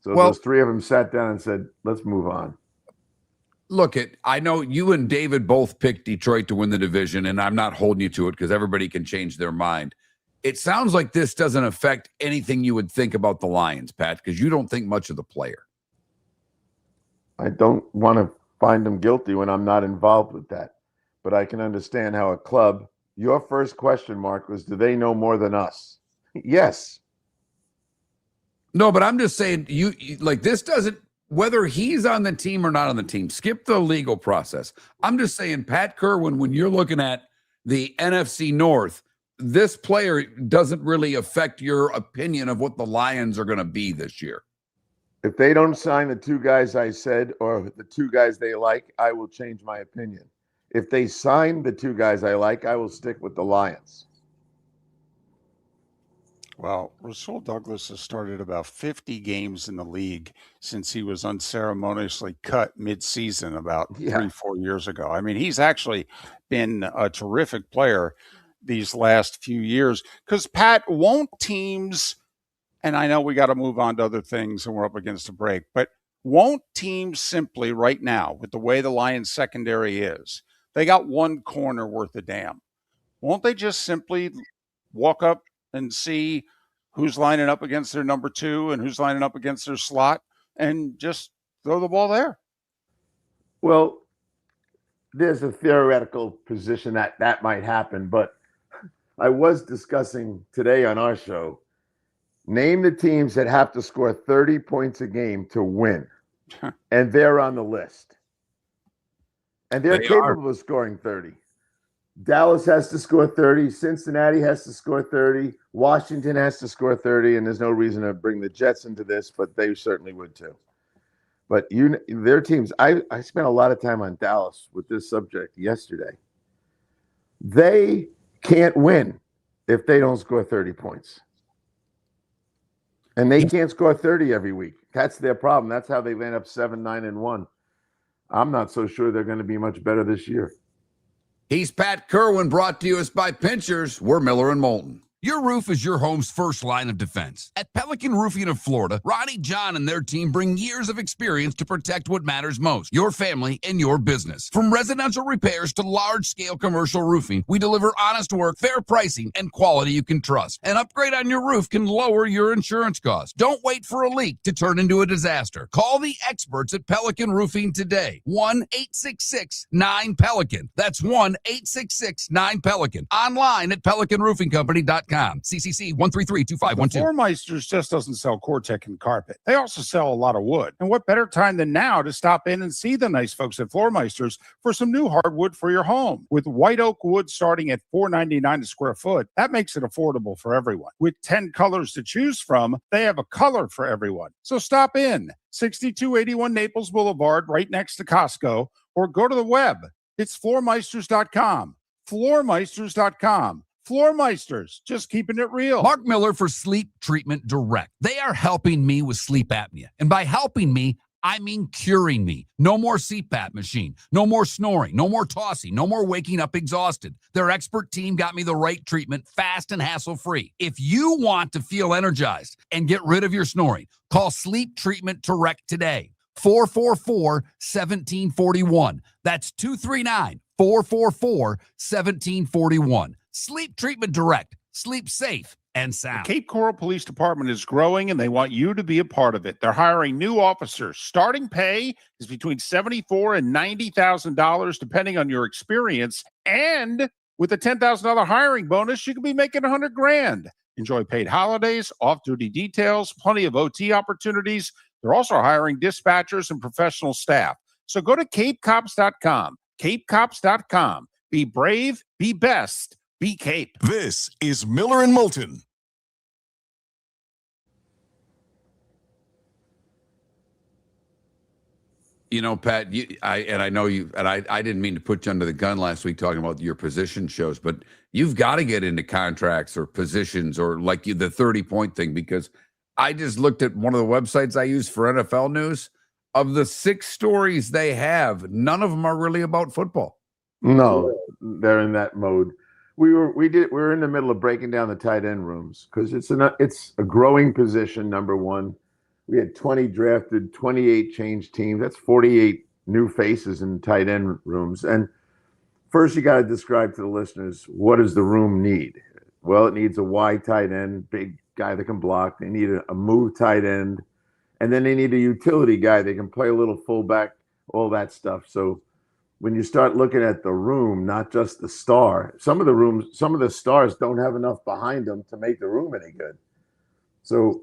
So those 3 of them sat down and said, let's move on. Look, I know you and David both picked Detroit to win the division, and I'm not holding you to it because everybody can change their mind. It sounds like this doesn't affect anything you would think about the Lions, Pat, because you don't think much of the player. I don't want to find them guilty when I'm not involved with that. But I can understand how a club, your first question, Mark, was, do they know more than us? Yes. No, but I'm just saying, you like, this doesn't, whether he's on the team or not on the team, skip the legal process. I'm just saying, Pat Kirwan, when you're looking at the NFC North, this player doesn't really affect your opinion of what the Lions are going to be this year. If they don't sign the 2 guys I said, or the 2 guys they like, I will change my opinion. If they sign the 2 guys I like, I will stick with the Lions. Well, Rasul Douglas has started about 50 games in the league since he was unceremoniously cut mid-season about 3-4 years ago. I mean, he's actually been a terrific player these last few years. Because, Pat, won't teams, and I know we got to move on to other things and we're up against a break, but Won't teams simply right now, with the way the Lions secondary is, they got one corner worth a damn. Won't they just simply walk up and see who's lining up against their number two and who's lining up against their slot and just throw the ball there? Well, there's a theoretical position that might happen, but I was discussing today on our show, name the teams that have to score 30 points a game to win, and they're on the list. And they're capable of scoring 30. Dallas has to score 30. Cincinnati has to score 30. Washington has to score 30. And there's no reason to bring the Jets into this, but they certainly would too. But their teams, I spent a lot of time on Dallas with this subject yesterday. They can't win if they don't score 30 points. And they can't score 30 every week. That's their problem. That's how they end up 7-9-1. I'm not so sure they're going to be much better this year. He's Pat Kirwan, brought to you by Pinchers. We're Miller and Moulton. Your roof is your home's first line of defense. At Pelican Roofing of Florida, Ronnie John and their team bring years of experience to protect what matters most, your family and your business. From residential repairs to large-scale commercial roofing, we deliver honest work, fair pricing, and quality you can trust. An upgrade on your roof can lower your insurance costs. Don't wait for a leak to turn into a disaster. Call the experts at Pelican Roofing today. 1-866-9-PELICAN. That's 1-866-9-PELICAN. Online at pelicanroofingcompany.com. CCC 1332512. Floormeisters just doesn't sell Core-Tech and carpet. They also sell a lot of wood. And what better time than now to stop in and see the nice folks at Floormeisters for some new hardwood for your home. With white oak wood starting at $4.99 a square foot, that makes it affordable for everyone. With 10 colors to choose from, they have a color for everyone. So stop in, 6281 Naples Boulevard, right next to Costco, or go to the web. It's floormeisters.com. Floormeisters.com. Floormeisters, just keeping it real. Mark Miller for Sleep Treatment Direct. They are helping me with sleep apnea. And by helping me, I mean curing me. No more CPAP machine. No more snoring. No more tossing. No more waking up exhausted. Their expert team got me the right treatment, fast and hassle-free. If you want to feel energized and get rid of your snoring, call Sleep Treatment Direct today. 444-1741. That's 239-444-1741. Sleep Treatment Direct. Sleep safe and sound. The Cape Coral Police Department is growing, and they want you to be a part of it. They're hiring new officers. Starting pay is between $74,000 and $90,000, depending on your experience. And with a $10,000 hiring bonus, you could be making $100,000. Enjoy paid holidays, off-duty details, plenty of OT opportunities. They're also hiring dispatchers and professional staff. So go to capecops.com. capecops.com. Be brave, be best. Be Cape. This is Miller and Moulton. You know, Pat, I know you, and I didn't mean to put you under the gun last week talking about your position shows, but you've got to get into contracts or positions or like the 30-point thing, because I just looked at one of the websites I use for NFL news. Of the 6 stories they have, none of them are really about football. No, they're in that mode. We were in the middle of breaking down the tight end rooms because it's a growing position. Number one, we had 20 drafted, 28 changed teams. That's 48 new faces in tight end rooms. And first, you got to describe to the listeners, what does the room need? Well, it needs a wide tight end, big guy that can block. They need a move tight end, and then they need a utility guy that can play a little fullback, all that stuff. So when you start looking at the room, not just the star, some of the stars don't have enough behind them to make the room any good. So,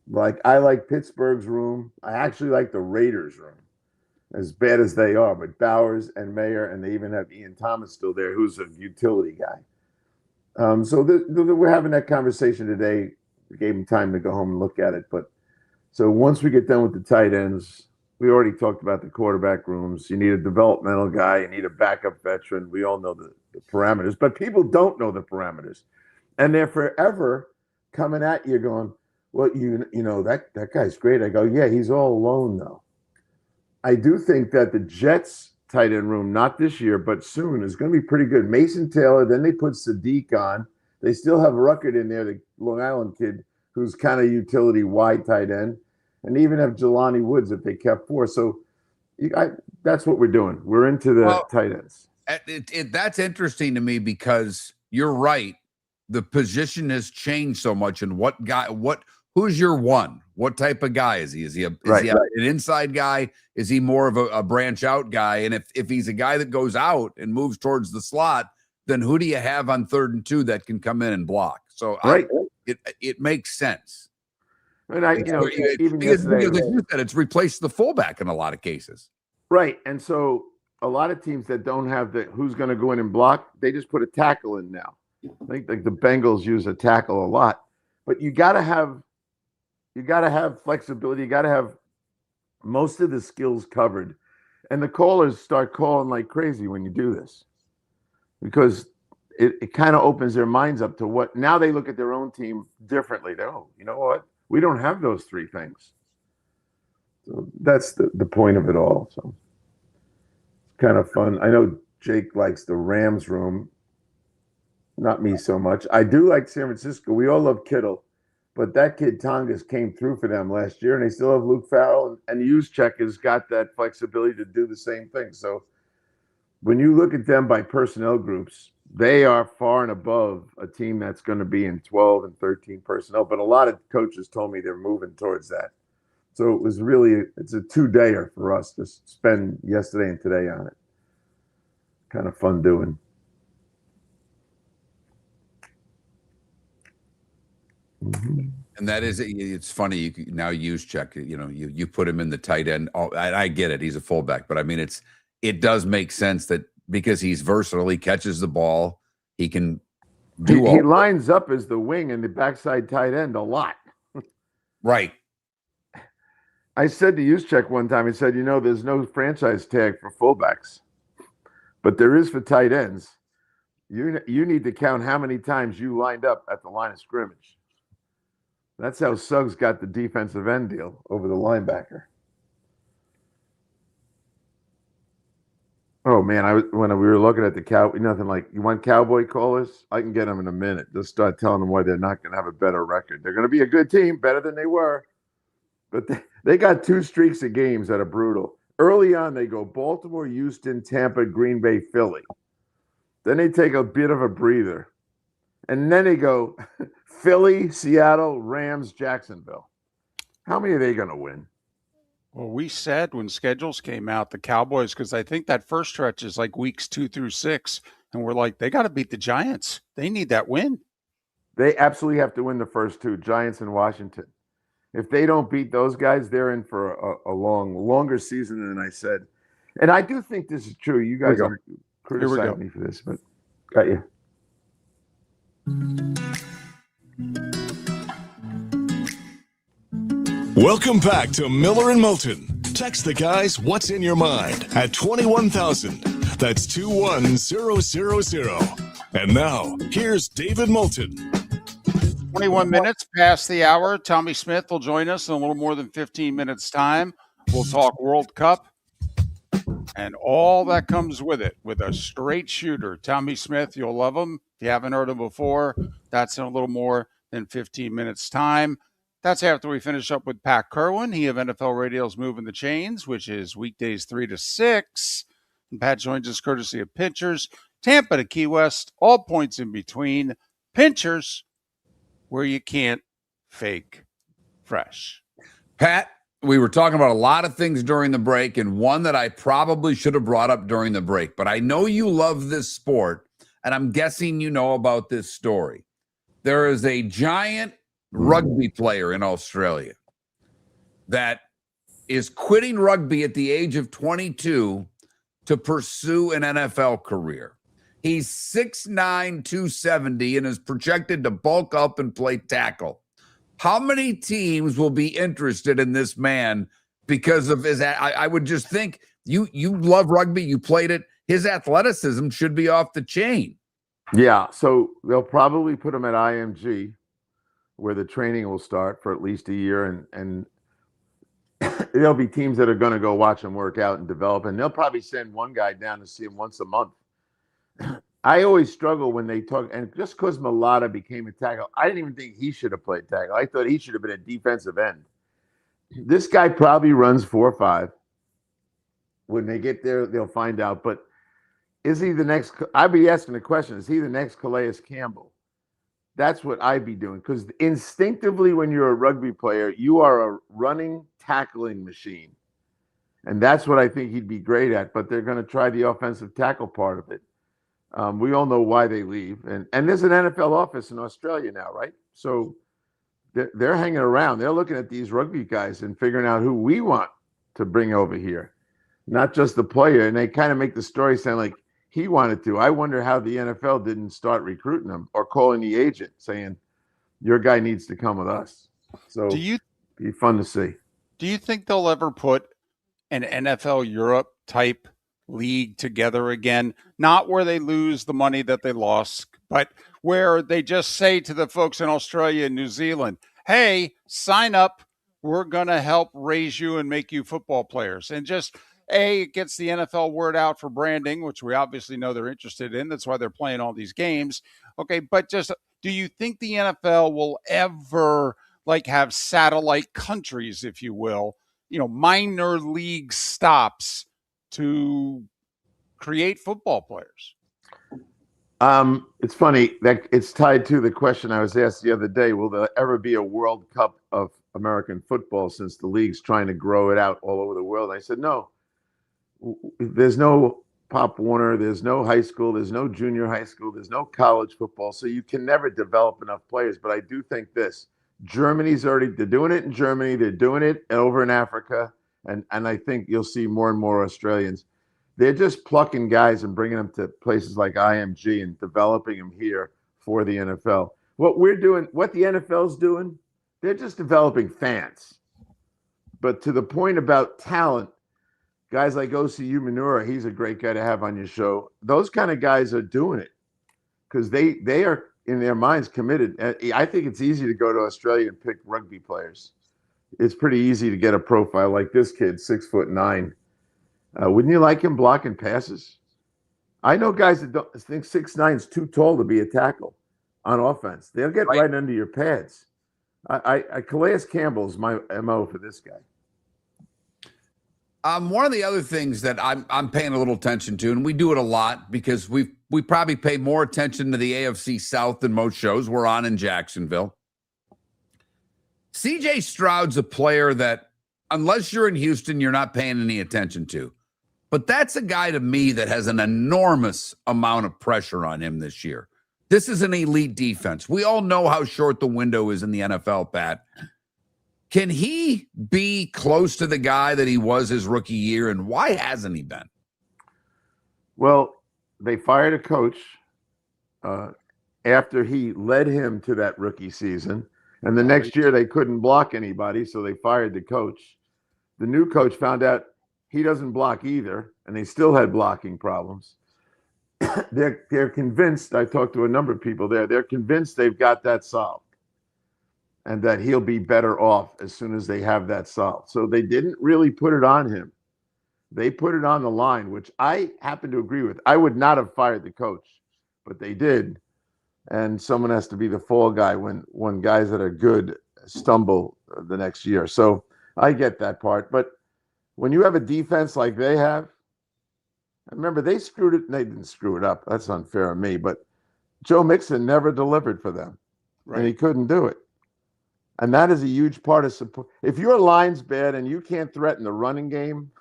like, I like Pittsburgh's room. I actually like the Raiders' room, as bad as they are. But Bowers and Mayer, and they even have Ian Thomas still there, who's a utility guy. So we're having that conversation today. We gave him time to go home and look at it. But so once we get done with the tight ends, we already talked about the quarterback rooms. You need a developmental guy. You need a backup veteran. We all know the parameters, but people don't know the parameters. And they're forever coming at you going, well, you know, that guy's great. I go, yeah, he's all alone, though. I do think that the Jets tight end room, not this year, but soon, is going to be pretty good. Mason Taylor, then they put Sadiq on. They still have Ruckert in there, the Long Island kid, who's kind of utility wide tight end. and even have Jelani Woods if they kept 4. So that's what we're doing. We're into the tight ends. That's interesting to me because you're right. The position has changed so much. And who's your one? What type of guy is he? Is he an inside guy? Is he more of a branch out guy? And if he's a guy that goes out and moves towards the slot, then who do you have on 3rd and 2 that can come in and block? So it makes sense. And even yesterday, like you said, it's replaced the fullback in a lot of cases. Right. And so a lot of teams that don't have who's going to go in and block, they just put a tackle in now. I think like the Bengals use a tackle a lot, but you got to have flexibility. You got to have most of the skills covered, and the callers start calling like crazy when you do this, because it kind of opens their minds up to what now they look at their own team differently. They you know what? We don't have those 3 things. So that's the point of it all. So it's kind of fun. I know Jake likes the Rams room. Not me so much. I do like San Francisco. We all love Kittle, but that kid Tongas came through for them last year, and they still have Luke Farrell, and Juszczyk has got that flexibility to do the same thing. So when you look at them by personnel groups, they are far and above a team that's going to be in 12 and 13 personnel. But a lot of coaches told me they're moving towards that. So it's a 2-dayer for us to spend yesterday and today on it. Kind of fun doing. And that is, it's funny. You can now Juszczyk, you put him in the tight end. Oh, I get it. He's a fullback, but I mean, it does make sense that because he's versatile, he catches the ball, he can do he lines up as the wing and the backside tight end a lot. Right. I said to Juszczyk one time, he said, there's no franchise tag for fullbacks, but there is for tight ends. You need to count how many times you lined up at the line of scrimmage. That's how Suggs got the defensive end deal over the linebacker. Oh man, when we were looking at the nothing like, you want Cowboy callers? I can get them in a minute. Just start telling them why they're not going to have a better record. They're going to be a good team, better than they were, but they got 2 streaks of games that are brutal. Early on, they go Baltimore, Houston, Tampa, Green Bay, Philly. Then they take a bit of a breather, and then they go Philly, Seattle, Rams, Jacksonville. How many are they going to win? Well, we said when schedules came out, the Cowboys, because I think that first stretch is like weeks 2 through 6, and we're like, they got to beat the Giants. They need that win. They absolutely have to win the first 2, Giants and Washington. If they don't beat those guys, they're in for a longer season than I said. And I do think this is true. You guys are criticizing me for this, but got you. Welcome back to Miller and Moulton. Text the guys what's in your mind at 21,000. That's 21000. And now, here's David Moulton. 21 minutes past the hour. Tommy Smyth will join us in a little more than 15 minutes' time. We'll talk World Cup and all that comes with it, with a straight shooter. Tommy Smyth, you'll love him. If you haven't heard him before, that's in a little more than 15 minutes' time. That's after we finish up with Pat Kirwan. He of NFL Radio's Moving the Chains, which is weekdays 3 to 6. And Pat joins us courtesy of Pinchers. Tampa to Key West, all points in between. Pinchers, where you can't fake fresh. Pat, we were talking about a lot of things during the break, and one that I probably should have brought up during the break, but I know you love this sport, and I'm guessing you know about this story. There is a giant rugby player in Australia that is quitting rugby at the age of 22 to pursue an NFL career. He's 6'9", 270, and is projected to bulk up and play tackle. How many teams will be interested in this man because of his? I would just think you love rugby, you played it. His athleticism should be off the chain. Yeah, so they'll probably put him at IMG, where the training will start for at least a year, and there'll be teams that are going to go watch him work out and develop, and they'll probably send one guy down to see him once a month. I always struggle when they talk, and just because Mulata became a tackle, I didn't even think he should have played tackle. I thought he should have been a defensive end. This guy probably runs 4.5. When they get there, they'll find out. But is he the next? I'd be asking the question: is he the next Calais Campbell? That's what I'd be doing, because instinctively, when you're a rugby player, you are a running, tackling machine, and that's what I think he'd be great at. But they're going to try the offensive tackle part of it. We all know why they leave, and there's an NFL office in Australia now, right? So they're hanging around. They're looking at these rugby guys and figuring out who we want to bring over here, not just the player. And they kind of make the story sound like he wanted to. I wonder how the NFL didn't start recruiting him or calling the agent saying, your guy needs to come with us. So be fun to see. Do you think they'll ever put an NFL Europe type league together again? Not where they lose the money that they lost, but where they just say to the folks in Australia and New Zealand, hey, sign up. We're going to help raise you and make you football players. And just, it gets the NFL word out for branding, which we obviously know they're interested in. That's why they're playing all these games. Okay, but just, do you think the NFL will ever have satellite countries, if you will, minor league stops to create football players? It's funny that it's tied to the question I was asked the other day. Will there ever be a World Cup of American football, since the league's trying to grow it out all over the world? I said, no. There's no Pop Warner. There's no high school. There's no junior high school. There's no college football. So you can never develop enough players. But I do think this. They're doing it in Germany. They're doing it over in Africa. And I think you'll see more and more Australians. They're just plucking guys and bringing them to places like IMG and developing them here for the NFL. What we're doing, what the NFL's doing, they're just developing fans. But to the point about talent, guys like OCU Manura, he's a great guy to have on your show. Those kind of guys are doing it because they are, in their minds, committed. I think it's easy to go to Australia and pick rugby players. It's pretty easy to get a profile like this kid, 6'9". Wouldn't you like him blocking passes? I know guys that don't think 6'9" is too tall to be a tackle on offense. They'll get right under your pads. Calais Campbell's my MO for this guy. One of the other things that I'm paying a little attention to, and we do it a lot because we probably pay more attention to the AFC South than most shows we're on in Jacksonville. CJ Stroud's a player that, unless you're in Houston, you're not paying any attention to. But that's a guy to me that has an enormous amount of pressure on him this year. This is an elite defense. We all know how short the window is in the NFL, Pat. Can he be close to the guy that he was his rookie year, and why hasn't he been? Well, they fired a coach after he led him to that rookie season, and the next year they couldn't block anybody, so they fired the coach. The new coach found out he doesn't block either, and they still had blocking problems. They're convinced, I talked to a number of people there, they're convinced they've got that solved and that he'll be better off as soon as they have that solved. So they didn't really put it on him. They put it on the line, which I happen to agree with. I would not have fired the coach, but they did. And someone has to be the fall guy when guys that are good stumble the next year. So I get that part. But when you have a defense like they have, remember, they screwed it. They didn't screw it up. That's unfair of me. But Joe Mixon never delivered for them, and he couldn't do it. And that is a huge part of support. If your line's bad and you can't threaten the running game,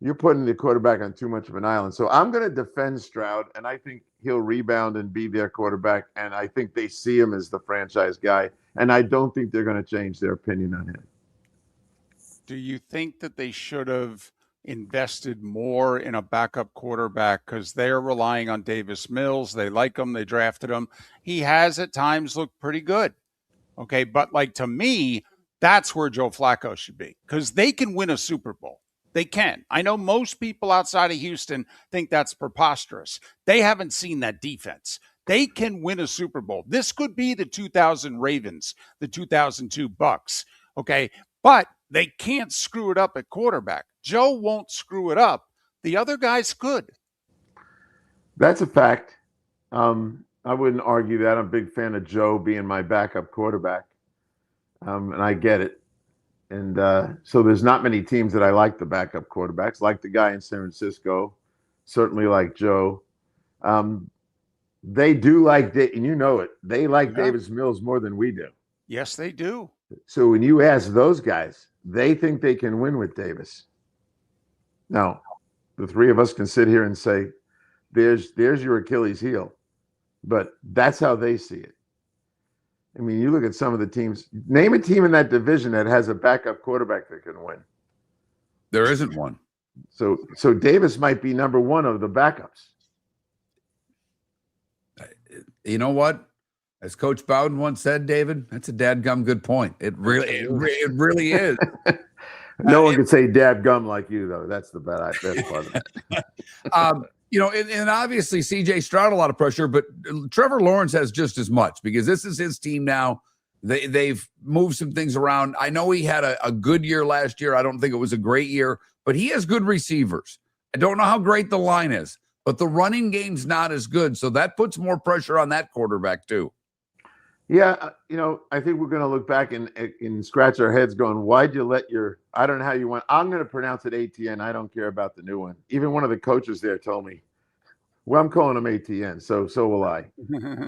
you're putting the quarterback on too much of an island. So I'm going to defend Stroud, and I think he'll rebound and be their quarterback. And I think they see him as the franchise guy. And I don't think they're going to change their opinion on him. Do you think that they should have invested more in a backup quarterback because they're relying on Davis Mills? They like him. They drafted him. He has at times looked pretty good. Okay, but to me, that's where Joe Flacco should be because they can win a Super Bowl. They can. I know most people outside of Houston think that's preposterous. They haven't seen that defense. They can win a Super Bowl. This could be the 2000 Ravens, the 2002 Bucks. Okay, but they can't screw it up at quarterback. Joe won't screw it up. The other guys could. That's a fact. I wouldn't argue that. I'm a big fan of Joe being my backup quarterback. And I get it. And so there's not many teams that I like the backup quarterbacks, like the guy in San Francisco, certainly like Joe. They do like, and you know it, they like Davis Mills more than we do. Yes, they do. So when you ask those guys, they think they can win with Davis. Now, the three of us can sit here and say, there's your Achilles heel. But that's how they see it. I mean, you look at some of the teams. Name a team in that division that has a backup quarterback that can win. There isn't one. So Davis might be number one of the backups. You know what? As Coach Bowden once said, David, that's a dadgum good point. It really is. No one can say dadgum like you, though. That's the best part of it. You know, and obviously CJ Stroud a lot of pressure, but Trevor Lawrence has just as much because this is his team now. They've moved some things around. I know he had a good year last year. I don't think it was a great year, but he has good receivers. I don't know how great the line is, but the running game's not as good. So that puts more pressure on that quarterback too. Yeah, you know, I think we're going to look back and scratch our heads going, why'd you let I don't know how you went. I'm going to pronounce it ATN. I don't care about the new one. Even one of the coaches there told me, well, I'm calling him ATN. So will I.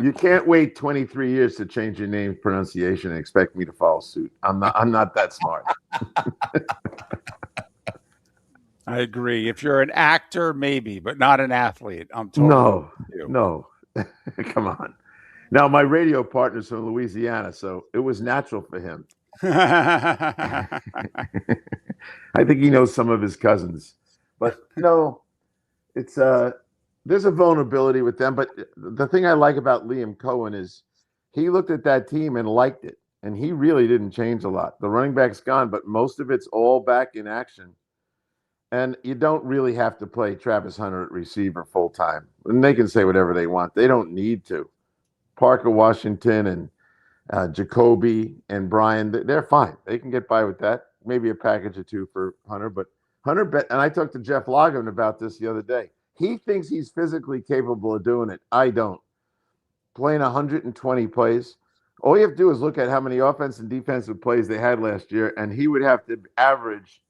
You can't wait 23 years to change your name pronunciation and expect me to follow suit. I'm not that smart. I agree. If you're an actor, maybe, but not an athlete. I'm totally No. Come on. Now, my radio partner's from Louisiana, so it was natural for him. I think he knows some of his cousins. But no, it's there's a vulnerability with them. But the thing I like about Liam Cohen is he looked at that team and liked it. And he really didn't change a lot. The running back's gone, but most of it's all back in action. And you don't really have to play Travis Hunter at receiver full time. And they can say whatever they want. They don't need to. Parker Washington and Jacoby and Brian, they're fine. They can get by with that. Maybe a package or two for Hunter. But Hunter, and I talked to Jeff Logan about this the other day. He thinks he's physically capable of doing it. I don't. Playing 120 plays. All you have to do is look at how many offensive and defensive plays they had last year, and he would have to average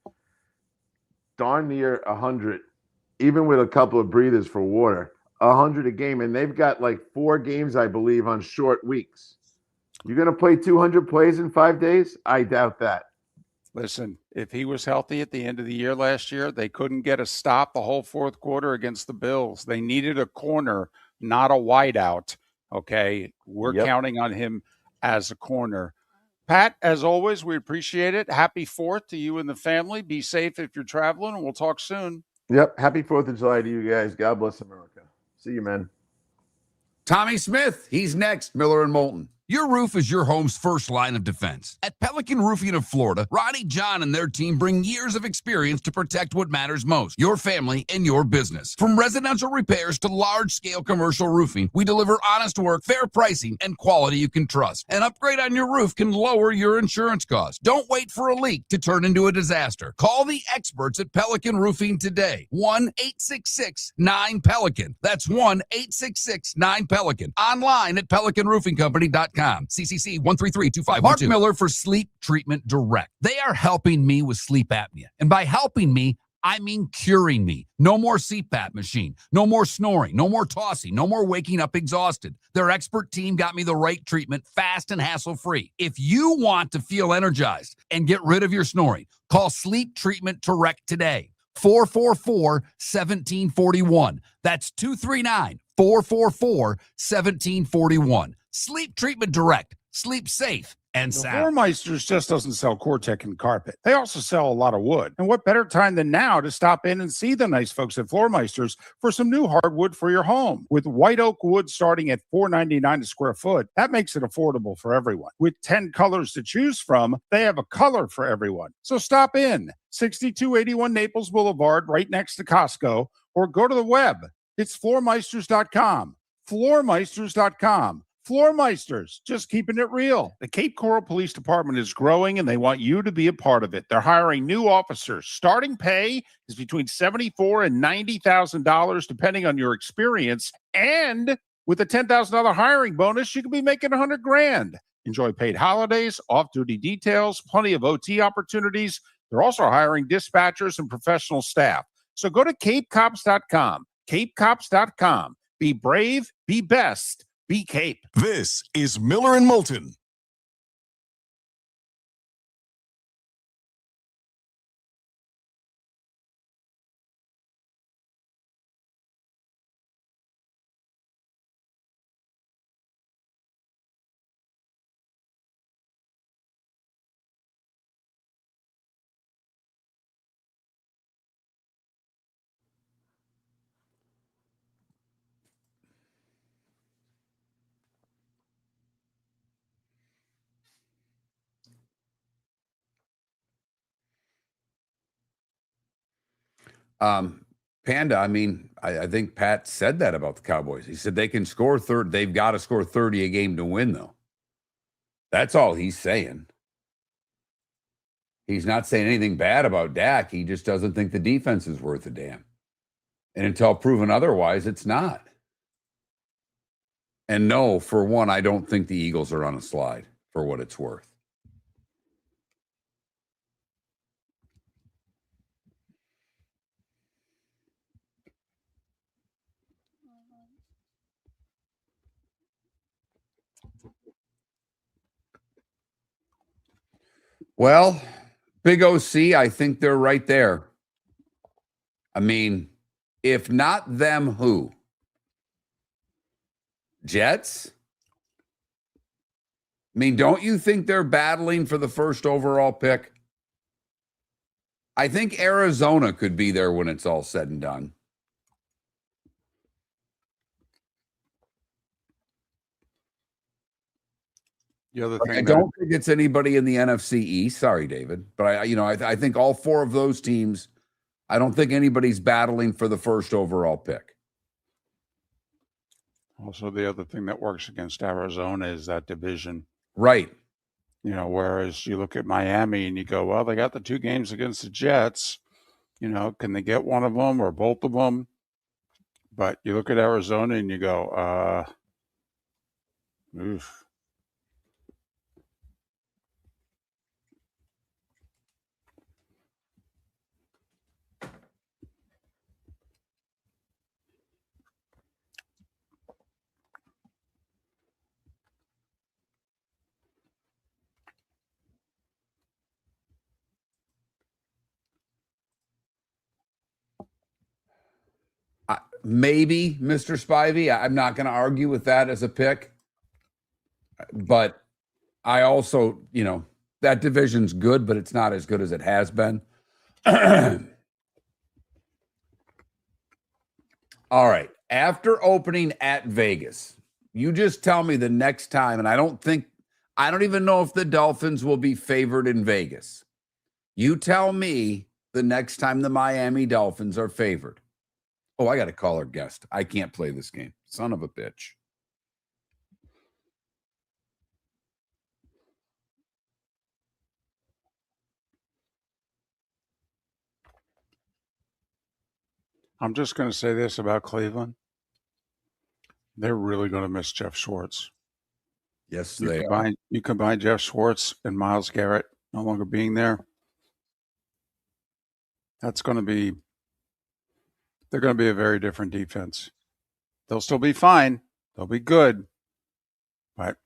darn near 100, even with a couple of breathers for water. 100 a game, and they've got like 4 games, I believe, on short weeks. You're going to play 200 plays in 5 days? I doubt that. Listen, if he was healthy at the end of the year last year, they couldn't get a stop the whole fourth quarter against the Bills. They needed a corner, not a wideout. Okay, we're counting on him as a corner. Pat, as always, we appreciate it. Happy 4th to you and the family. Be safe if you're traveling, and we'll talk soon. Yep. Happy 4th of July to you guys. God bless America. See you, man. Tommy Smyth, he's next. Miller and Moulton. Your roof is your home's first line of defense. At Pelican Roofing of Florida, Ronnie John and their team bring years of experience to protect what matters most, your family and your business. From residential repairs to large-scale commercial roofing, we deliver honest work, fair pricing, and quality you can trust. An upgrade on your roof can lower your insurance costs. Don't wait for a leak to turn into a disaster. Call the experts at Pelican Roofing today. 1-866-9-PELICAN. That's 1-866-9-PELICAN. Online at pelicanroofingcompany.com. CCC 1332512. Mark Miller for Sleep Treatment Direct. They are helping me with sleep apnea. And by helping me, I mean curing me. No more CPAP machine. No more snoring. No more tossing. No more waking up exhausted. Their expert team got me the right treatment, fast and hassle-free. If you want to feel energized and get rid of your snoring, call Sleep Treatment Direct today. 444-1741. That's 239-444-1741. Sleep Treatment Direct. Sleep safe and The sound. Floormeisters just doesn't sell Cortec and carpet. They also sell a lot of wood. And what better time than now to stop in and see the nice folks at Floormeisters for some new hardwood for your home. With white oak wood starting at $4.99 a square foot, that makes it affordable for everyone. With 10 colors to choose from, they have a color for everyone. So stop in, 6281 Naples Boulevard, right next to Costco, or go to the web. It's floormeisters.com. Floormeisters.com. Floormeisters, just keeping it real. The Cape Coral Police Department is growing, and they want you to be a part of it. They're hiring new officers. Starting pay is between $74,000 and $90,000, depending on your experience. And With a $10,000 hiring bonus, you could be making $100,000. Enjoy paid holidays, off-duty details, plenty of OT opportunities. They're also hiring dispatchers and professional staff. So go to capecops.com. capecops.com. Be brave, be best, be Cape. This is Miller and Moulton. Panda, I mean, I think Pat said that about the Cowboys. He said they can score 30. They've got to score 30 a game to win, though. That's all he's saying. He's not saying anything bad about Dak. He just doesn't think the defense is worth a damn. And until proven otherwise, it's not. And no, for one, I don't think the Eagles are on a slide, for what it's worth. Well, Big OC, I think they're right there. I mean, if not them, who? Jets? I mean, don't you think they're battling for the first overall pick? I think Arizona could be there when it's all said and done. The other thing I don't think it's anybody in the NFC East. Sorry, David, but I think all four of those teams. I don't think anybody's battling for the first overall pick. Also, the other thing that works against Arizona is that division. Right. Whereas you look at Miami and you go, well, they got the 2 games against the Jets. Can they get one of them or both of them? But you look at Arizona and you go, oof. Maybe Mr. Spivey. I'm not going to argue with that as a pick. But I also, that division's good, but it's not as good as it has been. All right. After opening at Vegas, you just tell me the next time, and I don't even know if the Dolphins will be favored in Vegas. You tell me the next time the Miami Dolphins are favored. Oh, I got to call our guest. I can't play this game. Son of a bitch. I'm just going to say this about Cleveland. They're really going to miss Jeff Schwartz. Yes, they are. You combine Jeff Schwartz and Myles Garrett no longer being there. They're going to be a very different defense. They'll still be fine. They'll be good. But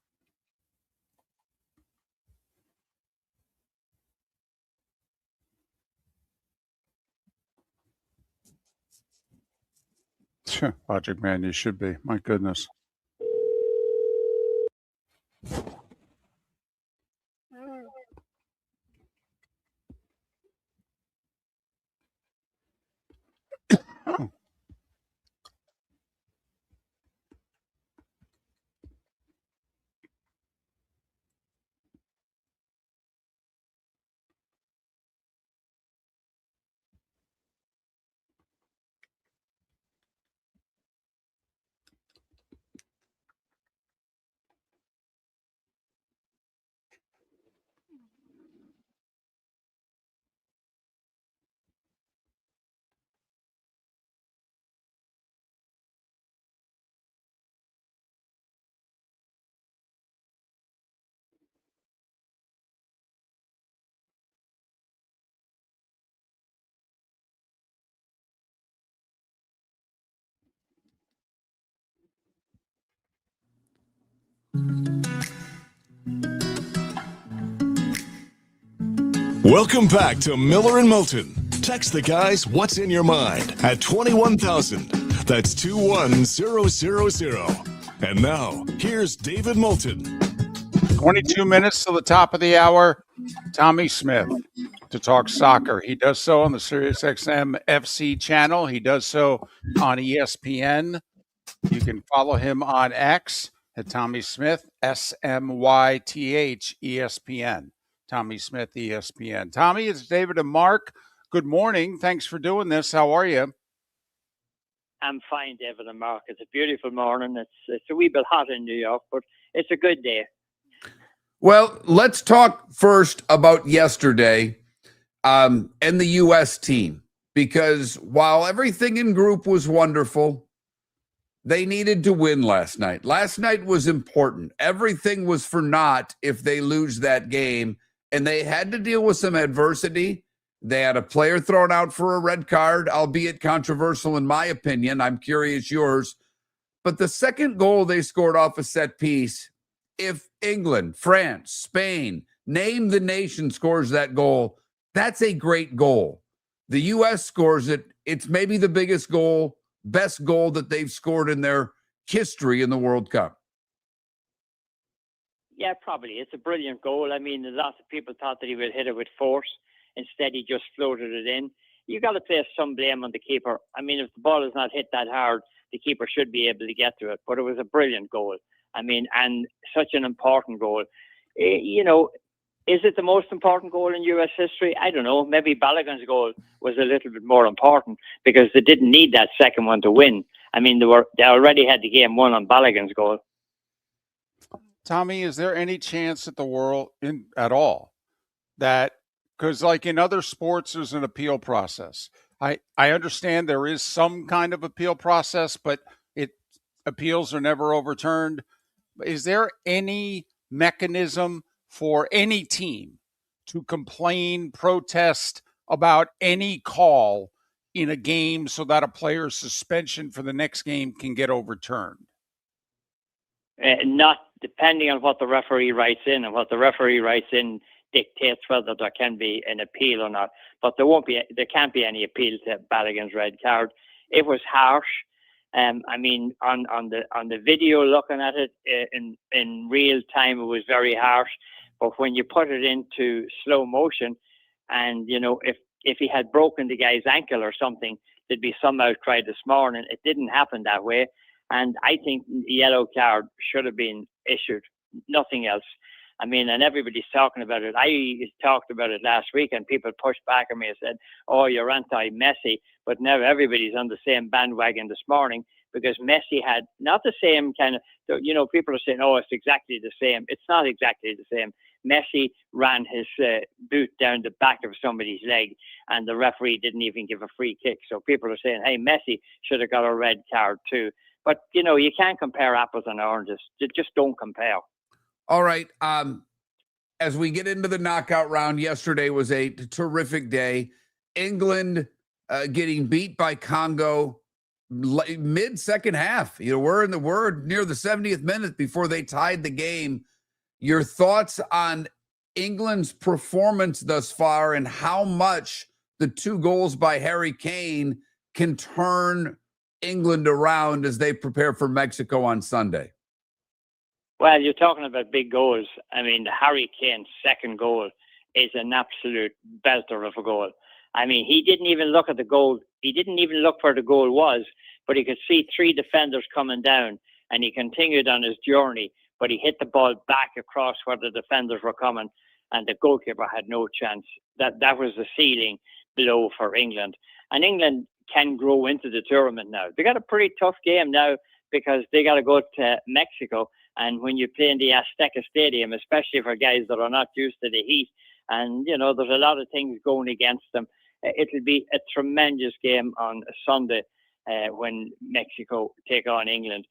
Logic Man, you should be. My goodness. Welcome back to Miller and Moulton. Text the guys what's in your mind at 21,000. That's 21000. And now, here's David Moulton. 22 minutes to the top of the hour. Tommy Smyth to talk soccer. He does so on the SiriusXM FC channel. He does so on ESPN. You can follow him on X at Tommy Smyth, SMYTH ESPN. Tommy Smyth, ESPN. Tommy, it's David and Mark. Good morning. Thanks for doing this. How are you? I'm fine, David and Mark. It's a beautiful morning. It's a wee bit hot in New York, but it's a good day. Well, let's talk first about yesterday and the U.S. team, because while everything in group was wonderful, they needed to win last night. Last night was important. Everything was for naught if they lose that game, and they had to deal with some adversity. They had a player thrown out for a red card, albeit controversial in my opinion. I'm curious yours. But the second goal they scored off a set piece, if England, France, Spain, name the nation scores that goal, that's a great goal. The U.S. scores it. It's maybe the biggest goal, best goal that they've scored in their history in the World Cup. Yeah, probably. It's a brilliant goal. I mean, lots of people thought that he would hit it with force. Instead, he just floated it in. You got to place some blame on the keeper. I mean, if the ball is not hit that hard, the keeper should be able to get to it. But it was a brilliant goal. I mean, and such an important goal. You know, is it the most important goal in U.S. history? I don't know. Maybe Balogun's goal was a little bit more important because they didn't need that second one to win. I mean, they already had the game won on Balogun's goal. Tommy, is there any chance at the world at all that, because like in other sports, there's an appeal process. I understand there is some kind of appeal process, but appeals are never overturned. Is there any mechanism for any team to complain, protest about any call in a game so that a player's suspension for the next game can get overturned? Not depending on what the referee writes in, and what the referee writes in dictates whether there can be an appeal or not. But there can't be any appeal to Balogun's red card. It was harsh. I mean, on the video, looking at it in real time, it was very harsh. But when you put it into slow motion, and you know, if he had broken the guy's ankle or something, there'd be some outcry this morning. It didn't happen that way, and I think the yellow card should have been issued. Nothing else. I mean, and everybody's talking about it. I talked about it last week, and people pushed back at me and said, "Oh, you're anti-Messi." But now everybody's on the same bandwagon this morning because Messi had not the same kind of, you know, people are saying, "Oh, it's exactly the same." It's not exactly the same. Messi ran his boot down the back of somebody's leg, and the referee didn't even give a free kick. So people are saying, "Hey, Messi should have got a red card too." But, you know, you can't compare apples and oranges. Just don't compare. All right. As we get into the knockout round, yesterday was a terrific day. England getting beat by Congo mid-second half. You know, we're near the 70th minute before they tied the game. Your thoughts on England's performance thus far and how much the 2 goals by Harry Kane can turn England around as they prepare for Mexico on Sunday? Well, you're talking about big goals. I mean, the Harry Kane's second goal is an absolute belter of a goal. I mean, he didn't even look at the goal. He didn't even look where the goal was, but he could see 3 defenders coming down, and he continued on his journey, but he hit the ball back across where the defenders were coming, and the goalkeeper had no chance. That was the ceiling blow for England. And England can grow into the tournament now. They got a pretty tough game now because they got to go to Mexico. And when you play in the Azteca Stadium, especially for guys that are not used to the heat, and, you know, there's a lot of things going against them, it'll be a tremendous game on Sunday when Mexico take on England.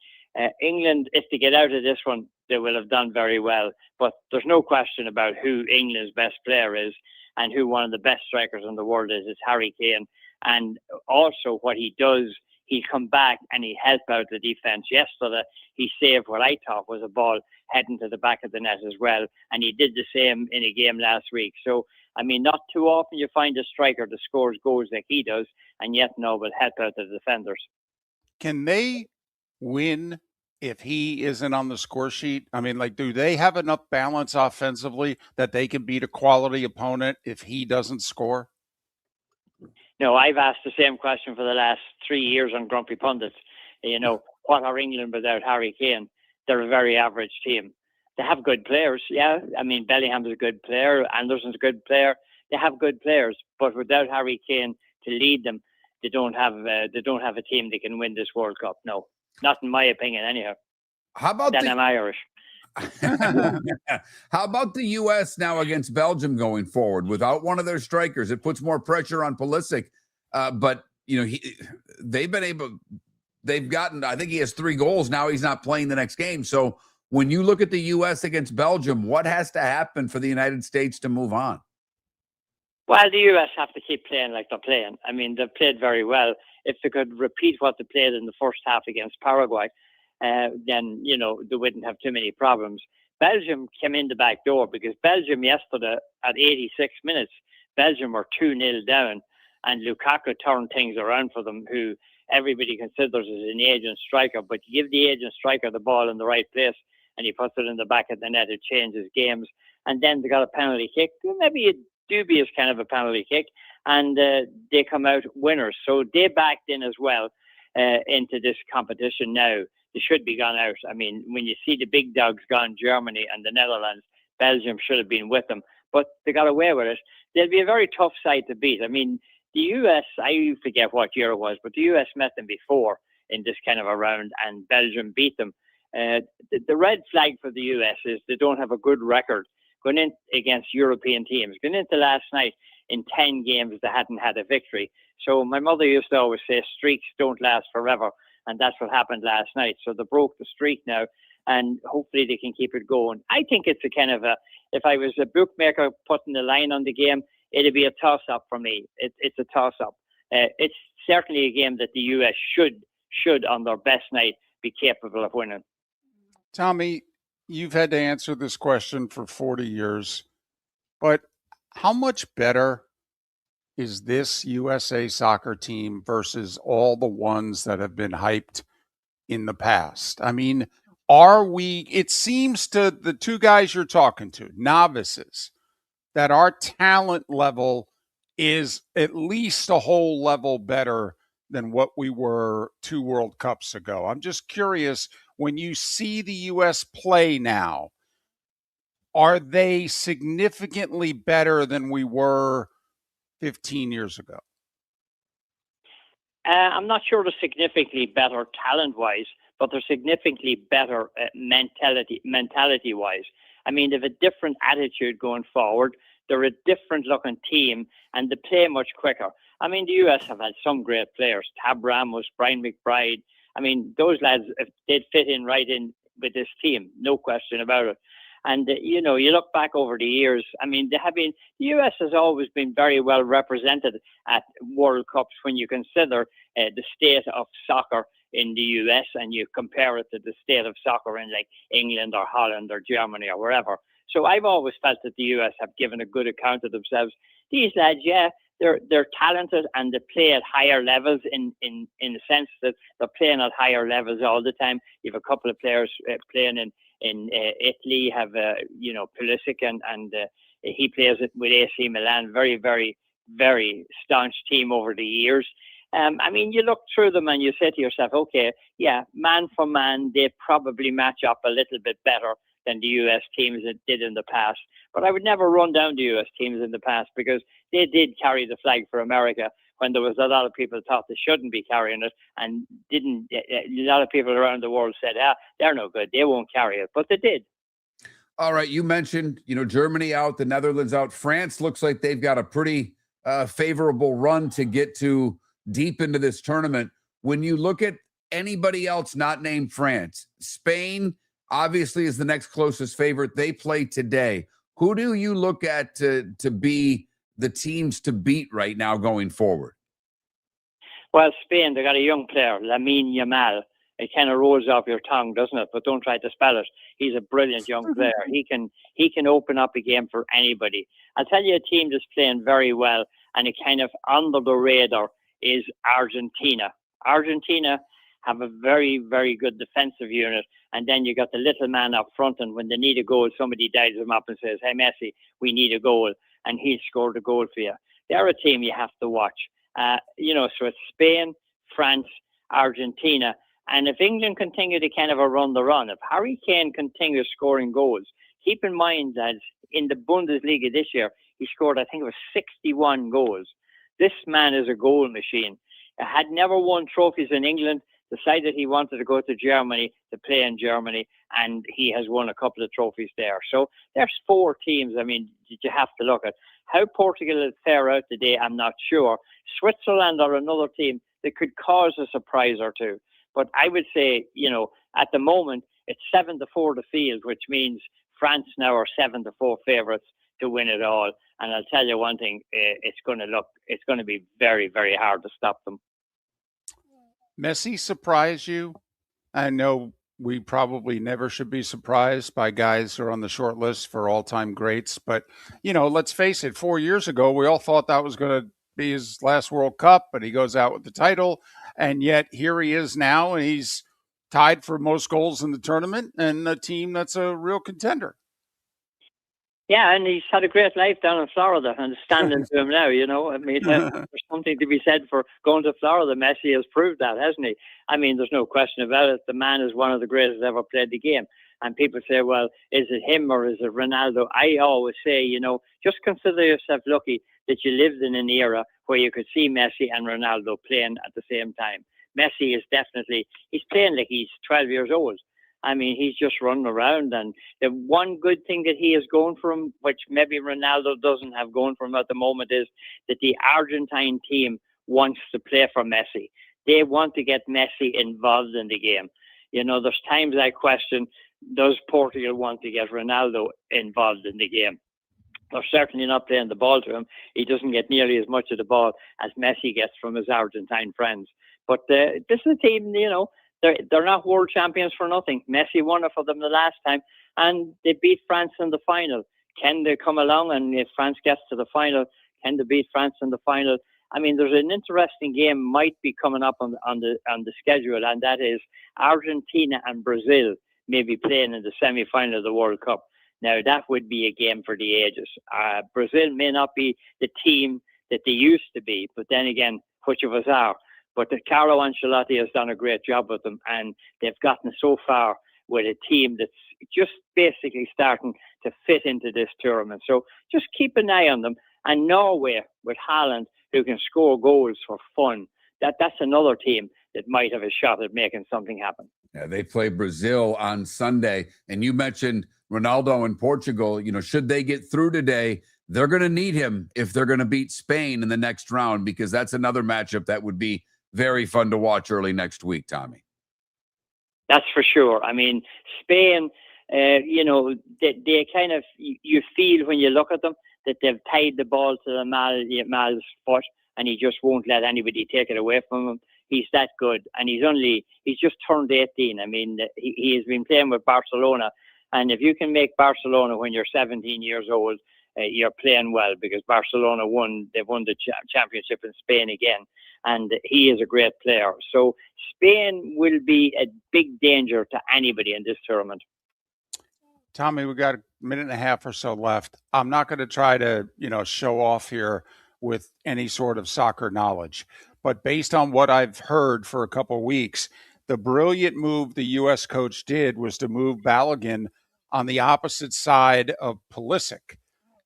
England, if they get out of this one, they will have done very well. But there's no question about who England's best player is and who one of the best strikers in the world is. It's Harry Kane. And also what he does, he'll come back and he'll help out the defense. Yesterday, he saved what I thought was a ball heading to the back of the net as well, and he did the same in a game last week. So, I mean, not too often you find a striker that scores goals like he does, and yet no, will help out the defenders. Can they win if he isn't on the score sheet? I mean, like, do they have enough balance offensively that they can beat a quality opponent if he doesn't score? No, I've asked the same question for the last 3 years on Grumpy Pundits. You know, what are England without Harry Kane? They're a very average team. They have good players, yeah. I mean, Bellingham's a good player. Anderson's a good player. They have good players, but without Harry Kane to lead them, they don't have a team that can win this World Cup. No, not in my opinion, anyhow. How about then I'm Irish. How about the U.S. now against Belgium going forward without one of their strikers? It puts more pressure on Pulisic, but you know they've gotten. I think he has 3 goals now. He's not playing the next game. So when you look at the U.S. against Belgium, what has to happen for the United States to move on? Well, the U.S. have to keep playing like they're playing. I mean, they've played very well. If they could repeat what they played in the first half against Paraguay, then, you know, they wouldn't have too many problems. Belgium came in the back door because Belgium yesterday at 86 minutes, Belgium were 2-0 down, and Lukaku turned things around for them, who everybody considers as an aging striker. But you give the aging striker the ball in the right place and he puts it in the back of the net, it changes games. And then they got a penalty kick, maybe a dubious kind of a penalty kick, and they come out winners. So they backed in as well into this competition now. They should be gone out. I mean, when you see the big dogs gone, Germany and the Netherlands, Belgium should have been with them, but they got away with it. They'll be a very tough side to beat. I mean, the US, I forget what year it was, but the US met them before in this kind of a round, and Belgium beat them. The red flag for the US is they don't have a good record going in against European teams. Going into last night, in 10 games, they hadn't had a victory. So my mother used to always say streaks don't last forever. And that's what happened last night. So they broke the streak now, and hopefully they can keep it going. I think it's a kind of a, if I was a bookmaker putting the line on the game, it'd be a toss-up for me. It's a toss-up. It's certainly a game that the US should, on their best night, be capable of winning. Tommy, you've had to answer this question for 40 years, but how much better is this USA soccer team versus all the ones that have been hyped in the past? I mean, it seems to the two guys you're talking to, novices, that our talent level is at least a whole level better than what we were 2 World Cups ago. I'm just curious, when you see the U.S. play now, are they significantly better than we were 15 years ago? I'm not sure they're significantly better talent-wise, but they're significantly better mentality-wise. I mean, they have a different attitude going forward. They're a different-looking team, and they play much quicker. I mean, the US have had some great players. Tab Ramos, Brian McBride. I mean, those lads, they'd fit in right in with this team, no question about it. And, you know, you look back over the years, I mean, the US has always been very well represented at World Cups when you consider the state of soccer in the US and you compare it to the state of soccer in like England or Holland or Germany or wherever. So I've always felt that the US have given a good account of themselves. These lads, yeah, they're talented and they play at higher levels in the sense that they're playing at higher levels all the time. You have a couple of players playing in Italy, have Pulisic and he plays it with AC Milan. Very, very, very staunch team over the years. I mean, you look through them and you say to yourself, okay, yeah, man for man, they probably match up a little bit better than the US teams that did in the past. But I would never run down the US teams in the past because they did carry the flag for America when there was a lot of people thought they shouldn't be carrying it and didn't. A lot of people around the world said, they're no good, they won't carry it, but they did. All right, you mentioned, Germany out, the Netherlands out. France looks like they've got a pretty favorable run to get to deep into this tournament. When you look at anybody else not named France, Spain obviously is the next closest favorite. They play today. Who do you look at to be the teams to beat right now going forward? Well, Spain, they got a young player, Lamine Yamal. It kind of rolls off your tongue, doesn't it? But don't try to spell it. He's a brilliant young player. He can open up a game for anybody. I'll tell you a team that's playing very well and it kind of under the radar is Argentina. Argentina have a very, very good defensive unit. And then you got the little man up front, and when they need a goal, somebody dials him up and says, "Hey, Messi, we need a goal," and he'll score the goal for you. They're a team you have to watch. So it's Spain, France, Argentina. And if England continue to kind of run the run, if Harry Kane continues scoring goals, keep in mind that in the Bundesliga this year, he scored, I think it was 61 goals. This man is a goal machine. He had never won trophies in England, decided he wanted to go to Germany to play in Germany, and he has won a couple of trophies there. So there's 4 teams, I mean, that you have to look at. How Portugal will fare out today, I'm not sure. Switzerland are another team that could cause a surprise or two. But I would say, at the moment, it's 7-4 the field, which means France now are 7-4 favourites to win it all. And I'll tell you one thing, it's going to be very, very hard to stop them. Messi surprise you? I know we probably never should be surprised by guys who are on the short list for all-time greats. But, let's face it, 4 years ago, we all thought that was going to be his last World Cup, but he goes out with the title. And yet here he is now, and he's tied for most goals in the tournament and a team that's a real contender. Yeah, and he's had a great life down in Florida, and standing to him now, I mean, there's something to be said for going to Florida. Messi has proved that, hasn't he? I mean, there's no question about it. The man is one of the greatest ever played the game. And people say, well, is it him or is it Ronaldo? I always say, just consider yourself lucky that you lived in an era where you could see Messi and Ronaldo playing at the same time. Messi is he's playing like he's 12 years old. I mean, he's just running around. And the one good thing that he has going for him, which maybe Ronaldo doesn't have going for him at the moment, is that the Argentine team wants to play for Messi. They want to get Messi involved in the game. There's times I question, does Portugal want to get Ronaldo involved in the game? They're certainly not playing the ball to him. He doesn't get nearly as much of the ball as Messi gets from his Argentine friends. But this is a team, they're not world champions for nothing. Messi won it for them the last time, and they beat France in the final. Can they come along, and if France gets to the final, can they beat France in the final? I mean, there's an interesting game might be coming up on the schedule, and that is Argentina and Brazil may be playing in the semi-final of the World Cup. Now, that would be a game for the ages. Brazil may not be the team that they used to be, but then again, which of us are? But Carlo Ancelotti has done a great job with them, and they've gotten so far with a team that's just basically starting to fit into this tournament. So just keep an eye on them. And Norway with Haaland, who can score goals for fun, that's another team that might have a shot at making something happen. Yeah, they play Brazil on Sunday. And you mentioned Ronaldo in Portugal. Should they get through today, they're going to need him if they're going to beat Spain in the next round, because that's another matchup that would be very fun to watch early next week, Tommy. That's for sure. I mean, Spain, they kind of, you feel when you look at them that they've tied the ball to Yamal's foot, and he just won't let anybody take it away from him. He's that good, and he's just turned 18. I mean, he has been playing with Barcelona, and if you can make Barcelona when you're 17 years old, you're playing well, because Barcelona won the championship in Spain again, and he is a great player. So Spain will be a big danger to anybody in this tournament. Tommy, we got a minute and a half or so left. I'm not going to try to, show off here with any sort of soccer knowledge, but based on what I've heard for a couple of weeks, the brilliant move the U.S. coach did was to move Balogun on the opposite side of Pulisic.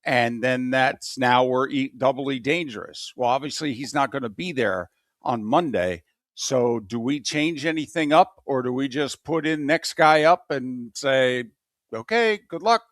And then that's now we're doubly dangerous. Well, obviously he's not going to be there on Monday. So do we change anything up, or do we just put in next guy up and say, okay, good luck?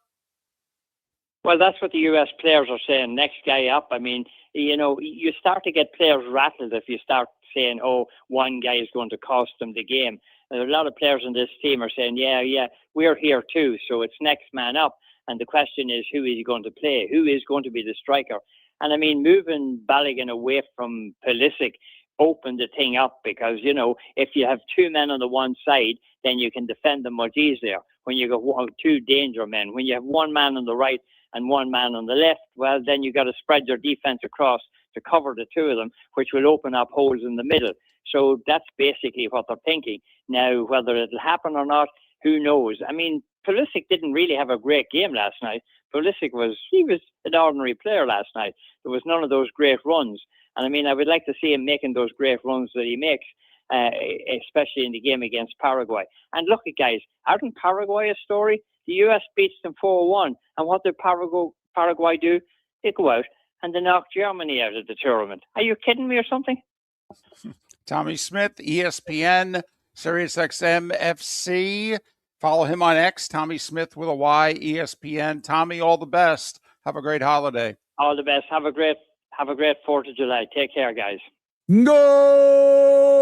Well, that's what the U.S. players are saying, next guy up. I mean, you start to get players rattled if you start saying, oh, one guy is going to cost them the game. And a lot of players in this team are saying, yeah, we're here too. So it's next man up. And the question is, who is he going to play? Who is going to be the striker? And I mean, moving Balogun away from Pulisic open the thing up, because, if you have two men on the one side, then you can defend them much easier. When you got two danger men, when you have one man on the right and one man on the left, well, then you got to spread your defense across to cover the two of them, which will open up holes in the middle. So that's basically what they're thinking. Now, whether it'll happen or not, who knows? I mean, Pulisic didn't really have a great game last night. Pulisic was an ordinary player last night. There was none of those great runs. And I mean, I would like to see him making those great runs that he makes, especially in the game against Paraguay. And look at, guys, aren't Paraguay a story? The US beats them 4-1. And what did Paraguay do? They go out and they knock Germany out of the tournament. Are you kidding me or something? Tommy Smyth, ESPN, SiriusXM FC. Follow him on X, Tommy Smyth with a Y, ESPN. Tommy, all the best. Have a great holiday. All the best. Have a great 4th of July. Take care, guys. Go!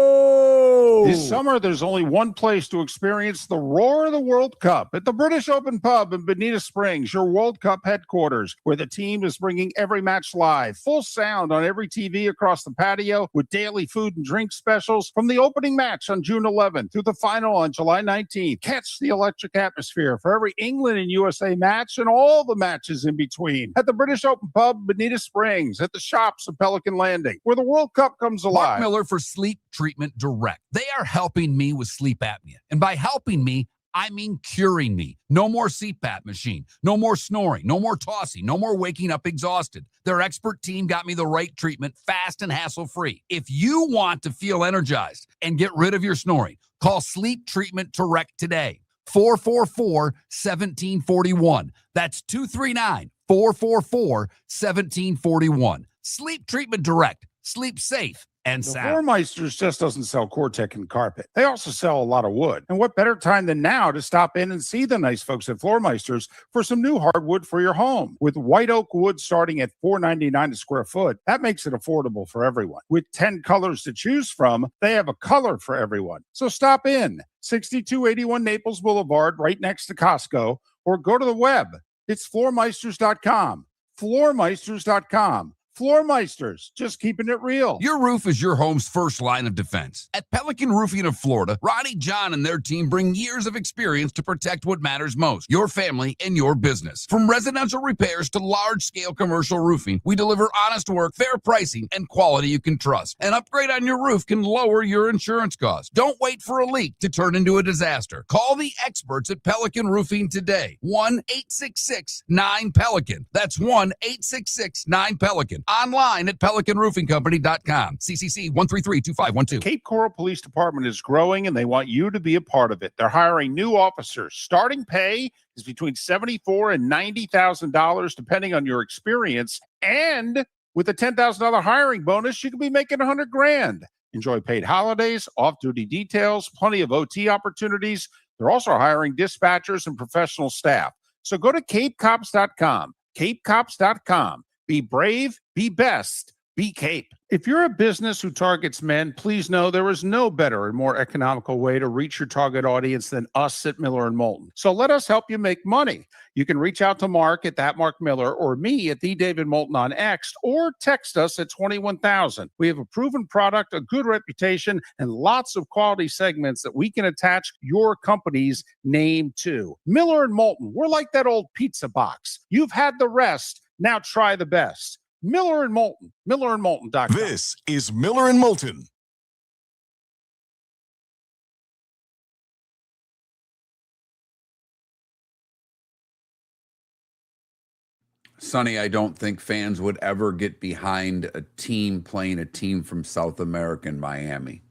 This summer, there's only one place to experience the roar of the World Cup at the British Open Pub in Bonita Springs, your World Cup headquarters, where the team is bringing every match live, full sound on every TV across the patio, with daily food and drink specials from the opening match on June 11th through the final on July 19th. Catch the electric atmosphere for every England and USA match and all the matches in between at the British Open Pub, Bonita Springs, at the shops of Pelican Landing, where the World Cup comes alive. Mark Miller for Sleep Treatment Direct. They are helping me with sleep apnea. And by helping me, I mean curing me. No more CPAP machine. No more snoring. No more tossing. No more waking up exhausted. Their expert team got me the right treatment, fast and hassle-free. If you want to feel energized and get rid of your snoring, call Sleep Treatment Direct today. 444-1741. That's 239-444-1741. Sleep Treatment Direct. Sleep safe and The sound. Floormeisters just doesn't sell Cortec and carpet. They also sell a lot of wood. And what better time than now to stop in and see the nice folks at Floormeisters for some new hardwood for your home. With white oak wood starting at $4.99 a square foot, that makes it affordable for everyone. With 10 colors to choose from, they have a color for everyone. So stop in, 6281 Naples Boulevard, right next to Costco, or go to the web. It's floormeisters.com. Floormeisters.com. Floormeisters, just keeping it real. Your roof is your home's first line of defense. At Pelican Roofing of Florida, Ronnie John and their team bring years of experience to protect what matters most, your family and your business. From residential repairs to large-scale commercial roofing, we deliver honest work, fair pricing, and quality you can trust. An upgrade on your roof can lower your insurance costs. Don't wait for a leak to turn into a disaster. Call the experts at Pelican Roofing today. 1-866-9-PELICAN. That's 1-866-9-PELICAN. Online at pelicanroofingcompany.com. CCC 1332512. Cape Coral Police Department is growing and they want you to be a part of it. They're hiring new officers. Starting pay is between $74,000 and $90,000 depending on your experience. And with a $10,000 hiring bonus, you could be making $100,000. Enjoy paid holidays, off-duty details, plenty of OT opportunities. They're also hiring dispatchers and professional staff. So go to capecops.com. capecops.com. Be brave, be best, be Cape. If you're a business who targets men, please know there is no better and more economical way to reach your target audience than us at Miller & Moulton. So let us help you make money. You can reach out to Mark at that Mark Miller or me at the David Moulton on X, or text us at 21,000. We have a proven product, a good reputation, and lots of quality segments that we can attach your company's name to. Miller & Moulton, we're like that old pizza box. You've had the rest. Now try the best. Miller & Moulton, millerandmoulton.com. This is Miller and Moulton. Sonny, I don't think fans would ever get behind a team playing a team from South America in Miami.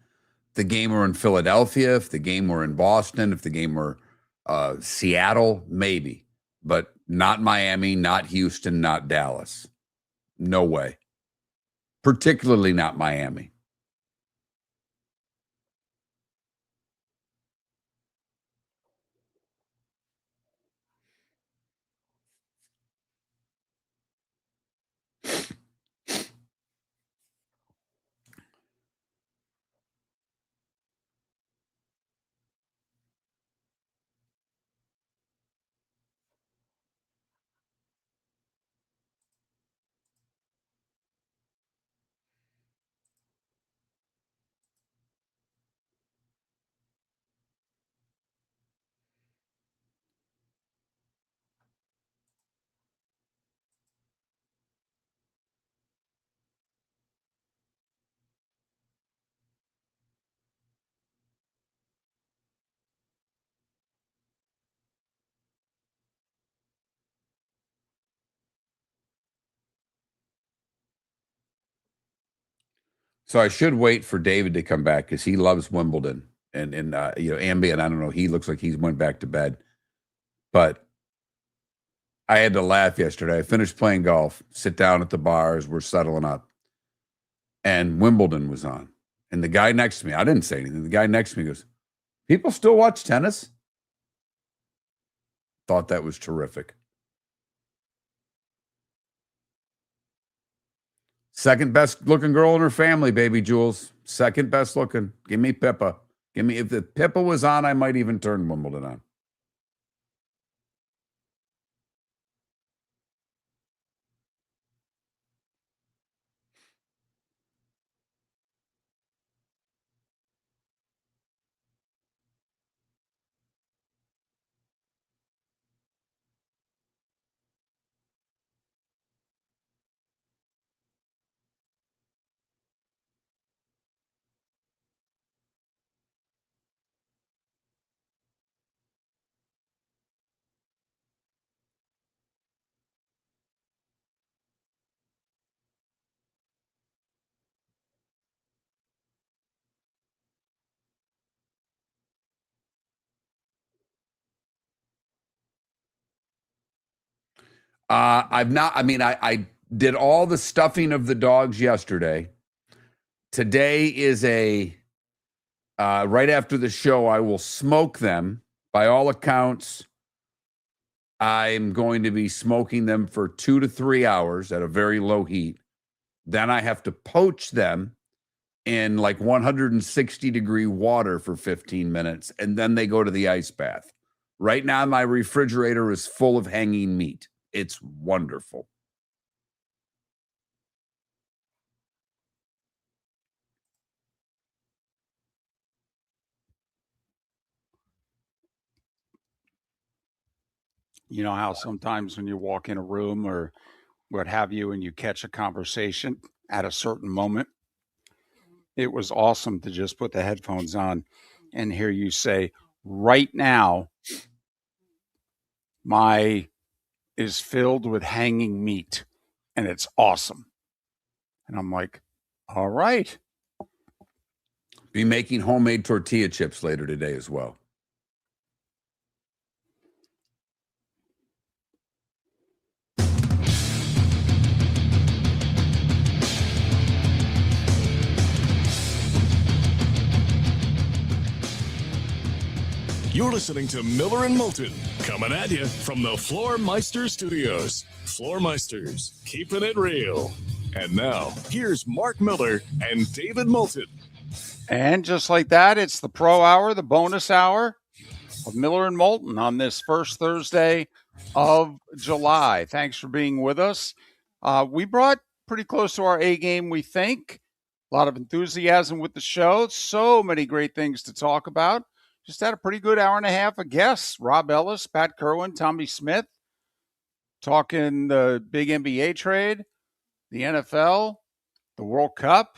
If the game were in Philadelphia, if the game were in Boston, if the game were Seattle, maybe. But not Miami, not Houston, not Dallas. No way. Particularly not Miami. So I should wait for David to come back because he loves Wimbledon and Ambien. I don't know. He looks like he's went back to bed, but I had to laugh yesterday. I finished playing golf, sit down at the bars, we're settling up, and Wimbledon was on. And the guy next to me, I didn't say anything. The guy next to me goes, "People still watch tennis?" Thought that was terrific. Second best looking girl in her family, baby Jules. Second best looking. Give me Pippa. If the Pippa was on, I might even turn Wimbledon on. I did all the stuffing of the dogs yesterday. Today is right after the show, I will smoke them. By all accounts, I'm going to be smoking them for 2 to 3 hours at a very low heat. Then I have to poach them in like 160-degree water for 15 minutes, and then they go to the ice bath. Right now, my refrigerator is full of hanging meat. It's wonderful. You know how sometimes when you walk in a room or what have you, and you catch a conversation at a certain moment, it was awesome to just put the headphones on and hear you say, "Right now, my is filled with hanging meat, and it's awesome." And I'm like, all right. Be making homemade tortilla chips later today as well. You're listening to Miller and Moulton, coming at you from the Floor Meister Studios. Floor Meisters, keeping it real. And now, here's Mark Miller and David Moulton. And just like that, it's the Pro Hour, the bonus hour of Miller and Moulton on this first Thursday of July. Thanks for being with us. We brought pretty close to our A game, we think. A lot of enthusiasm with the show. So many great things to talk about. Just had a pretty good hour and a half of guests. Rob Ellis, Pat Kirwan, Tommy Smyth, talking the big NBA trade, the NFL, the World Cup.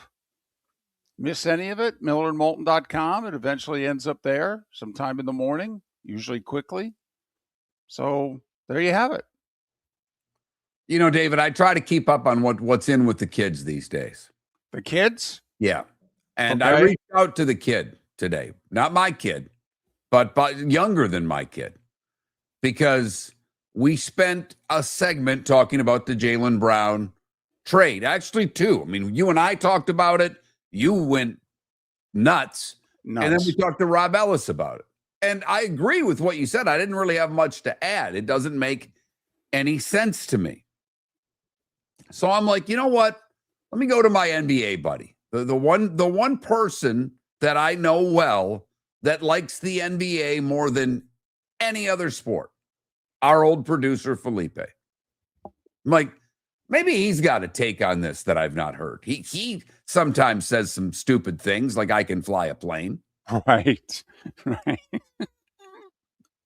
Miss any of it? MillerandMoulton.com. It eventually ends up there sometime in the morning, usually quickly. So there you have it. You know, David, I try to keep up on what's in with the kids these days. The kids? Yeah. And Okay. I reached out to the kid today. Not my kid, but younger than my kid. Because we spent a segment talking about the Jaylen Brown trade. Actually, two. I mean, you and I talked about it. You went nuts. And then we talked to Rob Ellis about it. And I agree with what you said. I didn't really have much to add. It doesn't make any sense to me. So I'm like, you know what? Let me go to my NBA buddy. The one person that I know well that likes the NBA more than any other sport. Our old producer, Felipe. I'm like, maybe he's got a take on this that I've not heard. He sometimes says some stupid things like I can fly a plane. Right.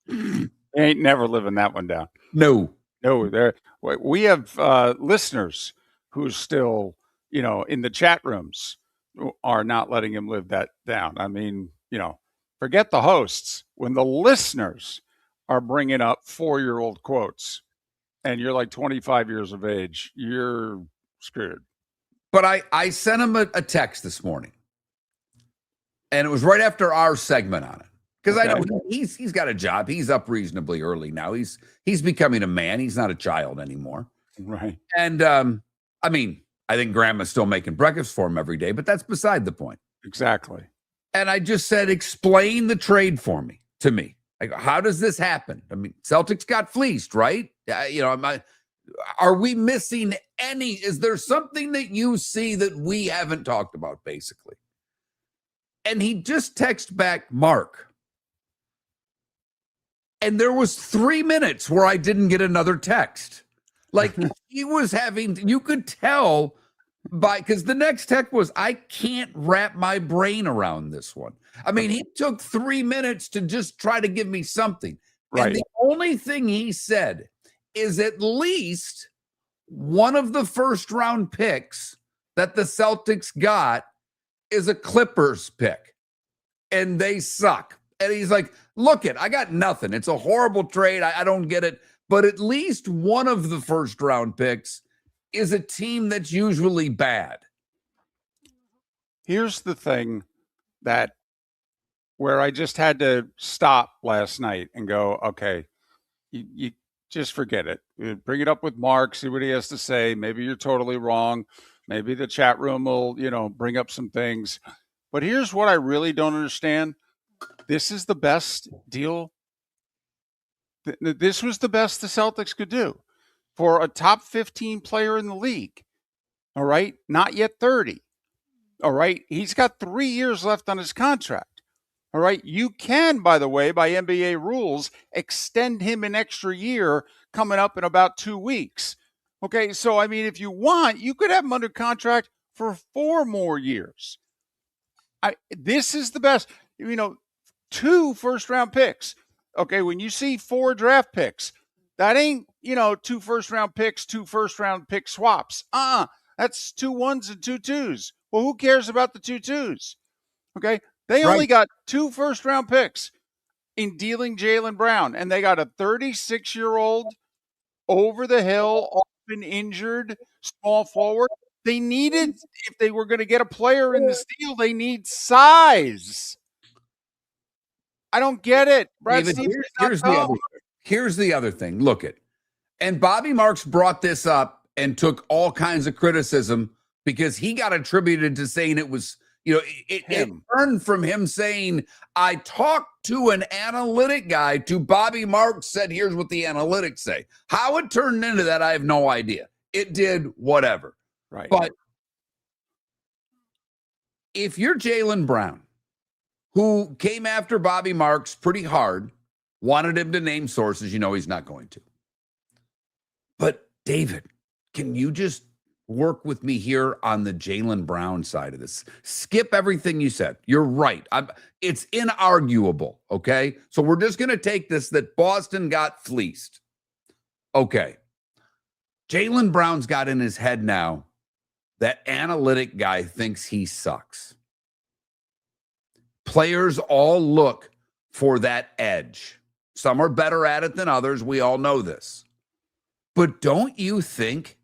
Ain't never living that one down. No. We have listeners who still, in the chat rooms are not letting him live that down. I mean, forget the hosts. When the listeners are bringing up 4-year-old quotes and you're like 25 years of age, you're screwed. But I sent him a text this morning, and it was right after our segment on it. Because I know he's got a job. He's up reasonably early now. He's becoming a man. He's not a child anymore. Right. And I mean, I think grandma's still making breakfast for him every day, but that's beside the point. Exactly. And I just said, explain the trade to me. Like, how does this happen? I mean, Celtics got fleeced, right? Are we missing any? Is there something that you see that we haven't talked about, basically? And he just texted back, Mark. And there was 3 minutes where I didn't get another text. Like he was you could tell because the next text was, I can't wrap my brain around this one. I mean, he took 3 minutes to just try to give me something. Right. And the only thing he said is at least one of the first round picks that the Celtics got is a Clippers pick. And they suck. And he's like, look I got nothing. It's a horrible trade. I don't get it. But at least one of the first round picks is a team that's usually bad. Here's the thing where I just had to stop last night and go, okay, you just forget it. You bring it up with Mark, see what he has to say. Maybe you're totally wrong. Maybe the chat room will, bring up some things. But here's what I really don't understand. This is the best deal. This was the best the Celtics could do for a top 15 player in the league. All right. Not yet 30. All right. He's got 3 years left on his contract. All right. You can, by the way, by NBA rules, extend him an extra year coming up in about 2 weeks. Okay. So, I mean, if you want, you could have him under contract for 4 more years. This is the best, 2 first-round picks. Okay, when you see 4 draft picks, that ain't, 2 first-round picks, 2 first-round pick swaps. That's 2 1s and 2 2s. Well, who cares about the 2 2s? Okay, they only got 2 first-round picks in dealing Jaylen Brown, and they got a 36-year-old over the hill, often injured, small forward. They needed, if they were going to get a player in this deal, they need size. I don't get it. Here's the other thing. Look and Bobby Marks brought this up and took all kinds of criticism because he got attributed to saying it was, it turned from him saying, I talked to an analytic guy to Bobby Marks said, here's what the analytics say. How it turned into that, I have no idea. It did whatever. Right. But if you're Jaylen Brown, who came after Bobby Marks pretty hard, wanted him to name sources, he's not going to. But David, can you just work with me here on the Jaylen Brown side of this? Skip everything you said. You're right. It's inarguable, okay? So we're just going to take this that Boston got fleeced. Okay. Jaylen Brown's got in his head now that analytic guy thinks he sucks. Players all look for that edge. Some are better at it than others. We all know this. But don't you think,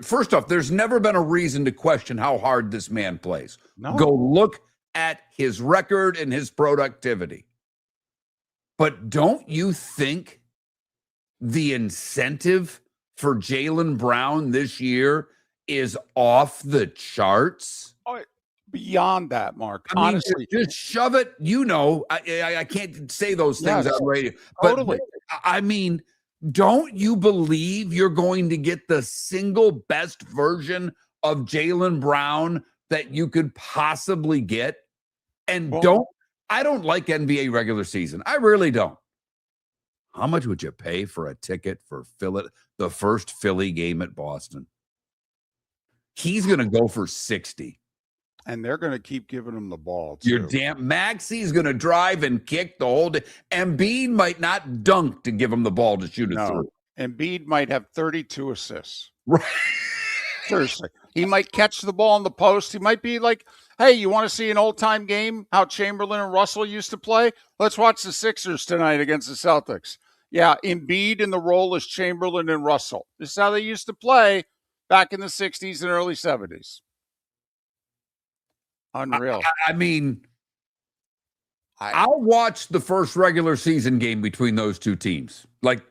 first off, there's never been a reason to question how hard this man plays. No. Go look at his record and his productivity. But don't you think the incentive for Jaylen Brown this year is off the charts? Oh, beyond that, Mark. Honestly, just shove it. I can't say those things on radio. Totally. But I mean, don't you believe you're going to get the single best version of Jaylen Brown that you could possibly get? And I don't like NBA regular season. I really don't. How much would you pay for a ticket for the first Philly game at Boston? He's going to go for 60. And they're going to keep giving him the ball, too. You're damn. Maxi's going to drive and kick the whole day. Embiid might not dunk to give him the ball to shoot it through. Embiid might have 32 assists. Right. Seriously. He might catch the ball in the post. He might be like, hey, you want to see an old-time game, how Chamberlain and Russell used to play? Let's watch the Sixers tonight against the Celtics. Yeah, Embiid in the role as Chamberlain and Russell. This is how they used to play back in the 60s and early 70s. Unreal. I mean, I'll watch the first regular season game between those two teams. Like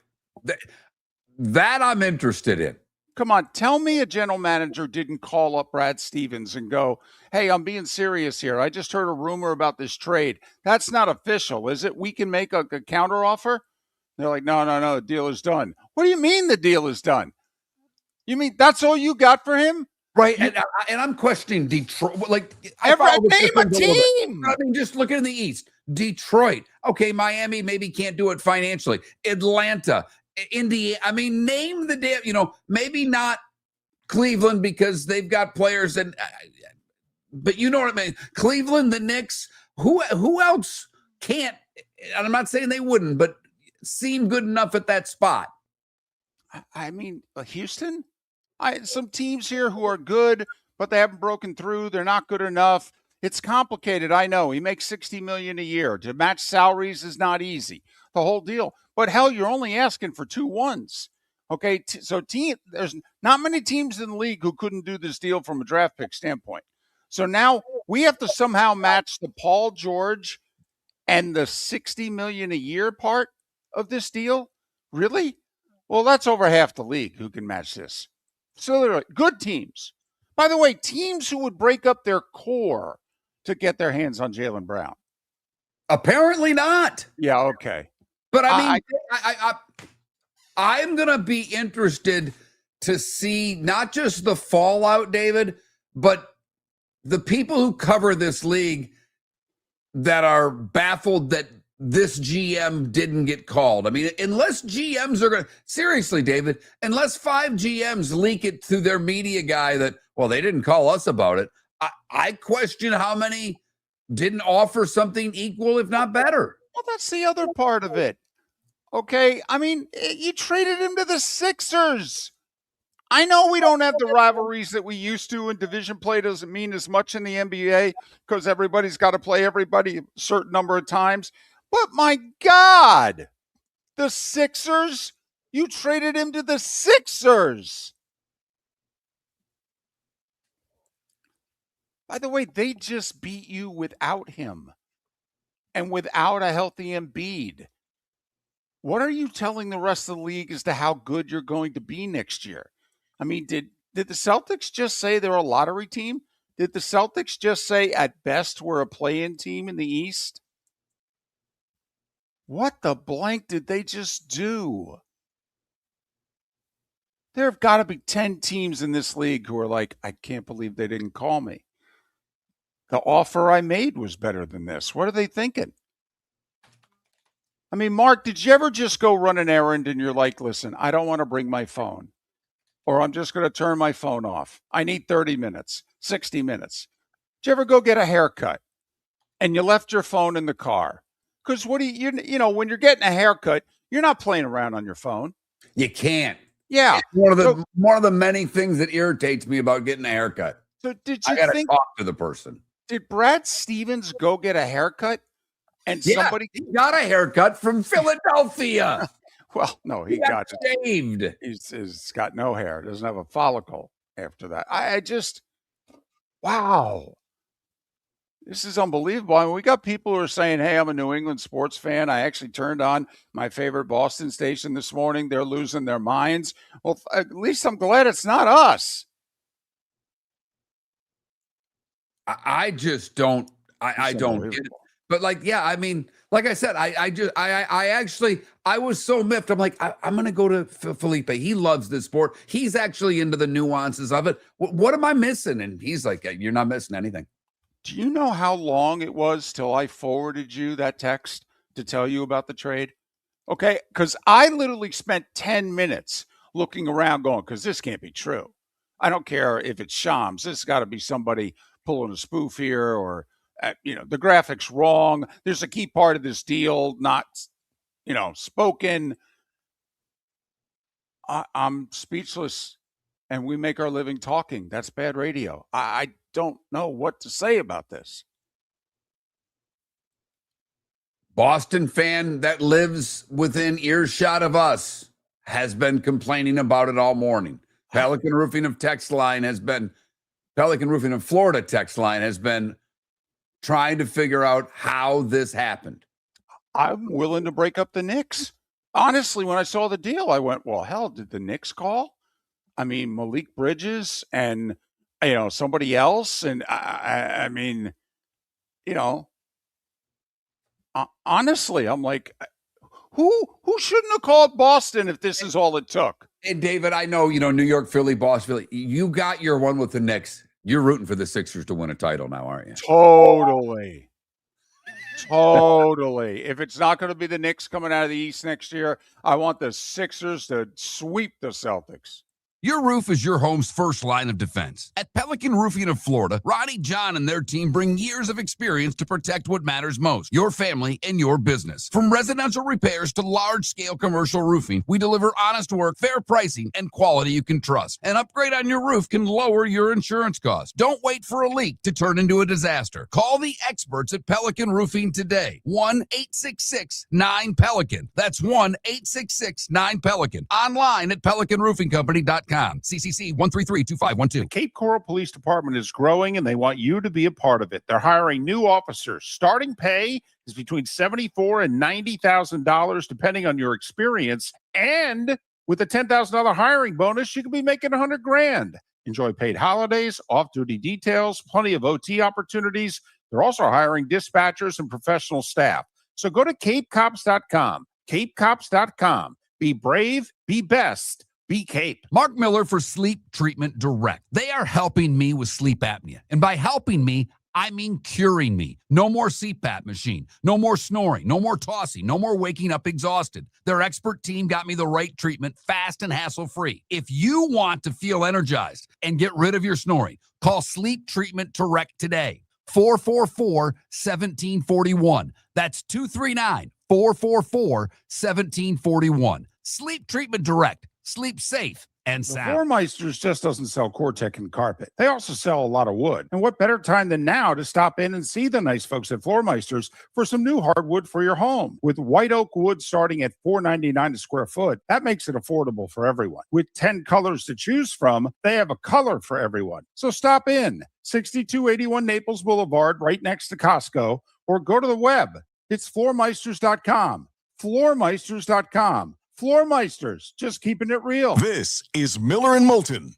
that I'm interested in. Come on, tell me a general manager didn't call up Brad Stevens and go, hey, I'm being serious here. I just heard a rumor about this trade. That's not official, is it? We can make a counter offer? They're like, no, the deal is done. What do you mean the deal is done? You mean that's all you got for him? Right, and I'm questioning Detroit. Like, name a team. I mean, just looking in the East, Detroit. Okay, Miami maybe can't do it financially. Atlanta, Indiana. I mean, name the damn. Maybe not Cleveland because they've got players, but you know what I mean. Cleveland, the Knicks. Who else can't? And I'm not saying they wouldn't, but seem good enough at that spot. I mean, Houston. Some teams here who are good, but they haven't broken through. They're not good enough. It's complicated. I know. He makes $60 million a year. To match salaries is not easy. The whole deal. But hell, you're only asking for 2 1s. Okay, there's not many teams in the league who couldn't do this deal from a draft pick standpoint. So now we have to somehow match the Paul George and the $60 million a year part of this deal. Really? Well, that's over half the league who can match this. So they're good teams. By the way, teams who would break up their core to get their hands on Jaylen Brown. Apparently not. Yeah, okay. But I mean, I'm going to be interested to see not just the fallout, David, but the people who cover this league that are baffled that this GM didn't get called. I mean, unless GMs are going to, seriously, David, unless 5 GMs leak it to their media guy that, well, they didn't call us about it. I question how many didn't offer something equal, if not better. Well, that's the other part of it. Okay. I mean, you traded him to the Sixers. I know we don't have the rivalries that we used to, and division play doesn't mean as much in the NBA because everybody's got to play everybody a certain number of times. But my God, the Sixers, you traded him to the Sixers. By the way, they just beat you without him and without a healthy Embiid. What are you telling the rest of the league as to how good you're going to be next year? I mean, did the Celtics just say they're a lottery team? Did the Celtics just say at best we're a play-in team in the East? What the blank did they just do? There have got to be 10 teams in this league who are like, I can't believe they didn't call me. The offer I made was better than this. What are they thinking? I mean, Mark, did you ever just go run an errand and you're like, listen, I don't want to bring my phone, or I'm just going to turn my phone off. I need 30 minutes, 60 minutes. Did you ever go get a haircut and you left your phone in the car? Because what do you know, when you're getting a haircut, you're not playing around on your phone. You can't. Yeah. It's one of the many things that irritates me about getting a haircut. So did you I gotta talk to the person. Did Brad Stevens go get a haircut? And he got a haircut from Philadelphia. Well, no, he got shaved. He's got no hair. Doesn't have a follicle after that. I just, wow. This is unbelievable. I mean, we got people who are saying, hey, I'm a New England sports fan. I actually turned on my favorite Boston station this morning. They're losing their minds. Well, at least I'm glad it's not us. I just don't. I don't get it. But I mean, like I said, I was so miffed. I'm like, I'm going to go to Felipe. He loves this sport. He's actually into the nuances of it. What am I missing? And he's like, you're not missing anything. Do you know how long it was till I forwarded you that text to tell you about the trade? Okay, because I literally spent 10 minutes looking around going, because this can't be true. I don't care if it's Shams. This has got to be somebody pulling a spoof here, or, the graphics wrong. There's a key part of this deal not, spoken. I'm speechless, and we make our living talking. That's bad radio. I don't know what to say about this. Boston fan that lives within earshot of us has been complaining about it all morning. Pelican Roofing of Florida text line has been trying to figure out how this happened. I'm willing to break up the Knicks. Honestly, when I saw the deal, I went, well, hell, did the Knicks call? I mean, Malik Bridges and, somebody else. And I mean, honestly, I'm like, who shouldn't have called Boston if this is all it took? Hey, David, I know, New York, Philly, Boston, Philly. You got your one with the Knicks. You're rooting for the Sixers to win a title now, aren't you? Totally. If it's not going to be the Knicks coming out of the East next year, I want the Sixers to sweep the Celtics. Your roof is your home's first line of defense. At Pelican Roofing of Florida, Ronnie, John, and their team bring years of experience to protect what matters most, your family and your business. From residential repairs to large-scale commercial roofing, we deliver honest work, fair pricing, and quality you can trust. An upgrade on your roof can lower your insurance costs. Don't wait for a leak to turn into a disaster. Call the experts at Pelican Roofing today. 1-866-9-PELICAN. That's 1-866-9-PELICAN. Online at pelicanroofingcompany.com. CCC 1332512. The Cape Coral Police Department is growing, and they want you to be a part of it. They're hiring new officers. Starting pay is between $74,000 and $90,000, depending on your experience. And with a $10,000 hiring bonus, you can be making $100,000. Enjoy paid holidays, off-duty details, plenty of OT opportunities. They're also hiring dispatchers and professional staff. So go to capecops.com. Capecops.com. Be brave, be best. Be Cape. Mark Miller for Sleep Treatment Direct. They are helping me with sleep apnea. And by helping me, I mean curing me. No more CPAP machine. No more snoring. No more tossing. No more waking up exhausted. Their expert team got me the right treatment, fast and hassle-free. If you want to feel energized and get rid of your snoring, call Sleep Treatment Direct today. 444-1741. That's 239-444-1741. Sleep Treatment Direct. Sleep safe and sound. Floor Meisters just doesn't sell Cortec and carpet. They also sell a lot of wood. And what better time than now to stop in and see the nice folks at Floor Meisters for some new hardwood for your home. With white oak wood starting at $4.99 a square foot, that makes it affordable for everyone. With 10 colors to choose from, they have a color for everyone. So stop in. 6281 Naples Boulevard, right next to Costco, or go to the web. It's floormeisters.com. Floormeisters.com. Floor Meisters, just keeping it real. This is Miller and Moulton.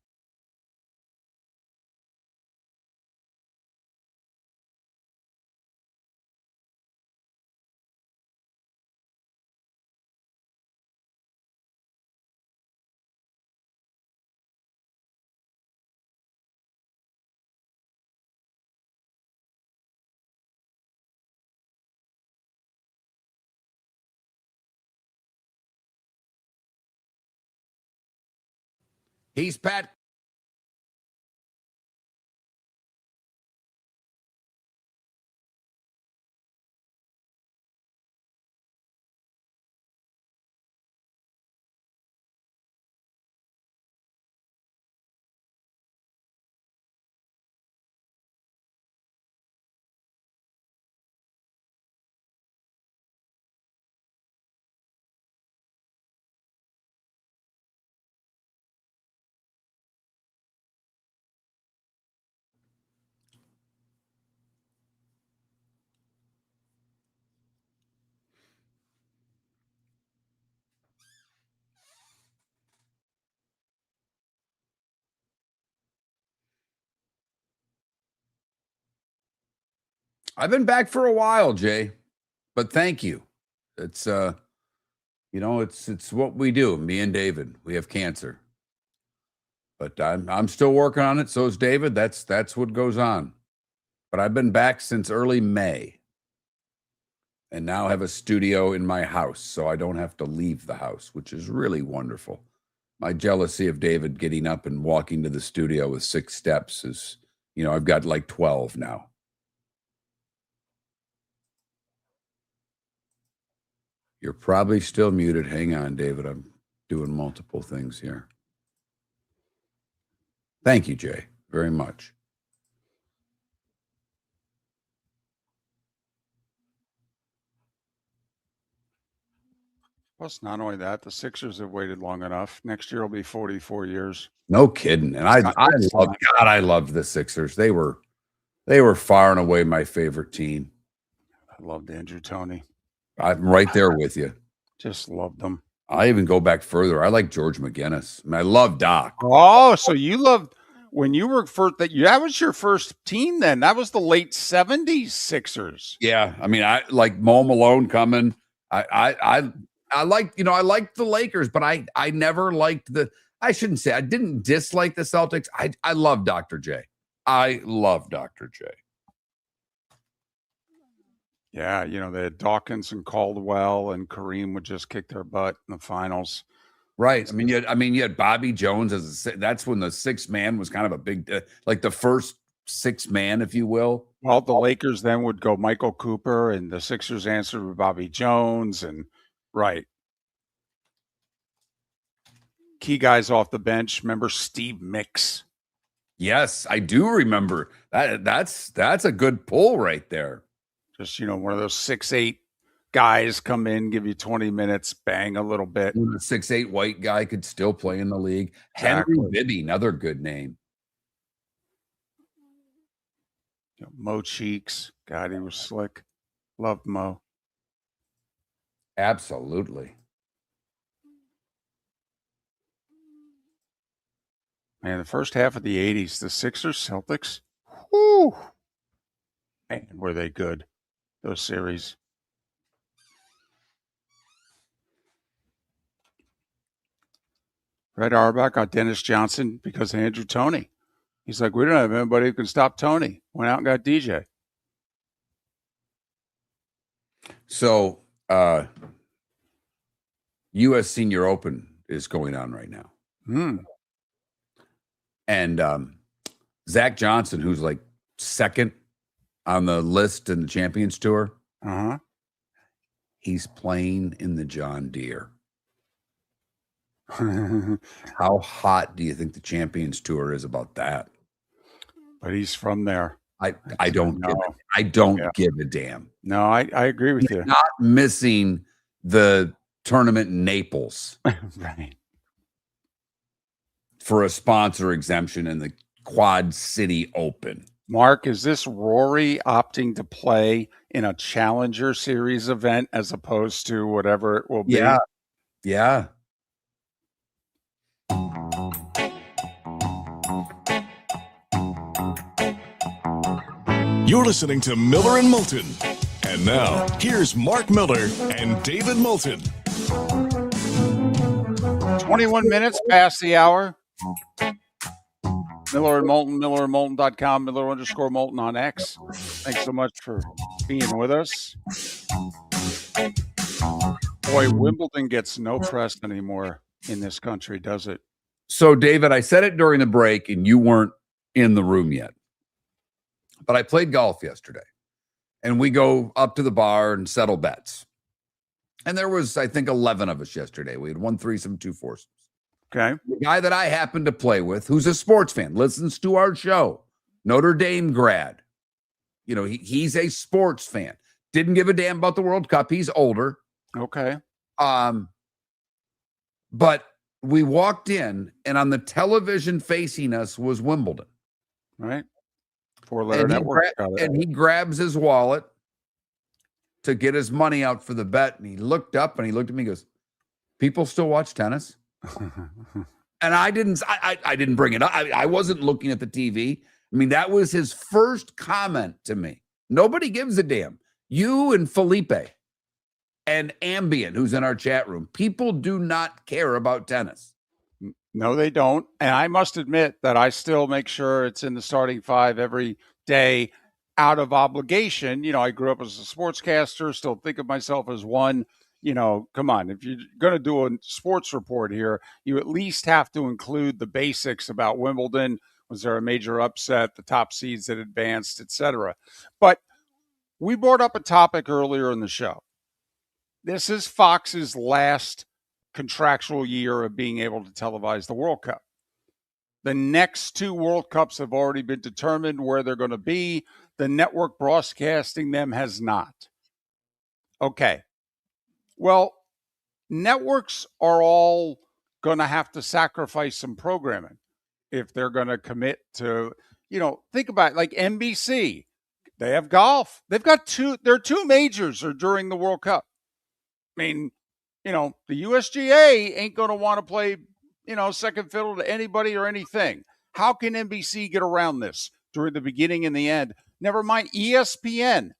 He's Pat. I've been back for a while, Jay, but thank you. It's it's what we do. Me and David, we have cancer, but I'm still working on it. So is David. That's what goes on. But I've been back since early May, and now have a studio in my house, so I don't have to leave the house, which is really wonderful. My jealousy of David getting up and walking to the studio with 6 steps is, I've got like 12 now. You're probably still muted. Hang on, David. I'm doing multiple things here. Thank you, Jay, very much. Plus, not only that, the Sixers have waited long enough. Next year will be 44 years. No kidding. And I loved the Sixers. They were far and away my favorite team. I loved Andrew Toney. I'm right there with you. Just loved them. I even go back further. I like George McGinnis. I mean, I love Doc. Oh, so you loved when you were first that was your first team then. That was the late 70s Sixers. Yeah. I mean, I like Mo Malone coming. I liked the Lakers, but I never liked I didn't dislike the Celtics. I love Dr. J. I love Dr. J. Yeah, they had Dawkins and Caldwell, and Kareem would just kick their butt in the finals. Right. I mean, you had Bobby Jones that's when the sixth man was kind of a big, like the first sixth man, if you will. Well, the Lakers then would go Michael Cooper, and the Sixers answered with Bobby Jones, and right. Key guys off the bench. Remember Steve Mix? Yes, I do remember that. That's a good pull right there. Just, one of those 6'8" guys come in, give you 20 minutes, bang a little bit. A 6'8" white guy could still play in the league. Exactly. Henry Bibby, another good name. Mo Cheeks. God, he was slick. Loved Mo. Absolutely. Man, the first half of the 80s, the Sixers, Celtics, whoo, man, were they good, those series. Red Auerbach got Dennis Johnson because of Andrew Toney. He's like, we don't have anybody who can stop Toney. Went out and got DJ. So, U.S. Senior Open is going on right now. And Zach Johnson, who's like second on the list in the Champions Tour, he's playing in the John Deere. How hot do you think the Champions Tour is about that? But he's from there. I don't give a damn. No, I agree with you. Not missing the tournament in Naples. Right. For a sponsor exemption in the Quad City Open. Mark, is this Rory opting to play in a Challenger Series event as opposed to whatever it will be? Yeah. You're listening to Miller and Moulton. And now, here's Mark Miller and David Moulton. 21 minutes past the hour. Miller and Moulton, millerandmoulton.com, Miller_Moulton on X. Thanks so much for being with us. Boy, Wimbledon gets no press anymore in this country, does it? So, David, I said it during the break, and you weren't in the room yet. But I played golf yesterday, and we go up to the bar and settle bets. And there was, I think, 11 of us yesterday. We had 1 threesome, 2 foursomes. Okay. The guy that I happen to play with, who's a sports fan, listens to our show, Notre Dame grad. He's a sports fan. Didn't give a damn about the World Cup. He's older. Okay. But we walked in, and on the television facing us was Wimbledon. Right. 4-letter network. And he grabs his wallet to get his money out for the bet. And he looked up and he looked at me and goes, people still watch tennis? And I didn't bring it up. I wasn't looking at the TV. I mean, that was his first comment to me. Nobody gives a damn. You and Felipe and Ambient, who's in our chat room, people do not care about tennis. No, they don't. And I must admit that I still make sure it's in the starting 5 every day out of obligation. I grew up as a sportscaster, still think of myself as one. Come on, if you're going to do a sports report here, you at least have to include the basics about Wimbledon. Was there a major upset, the top seeds that advanced, etc.? But we brought up a topic earlier in the show. This is Fox's last contractual year of being able to televise the World Cup. The next 2 World Cups have already been determined where they're going to be. The network broadcasting them has not. Okay. Well, networks are all going to have to sacrifice some programming if they're going to commit to, think about it, like NBC. They have golf. They've got their two majors are during the World Cup. I mean, the USGA ain't going to want to play, second fiddle to anybody or anything. How can NBC get around this during the beginning and the end? Never mind ESPN.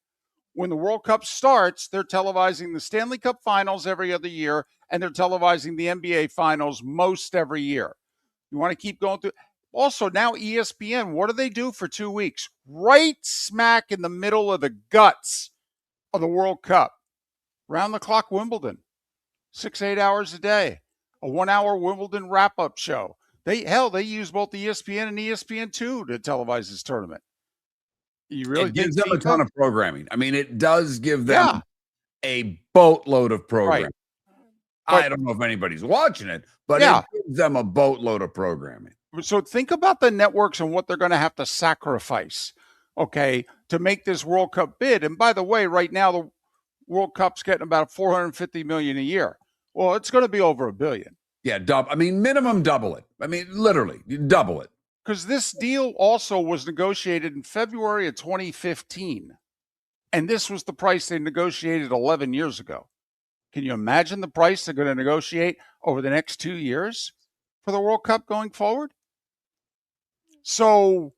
When the World Cup starts, they're televising the Stanley Cup Finals every other year, and they're televising the NBA Finals most every year. You want to keep going through. Also, now ESPN, what do they do for 2 weeks? Right smack in the middle of the guts of the World Cup. Round-the-clock Wimbledon. 6-8 hours a day. A 1-hour Wimbledon wrap-up show. They use both ESPN and ESPN2 to televise this tournament. You really it gives them FIFA? A ton of programming. I mean, it does give them a boatload of programming. Right. I don't know if anybody's watching it, but it gives them a boatload of programming. So think about the networks and what they're going to have to sacrifice, to make this World Cup bid. And by the way, right now the World Cup's getting about $450 million a year. Well, it's going to be over $1 billion. Yeah, minimum double it. I mean, literally double it. Because this deal also was negotiated in February of 2015. And this was the price they negotiated 11 years ago. Can you imagine the price they're going to negotiate over the next 2 years for the World Cup going forward? So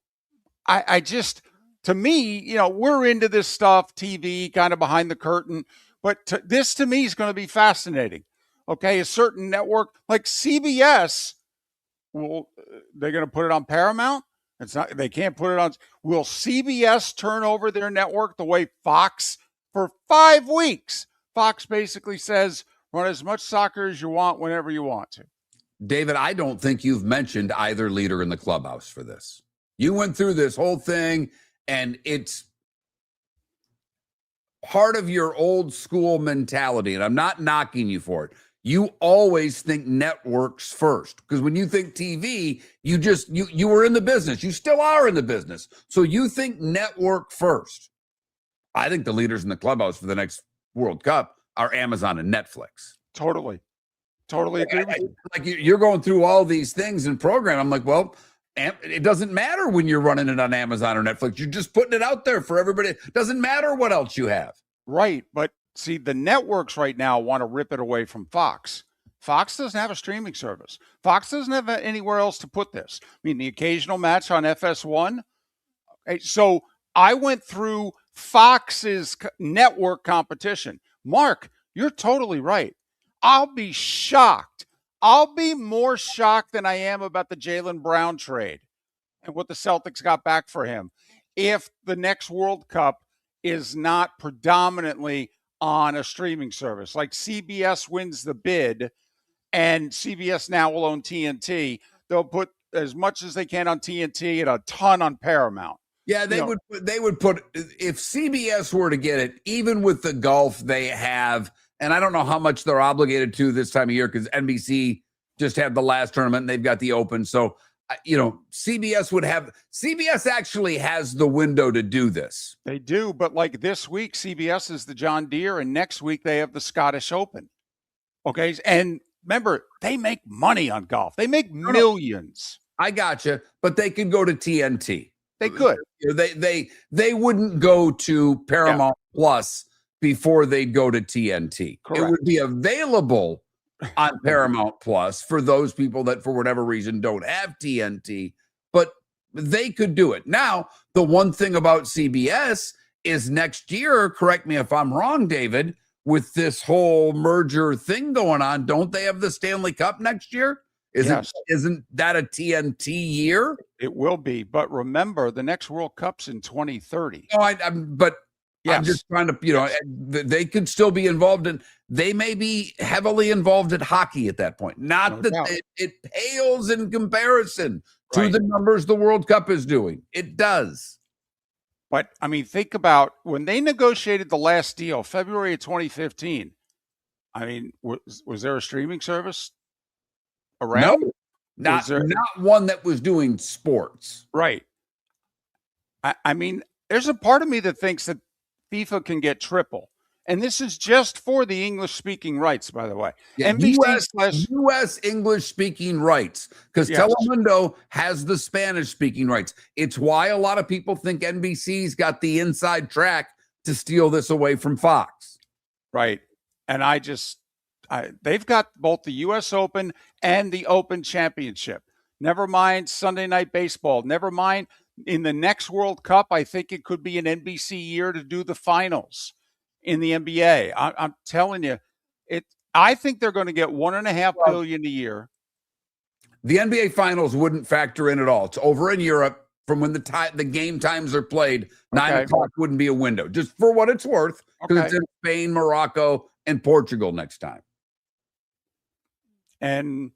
I just, to me, we're into this stuff, TV, kind of behind the curtain. But this to me is going to be fascinating. A certain network like CBS, they're going to put it on Paramount? They can't put it on. Will CBS turn over their network the way Fox for 5 weeks? Fox basically says, run as much soccer as you want whenever you want to. David, I don't think you've mentioned either leader in the clubhouse for this. You went through this whole thing, and it's part of your old school mentality, and I'm not knocking you for it. You always think networks first, because when you think TV, you were in the business. You still are in the business. So you think network first. I think the leaders in the clubhouse for the next World Cup are Amazon and Netflix. Totally agree with you. Like you're going through all these things in program. I'm like, well, it doesn't matter when you're running it on Amazon or Netflix. You're just putting it out there for everybody. It doesn't matter what else you have. Right. But see, the networks right now want to rip it away from Fox. Fox doesn't have a streaming service. Fox doesn't have anywhere else to put this. I mean, the occasional match on FS1. So I went through Fox's network competition. Mark, you're totally right. I'll be shocked. I'll be more shocked than I am about the Jaylen Brown trade and what the Celtics got back for him if the next World Cup is not predominantly on a streaming service. Like CBS wins the bid, and CBS now will own TNT. They'll put as much as they can on TNT and a ton on Paramount. Yeah, they would put, if CBS were to get it, even with the golf they have, and I don't know how much they're obligated to this time of year because NBC just had the last tournament and they've got the Open. So, CBS actually has the window to do this. They do, but like this week, CBS is the John Deere, and next week they have the Scottish Open. Okay, and remember, they make money on golf. They make millions. I gotcha, but they could go to TNT. They could. They wouldn't go to Paramount Plus before they'd go to TNT. Correct. It would be available on Paramount Plus for those people that, for whatever reason, don't have TNT, but they could do it. Now, the one thing about CBS is next year, correct me if I'm wrong, David, with this whole merger thing going on, don't they have the Stanley Cup next year? Isn't that a TNT year? It will be, but remember, the next World Cup's in 2030. No, I'm just trying to, they could still be involved in. They may be heavily involved in hockey at that point. Not that it pales in comparison to the numbers the World Cup is doing. It does. But I mean, think about when they negotiated the last deal, February of 2015. I mean, was there a streaming service around? No, not one that was doing sports. Right. I mean, there's a part of me that thinks that FIFA can get triple. And this is just for the English-speaking rights, by the way. Yeah, U.S. English-speaking rights, because Yes. Telemundo has the Spanish-speaking rights. It's why a lot of people think NBC's got the inside track to steal this away from Fox. Right. And they've got both the U.S. Open and the Open Championship. Never mind Sunday Night Baseball. Never mind in the next World Cup, I think it could be an NBC year to do the finals in the NBA. I'm telling you, I think they're going to get $1.5 billion a year. The NBA Finals wouldn't factor in at all. It's over in Europe. From when the game times are played, 9 o'clock wouldn't be a window, just for what it's worth, because it's in Spain, Morocco, and Portugal next time. And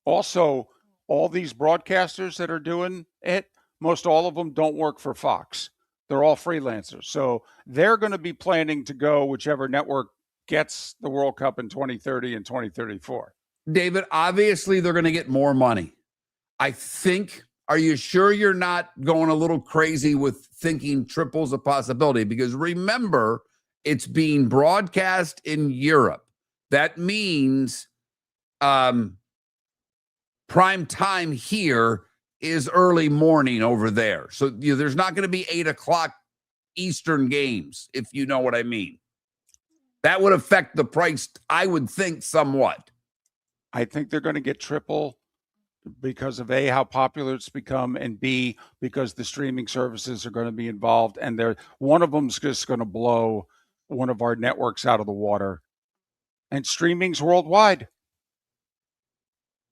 also, all these broadcasters that are doing it, most all of them don't work for Fox. They're all freelancers. So they're going to be planning to go whichever network gets the World Cup in 2030 and 2034. David, obviously they're going to get more money. I think... Are you sure you're not going a little crazy with thinking triple's a possibility? Because remember, it's being broadcast in Europe. That means prime time here is early morning over there. So there's not going to be 8 o'clock Eastern games, if you know what I mean. That would affect the price, I would think, somewhat. I think they're going to get triple because of A, how popular it's become, and B, because the streaming services are going to be involved, and one of them's just going to blow one of our networks out of the water. And streaming's worldwide.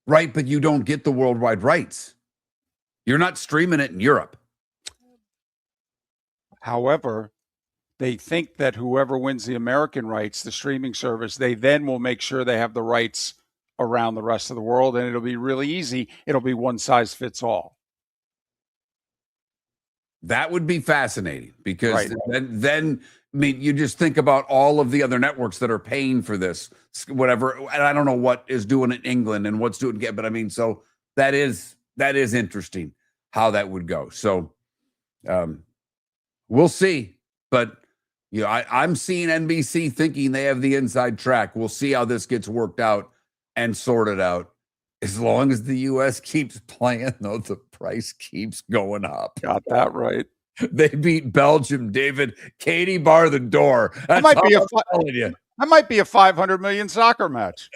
Right, but you don't get the worldwide rights. You're not streaming it in Europe. However, they think that whoever wins the American rights, the streaming service, they then will make sure they have the rights around the rest of the world, and it'll be really easy. It'll be one size fits all. That would be fascinating, because then I mean, you just think about all of the other networks that are paying for this, whatever. And I don't know what is doing in England and what's doing it, but I mean, so that is interesting how that would go. So we'll see. But I'm seeing NBC thinking they have the inside track. We'll see how this gets worked out and sorted out. As long as the U.S. keeps playing, though, the price keeps going up. Got that right. They beat Belgium, David. Katie bar the door. That might be a $500 million soccer match.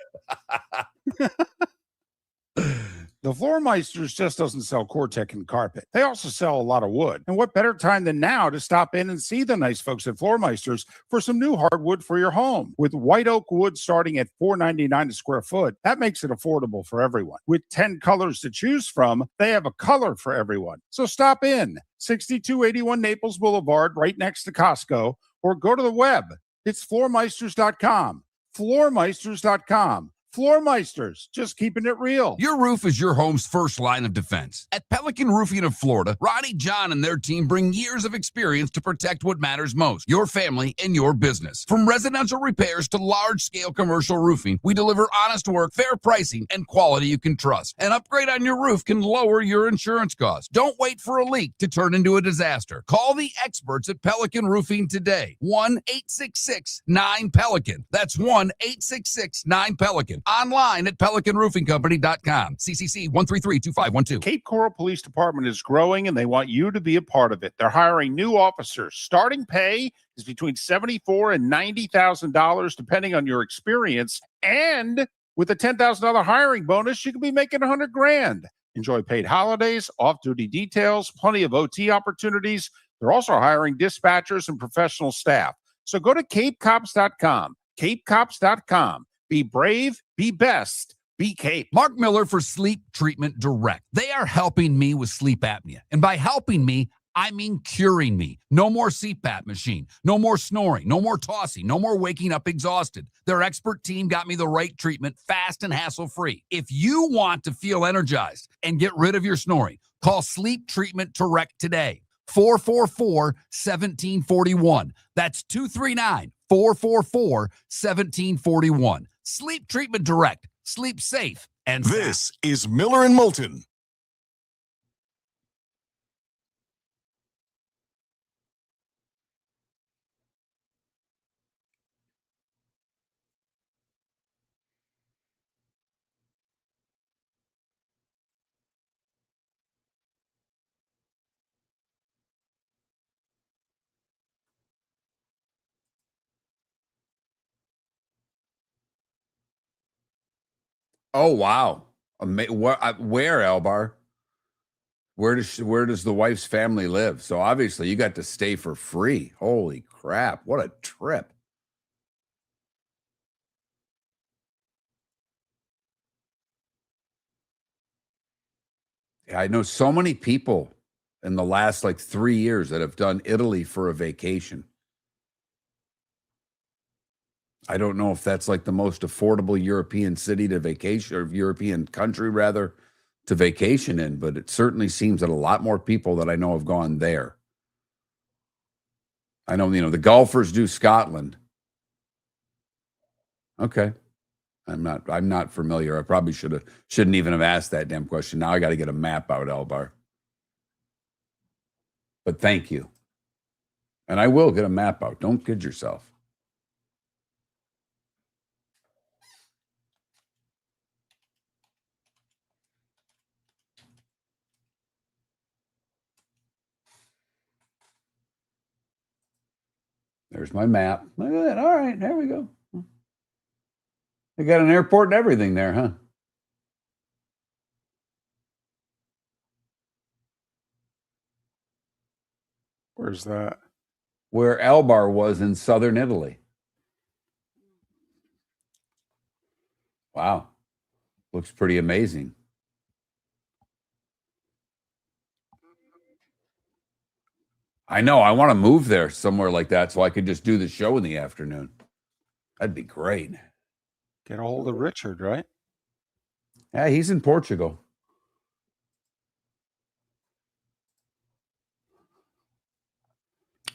The Floormeisters just doesn't sell Cortec and carpet. They also sell a lot of wood. And what better time than now to stop in and see the nice folks at Floormeisters for some new hardwood for your home. With white oak wood starting at $4.99 a square foot, that makes it affordable for everyone. With 10 colors to choose from, they have a color for everyone. So stop in, 6281 Naples Boulevard, right next to Costco, or go to the web. It's floormeisters.com. Floormeisters.com. Floormeisters, just keeping it real. Your roof is your home's first line of defense. At Pelican Roofing of Florida, Ronnie, John, and their team bring years of experience to protect what matters most, your family and your business. From residential repairs to large-scale commercial roofing, we deliver honest work, fair pricing, and quality you can trust. An upgrade on your roof can lower your insurance costs. Don't wait for a leak to turn into a disaster. Call the experts at Pelican Roofing today. 1-866-9-PELICAN. That's 1-866-9-PELICAN. Online at pelicanroofingcompany.com. CCC 1332512. Cape Coral Police Department is growing, and they want you to be a part of it. They're hiring new officers. Starting pay is between $74,000 and $90,000, depending on your experience. And with a $10,000 hiring bonus, you could be making $100,000. Enjoy paid holidays, off-duty details, plenty of OT opportunities. They're also hiring dispatchers and professional staff. So go to capecops.com. capecops.com. Be brave, be best, be Cape. Mark Miller for Sleep Treatment Direct. They are helping me with sleep apnea. And by helping me, I mean curing me. No more CPAP machine. No more snoring. No more tossing. No more waking up exhausted. Their expert team got me the right treatment, fast and hassle-free. If you want to feel energized and get rid of your snoring, call Sleep Treatment Direct today. 444-1741. That's 239-444-1741. Sleep Treatment Direct. Sleep safe and This is Miller and Moulton. Oh, wow. Where, Elbar? Where does the wife's family live? So obviously you got to stay for free. Holy crap. What a trip. Yeah, I know so many people in the last like 3 years that have done Italy for a vacation. I don't know if that's like the most affordable European city to vacation, or European country rather, to vacation in, but it certainly seems that a lot more people that I know have gone there. I know, the golfers do Scotland. Okay. I'm not familiar. I probably shouldn't even have asked that damn question. Now I got to get a map out, Elbar. But thank you. And I will get a map out. Don't kid yourself. There's my map. Look at that. All right, there we go. They got an airport and everything there, huh? Where's that? Where Elbar was in southern Italy. Wow. Looks pretty amazing. I know. I want to move there somewhere like that so I could just do the show in the afternoon. That'd be great. Get a hold of Richard, right? Yeah, he's in Portugal.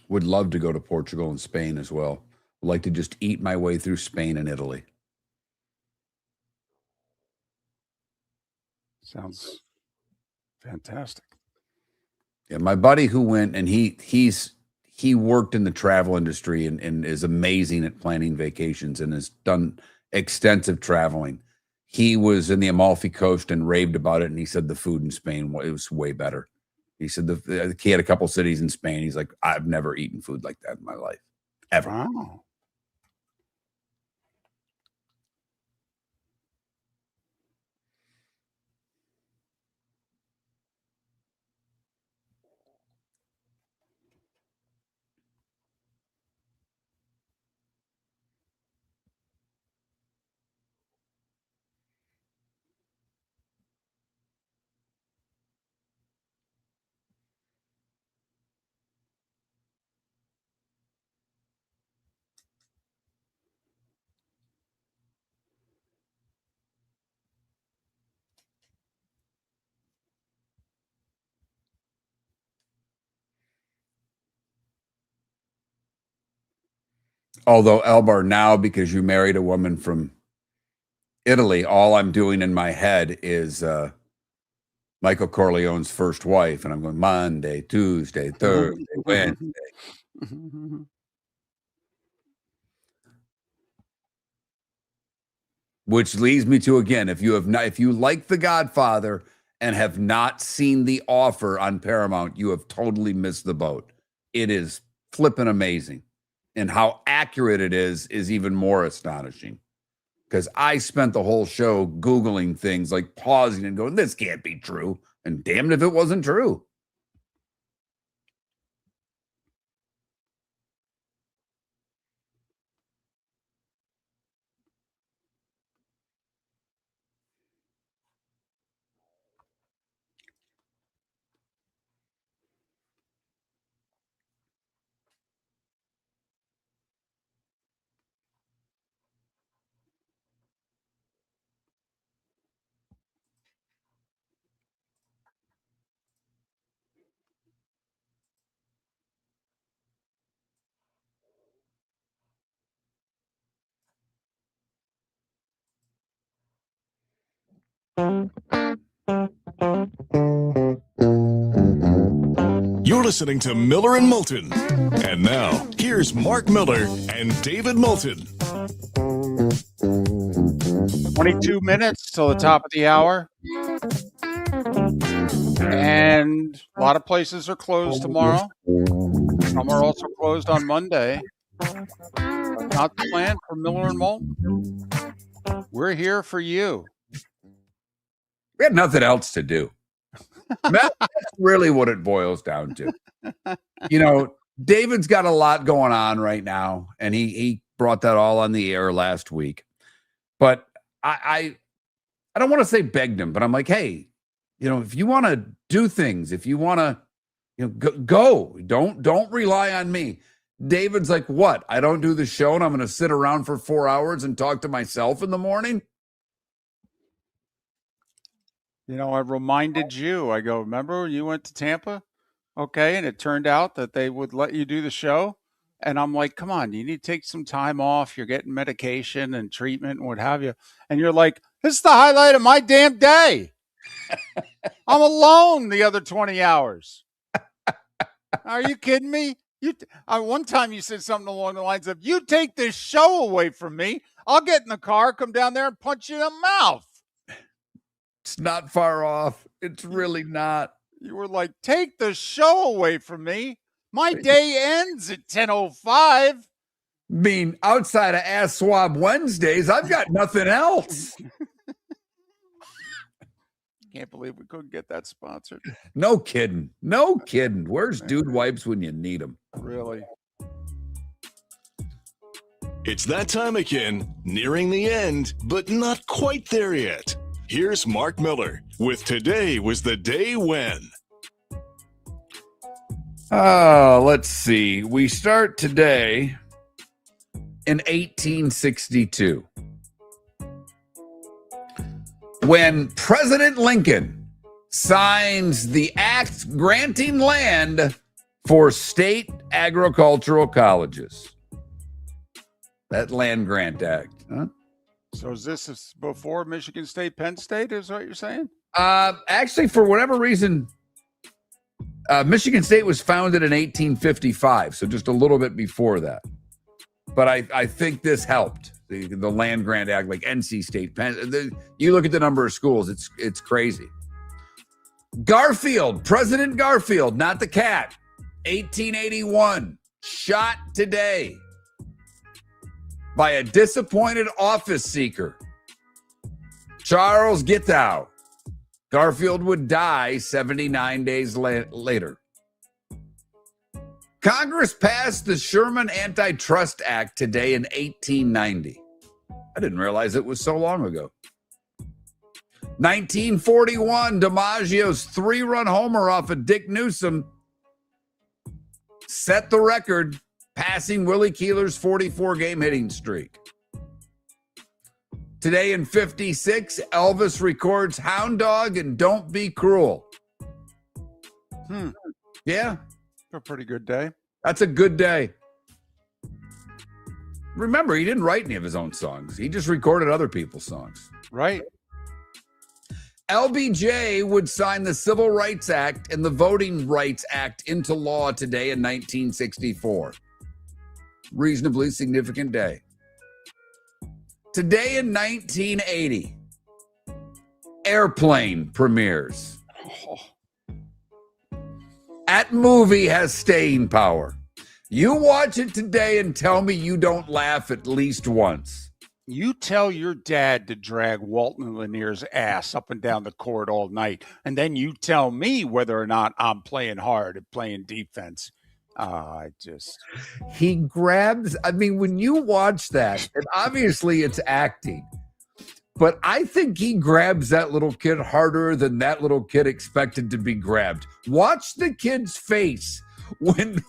Would love to go to Portugal and Spain as well. Would like to just eat my way through Spain and Italy. Sounds fantastic. Yeah, my buddy who went, and he worked in the travel industry and is amazing at planning vacations and has done extensive traveling. He was in the Amalfi Coast and raved about it, and he said the food in Spain, it was way better. He said he had a couple cities in Spain. He's like, I've never eaten food like that in my life, ever. Wow. Although, Elbar, now because you married a woman from Italy, all I'm doing in my head is Michael Corleone's first wife, and I'm going Monday, Tuesday, Thursday, Wednesday. Which leads me to, again, if you like The Godfather and have not seen The Offer on Paramount, you have totally missed the boat. It is flipping amazing. And how accurate it is even more astonishing. Because I spent the whole show Googling things, like pausing and going, this can't be true. And damned if it wasn't true. You're listening to Miller and Moulton. And now, here's Mark Miller and David Moulton. 22 minutes till the top of the hour. And a lot of places are closed tomorrow. Some are also closed on Monday. Not the plan for Miller and Moulton. We're here for you. We had nothing else to do. That's really what it boils down to. You know, David's got a lot going on right now, and he brought that all on the air last week. But I don't want to say begged him, but I'm like, hey, you know, if you want to do things, if you want to, you know, go. Don't rely on me. David's like, what? I don't do the show, and I'm going to sit around for 4 hours and talk to myself in the morning? You know, I reminded you. I go, remember when you went to Tampa? Okay, and it turned out that they would let you do the show. And I'm like, come on, you need to take some time off. You're getting medication and treatment and what have you. And you're like, this is the highlight of my damn day. I'm alone the other 20 hours. Are you kidding me? One time you said something along the lines of, you take this show away from me, I'll get in the car, come down there and punch you in the mouth. It's not far off. It's really not. You were like, take the show away from me. My day ends at 10:05. I mean, outside of Ass Swab Wednesdays, I've got nothing else. Can't believe we couldn't get that sponsored. No kidding. No kidding. Where's Dude Wipes when you need them? Really? It's that time again, nearing the end, but not quite there yet. Here's Mark Miller with Today Was the Day When. Let's see. We start today in 1862 when President Lincoln signs the act granting land for state agricultural colleges. That Land Grant Act, huh? So is this before Michigan State, Penn State, is what you're saying? Actually, for whatever reason, Michigan State was founded in 1855, so just a little bit before that. But I think this helped, the Land Grant Act, like NC State, Penn. You look at the number of schools, it's crazy. Garfield, President Garfield, not the cat, 1881, shot today by a disappointed office seeker. Charles Gittow. Garfield would die 79 days later. Congress passed the Sherman Antitrust Act today in 1890. I didn't realize it was so long ago. 1941, DiMaggio's 3-run homer off of Dick Newsom set the record, passing Willie Keeler's 44-game hitting streak. Today in 56, Elvis records Hound Dog and Don't Be Cruel. Yeah. A pretty good day. That's a good day. Remember, he didn't write any of his own songs. He just recorded other people's songs. Right. LBJ would sign the Civil Rights Act and the Voting Rights Act into law today in 1964. Reasonably significant day. Today in 1980, Airplane premieres. That movie has staying power. You watch it today and tell me you don't laugh at least once. You tell your dad to drag Walton Lanier's ass up and down the court all night, and then you tell me whether or not I'm playing hard and playing defense. He grabs, I mean, when you watch that, and obviously it's acting, but I think he grabs that little kid harder than that little kid expected to be grabbed. Watch the kid's face when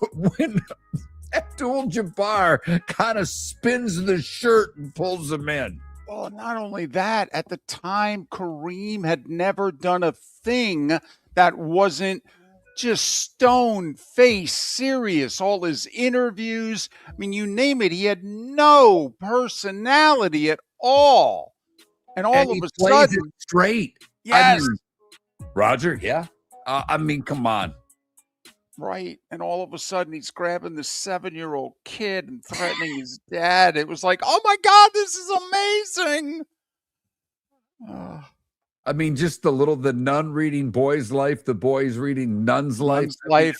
Abdul-Jabbar kind of spins the shirt and pulls him in. Well, not only that, at the time, Kareem had never done a thing that wasn't just stone face serious. All his interviews, I mean, you name it, he had no personality at all. And all of a sudden, straight. Yes. I mean, Roger, yeah. I mean, come on. Right. And all of a sudden, he's grabbing the 7-year-old kid and threatening his dad. It was like, oh my God, this is amazing. I mean, just the nun reading boy's life, the boys reading nun's life. Right.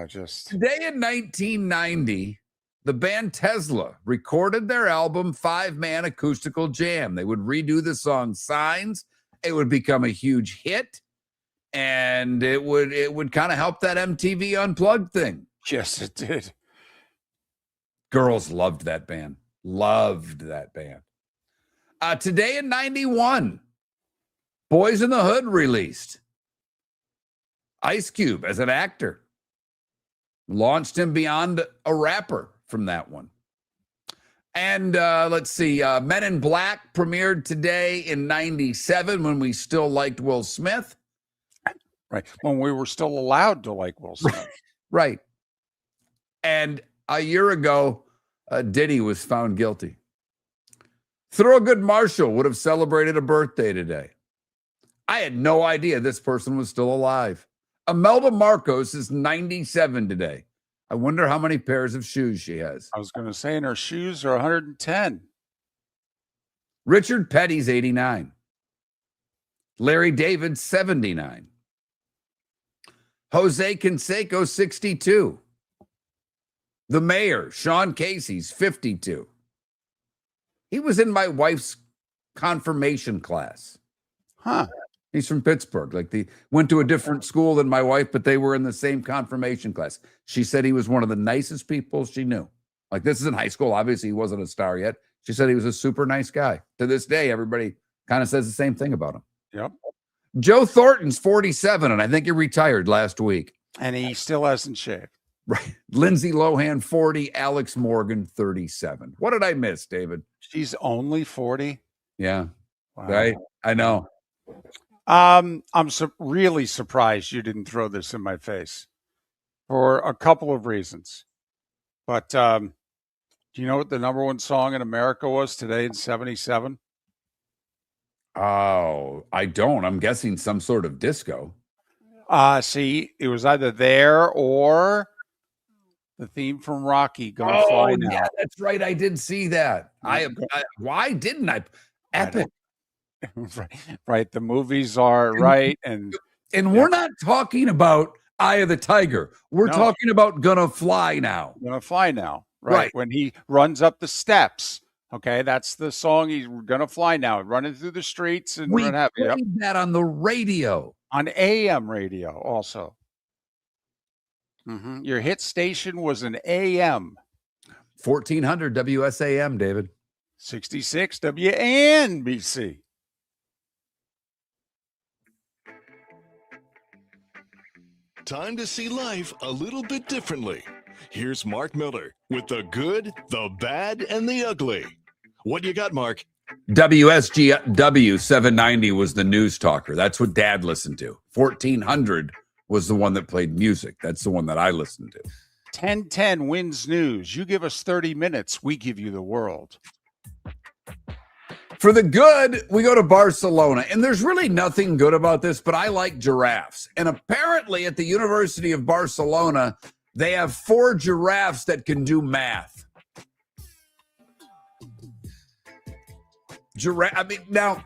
Just today in 1990, the band Tesla recorded their album 5-Man Acoustical Jam. They would redo the song Signs It would become a huge hit, and it would kind of help that MTV Unplugged thing. Yes, it did. Girls loved that band. Loved that band. Today in 91, Boys in the Hood released. Ice Cube as an actor. Launched him beyond a rapper from that one. And let's see, Men in Black premiered today in 97 when we still liked Will Smith. Right. When we were still allowed to like Will Smith. Right. And a year ago, Diddy was found guilty. Thurgood Marshall would have celebrated a birthday today. I had no idea this person was still alive. Imelda Marcos is 97 today. I wonder how many pairs of shoes she has. I was going to say, and her shoes are 110. Richard Petty's 89. Larry David, 79. Jose Canseco, 62. The mayor, Sean Casey's 52. He was in my wife's confirmation class. Huh. He's from Pittsburgh. Like, they went to a different school than my wife, but they were in the same confirmation class. She said he was one of the nicest people she knew. Like, this is in high school. Obviously, he wasn't a star yet. She said he was a super nice guy. To this day, everybody kind of says the same thing about him. Yep. Joe Thornton's 47, and I think he retired last week. And he still hasn't shaved. Right. Lindsay Lohan, 40. Alex Morgan, 37. What did I miss, David? She's only 40. Yeah. Wow. Right. I know. I'm really surprised you didn't throw this in my face for a couple of reasons. But do you know what the number one song in America was today in 77? Oh, I don't. I'm guessing some sort of disco. See, it was either there or the theme from Rocky, Gonna Fly Now. Yeah, that's right. I did see that. Why didn't I? Epic. Right. The movies are right. And we're not talking about Eye of the Tiger. We're talking about Gonna Fly Now. Gonna Fly Now. Right. When he runs up the steps. Okay. That's the song. He's gonna fly now, running through the streets. And we played that on the radio. On AM radio also. Mm-hmm. Your hit station was an AM. 1400 WSAM, David. 66 WNBC. Time to see life a little bit differently. Here's Mark Miller with the good, the bad, and the ugly. What you got, Mark? WSGW 790 was the news talker. That's what Dad listened to. 1400 was the one that played music. That's the one that I listened to. 1010 wins news. You give us 30 minutes, we give you the world. For the good, we go to Barcelona. And there's really nothing good about this, but I like giraffes. And apparently at the University of Barcelona, they have 4 giraffes that can do math. Now,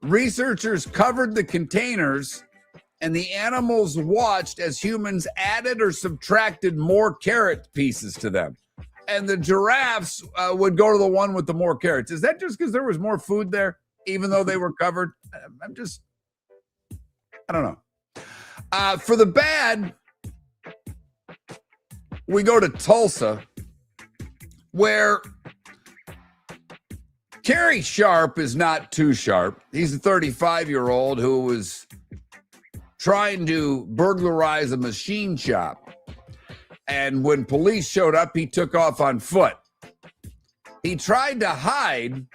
researchers covered the containers and the animals watched as humans added or subtracted more carrot pieces to them. And the giraffes would go to the one with the more carrots. Is that just because there was more food there, even though they were covered? I don't know. For the bad, we go to Tulsa, where Kerry Sharp is not too sharp. He's a 35-year-old who was trying to burglarize a machine shop. And when police showed up, he took off on foot. He tried to hide,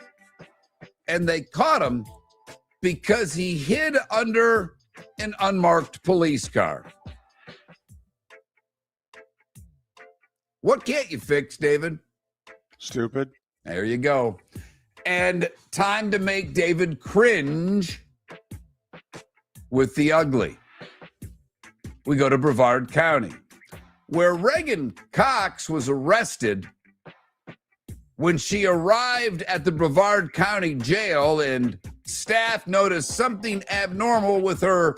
and they caught him because he hid under an unmarked police car. What can't you fix, David? Stupid. There you go. And time to make David cringe with the ugly. We go to Brevard County, where Reagan Cox was arrested when she arrived at the Brevard County Jail, and staff noticed something abnormal with her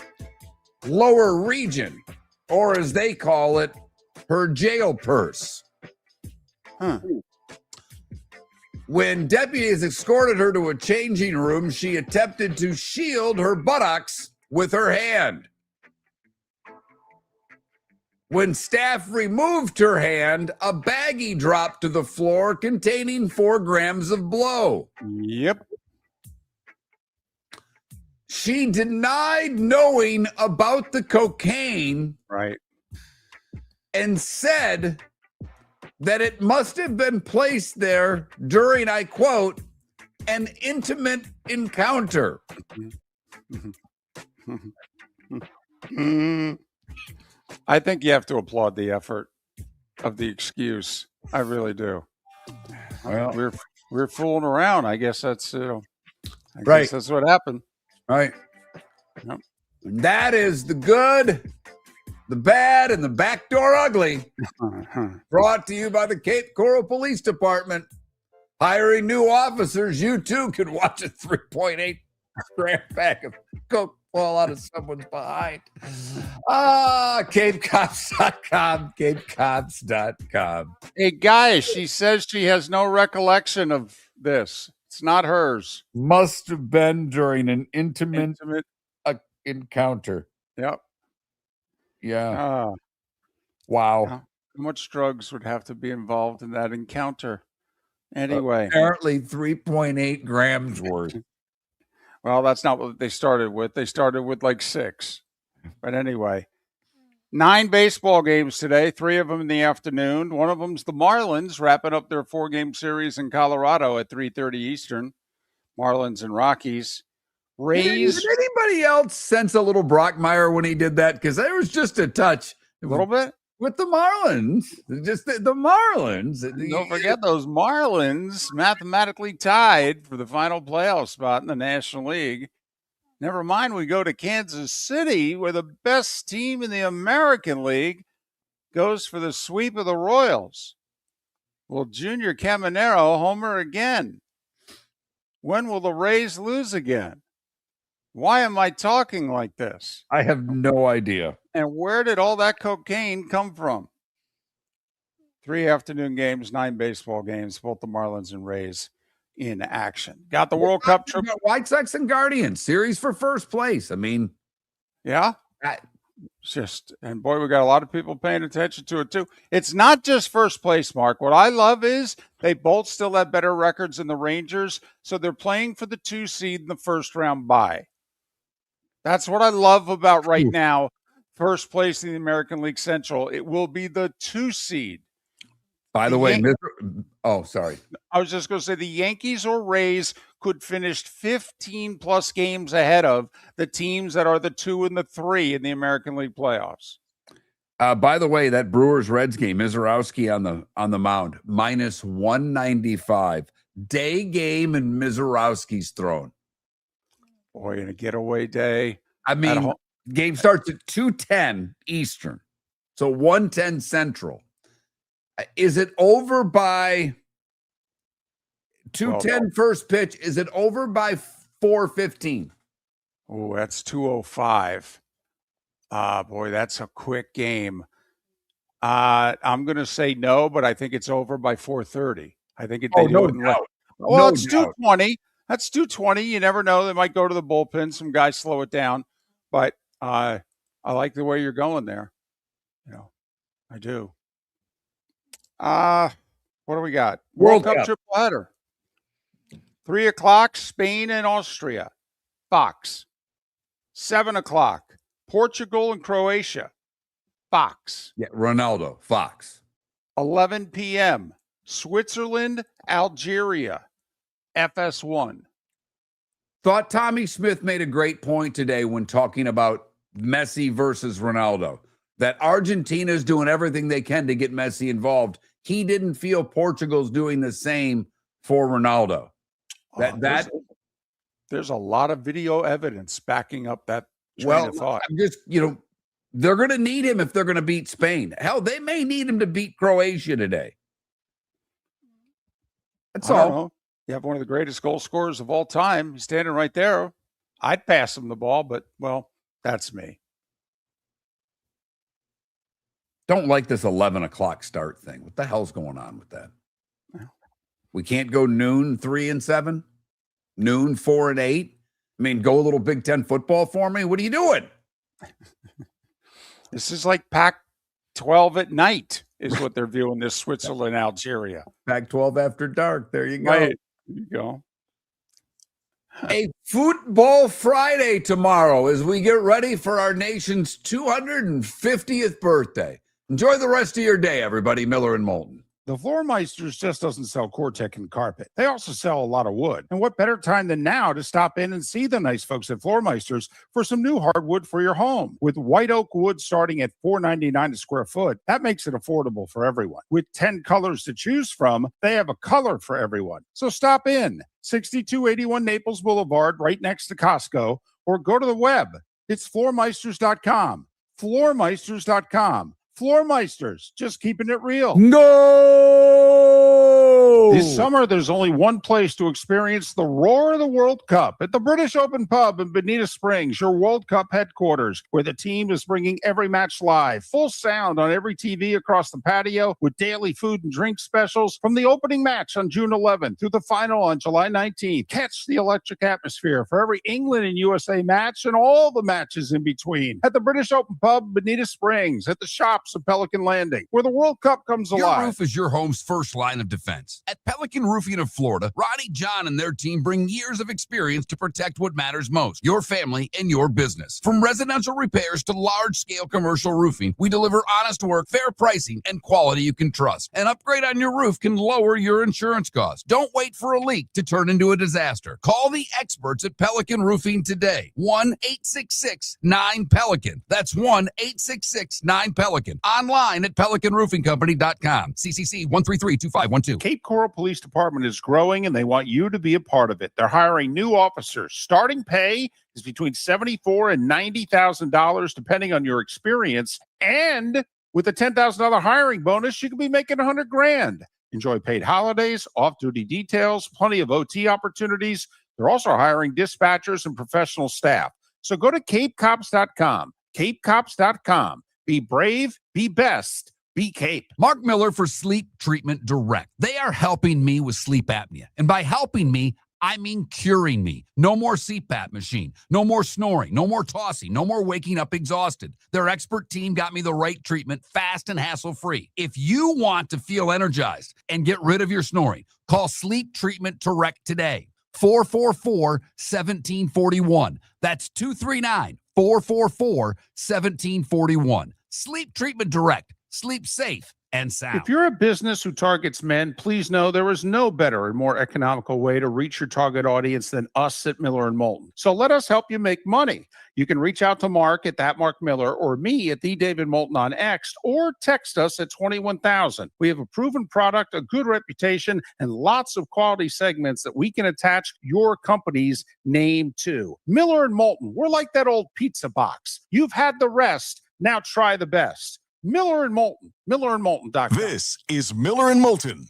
lower region, or as they call it, her jail purse. When deputies escorted her to a changing room, she attempted to shield her buttocks with her hand. When staff removed her hand, a baggie dropped to the floor containing 4 grams of blow. Yep. She denied knowing about the cocaine. Right. And said that it must have been placed there during, I quote, an intimate encounter. I think you have to applaud the effort of the excuse. I really do. Well, we're fooling around. I guess that's I right. guess that's what happened. Right. Yep. And that is the good, the bad, and the backdoor ugly. Brought to you by the Cape Coral Police Department. Hiring new officers, you too could watch a 3.8 gram pack of coke fall out of someone's behind. CapeCops.com, CapeCops.com. Hey, guys, she says she has no recollection of this. It's not hers. Must have been during an intimate encounter. Yep. Yeah. Wow. How much drugs would have to be involved in that encounter? Anyway. Apparently 3.8 grams worth. Well, that's not what they started with. They started with like 6. But anyway, 9 baseball games today, 3 of them in the afternoon. One of them's the Marlins wrapping up their 4-game series in Colorado at 3:30 Eastern. Marlins and Rockies. Rays. Did anybody else sense a little Brockmeyer when he did that? Because there was just a touch. A little bit? With the Marlins. Just the Marlins. Don't forget those Marlins mathematically tied for the final playoff spot in the National League. Never mind, we go to Kansas City, where the best team in the American League goes for the sweep of the Royals. Will Junior Caminero homer again? When will the Rays lose again? Why am I talking like this? I have no idea. And where did all that cocaine come from? 3 afternoon games, 9 baseball games, both the Marlins and Rays in action. Got the World Cup trip. White Sox and Guardians series for first place. I mean, yeah. And boy, we got a lot of people paying attention to it too. It's not just first place, Mark. What I love is they both still have better records than the Rangers, so they're playing for the 2 seed in the first round bye. That's what I love about right now. First place in the American League Central. It will be the 2 seed. By the way, sorry. I was just going to say the Yankees or Rays could finish 15 plus games ahead of the teams that are the 2 and the 3 in the American League playoffs. By the way, that Brewers-Reds game, Mizorowski on the mound, minus 195. Day game and Mizorowski's thrown. Boy, in a getaway day. I mean, game starts at 2:10 Eastern, so 1:10 Central. Is it over by 2:10 first pitch? Is it over by 4:15? Oh, that's 2:05. Boy, that's a quick game. I'm going to say no, but I think it's over by 4:30. I think it. No doubt. Well, it's 2:20. That's 2:20. You never know. They might go to the bullpen. Some guys slow it down. But I like the way you're going there. You know, I do. What do we got? World Cup triple header. 3 o'clock, Spain and Austria. Fox. 7 o'clock, Portugal and Croatia. Fox. Yeah, Ronaldo, Fox. 11 p.m., Switzerland, Algeria. FS1. Thought Tommy Smyth made a great point today when talking about Messi versus Ronaldo, that Argentina's doing everything they can to get Messi involved. He didn't feel Portugal's doing the same for Ronaldo. There's a lot of video evidence backing up that train of thought. I'm just, they're going to need him if they're going to beat Spain. Hell, they may need him to beat Croatia today. That's all. Know. You have one of the greatest goal scorers of all time. He's standing right there. I'd pass him the ball, but, well, that's me. Don't like this 11 o'clock start thing. What the hell's going on with that? We can't go noon 3 and 7, noon 4 and 8. I mean, go a little Big Ten football for me. What are you doing? This is like Pac-12 at night is what they're viewing this Switzerland, Algeria. Pac-12 after dark. There you go. Right. There you go. A football Friday tomorrow as we get ready for our nation's 250th birthday. Enjoy the rest of your day, everybody. Miller and Moulton. The Floormeisters just doesn't sell Core-Tech and carpet. They also sell a lot of wood. And what better time than now to stop in and see the nice folks at Floormeisters for some new hardwood for your home. With white oak wood starting at $4.99 a square foot, that makes it affordable for everyone. With 10 colors to choose from, they have a color for everyone. So stop in. 6281 Naples Boulevard, right next to Costco, or go to the web. It's floormeisters.com. Floormeisters.com. Floormeisters, just keeping it real. No! This summer, there's only one place to experience the roar of the World Cup at the British Open Pub in Bonita Springs, your World Cup headquarters, where the team is bringing every match live, full sound on every TV across the patio, with daily food and drink specials from the opening match on June 11th through the final on July 19th. Catch the electric atmosphere for every England and USA match and all the matches in between at the British Open Pub, Bonita Springs, at the shops of Pelican Landing, where the World Cup comes alive. Your roof is your home's first line of defense. At Pelican Roofing of Florida, Ronnie, John, and their team bring years of experience to protect what matters most, your family and your business. From residential repairs to large-scale commercial roofing, we deliver honest work, fair pricing, and quality you can trust. An upgrade on your roof can lower your insurance costs. Don't wait for a leak to turn into a disaster. Call the experts at Pelican Roofing today. 1-866-9-PELICAN. That's 1-866-9-PELICAN. Online at pelicanroofingcompany.com. CCC 1332512. Cape Coral Police Department is growing, and they want you to be a part of it. They're hiring new officers. Starting pay is between $74,000 and $90,000, depending on your experience. And with a $10,000 hiring bonus, you can be making $100,000. Enjoy paid holidays, off-duty details, plenty of OT opportunities. They're also hiring dispatchers and professional staff. So go to capecops.com. Capecops.com. Be brave, be best, be Cape. Mark Miller for Sleep Treatment Direct. They are helping me with sleep apnea. And by helping me, I mean curing me. No more CPAP machine. No more snoring. No more tossing. No more waking up exhausted. Their expert team got me the right treatment, fast and hassle-free. If you want to feel energized and get rid of your snoring, call Sleep Treatment Direct today. 444-1741. That's 239-444-1741. Sleep Treatment Direct. Sleep safe and sound. If you're a business who targets men, please know there is no better and more economical way to reach your target audience than us at Miller and Moulton. So let us help you make money. You can reach out to Mark at that Mark Miller or me at the David Moulton on X, or text us at 21,000. We have a proven product, a good reputation, and lots of quality segments that we can attach your company's name to. Miller and Moulton, we're like that old pizza box. You've had the rest. Now try the best. Miller and Moulton, millerandmoulton.com. This is Miller and Moulton.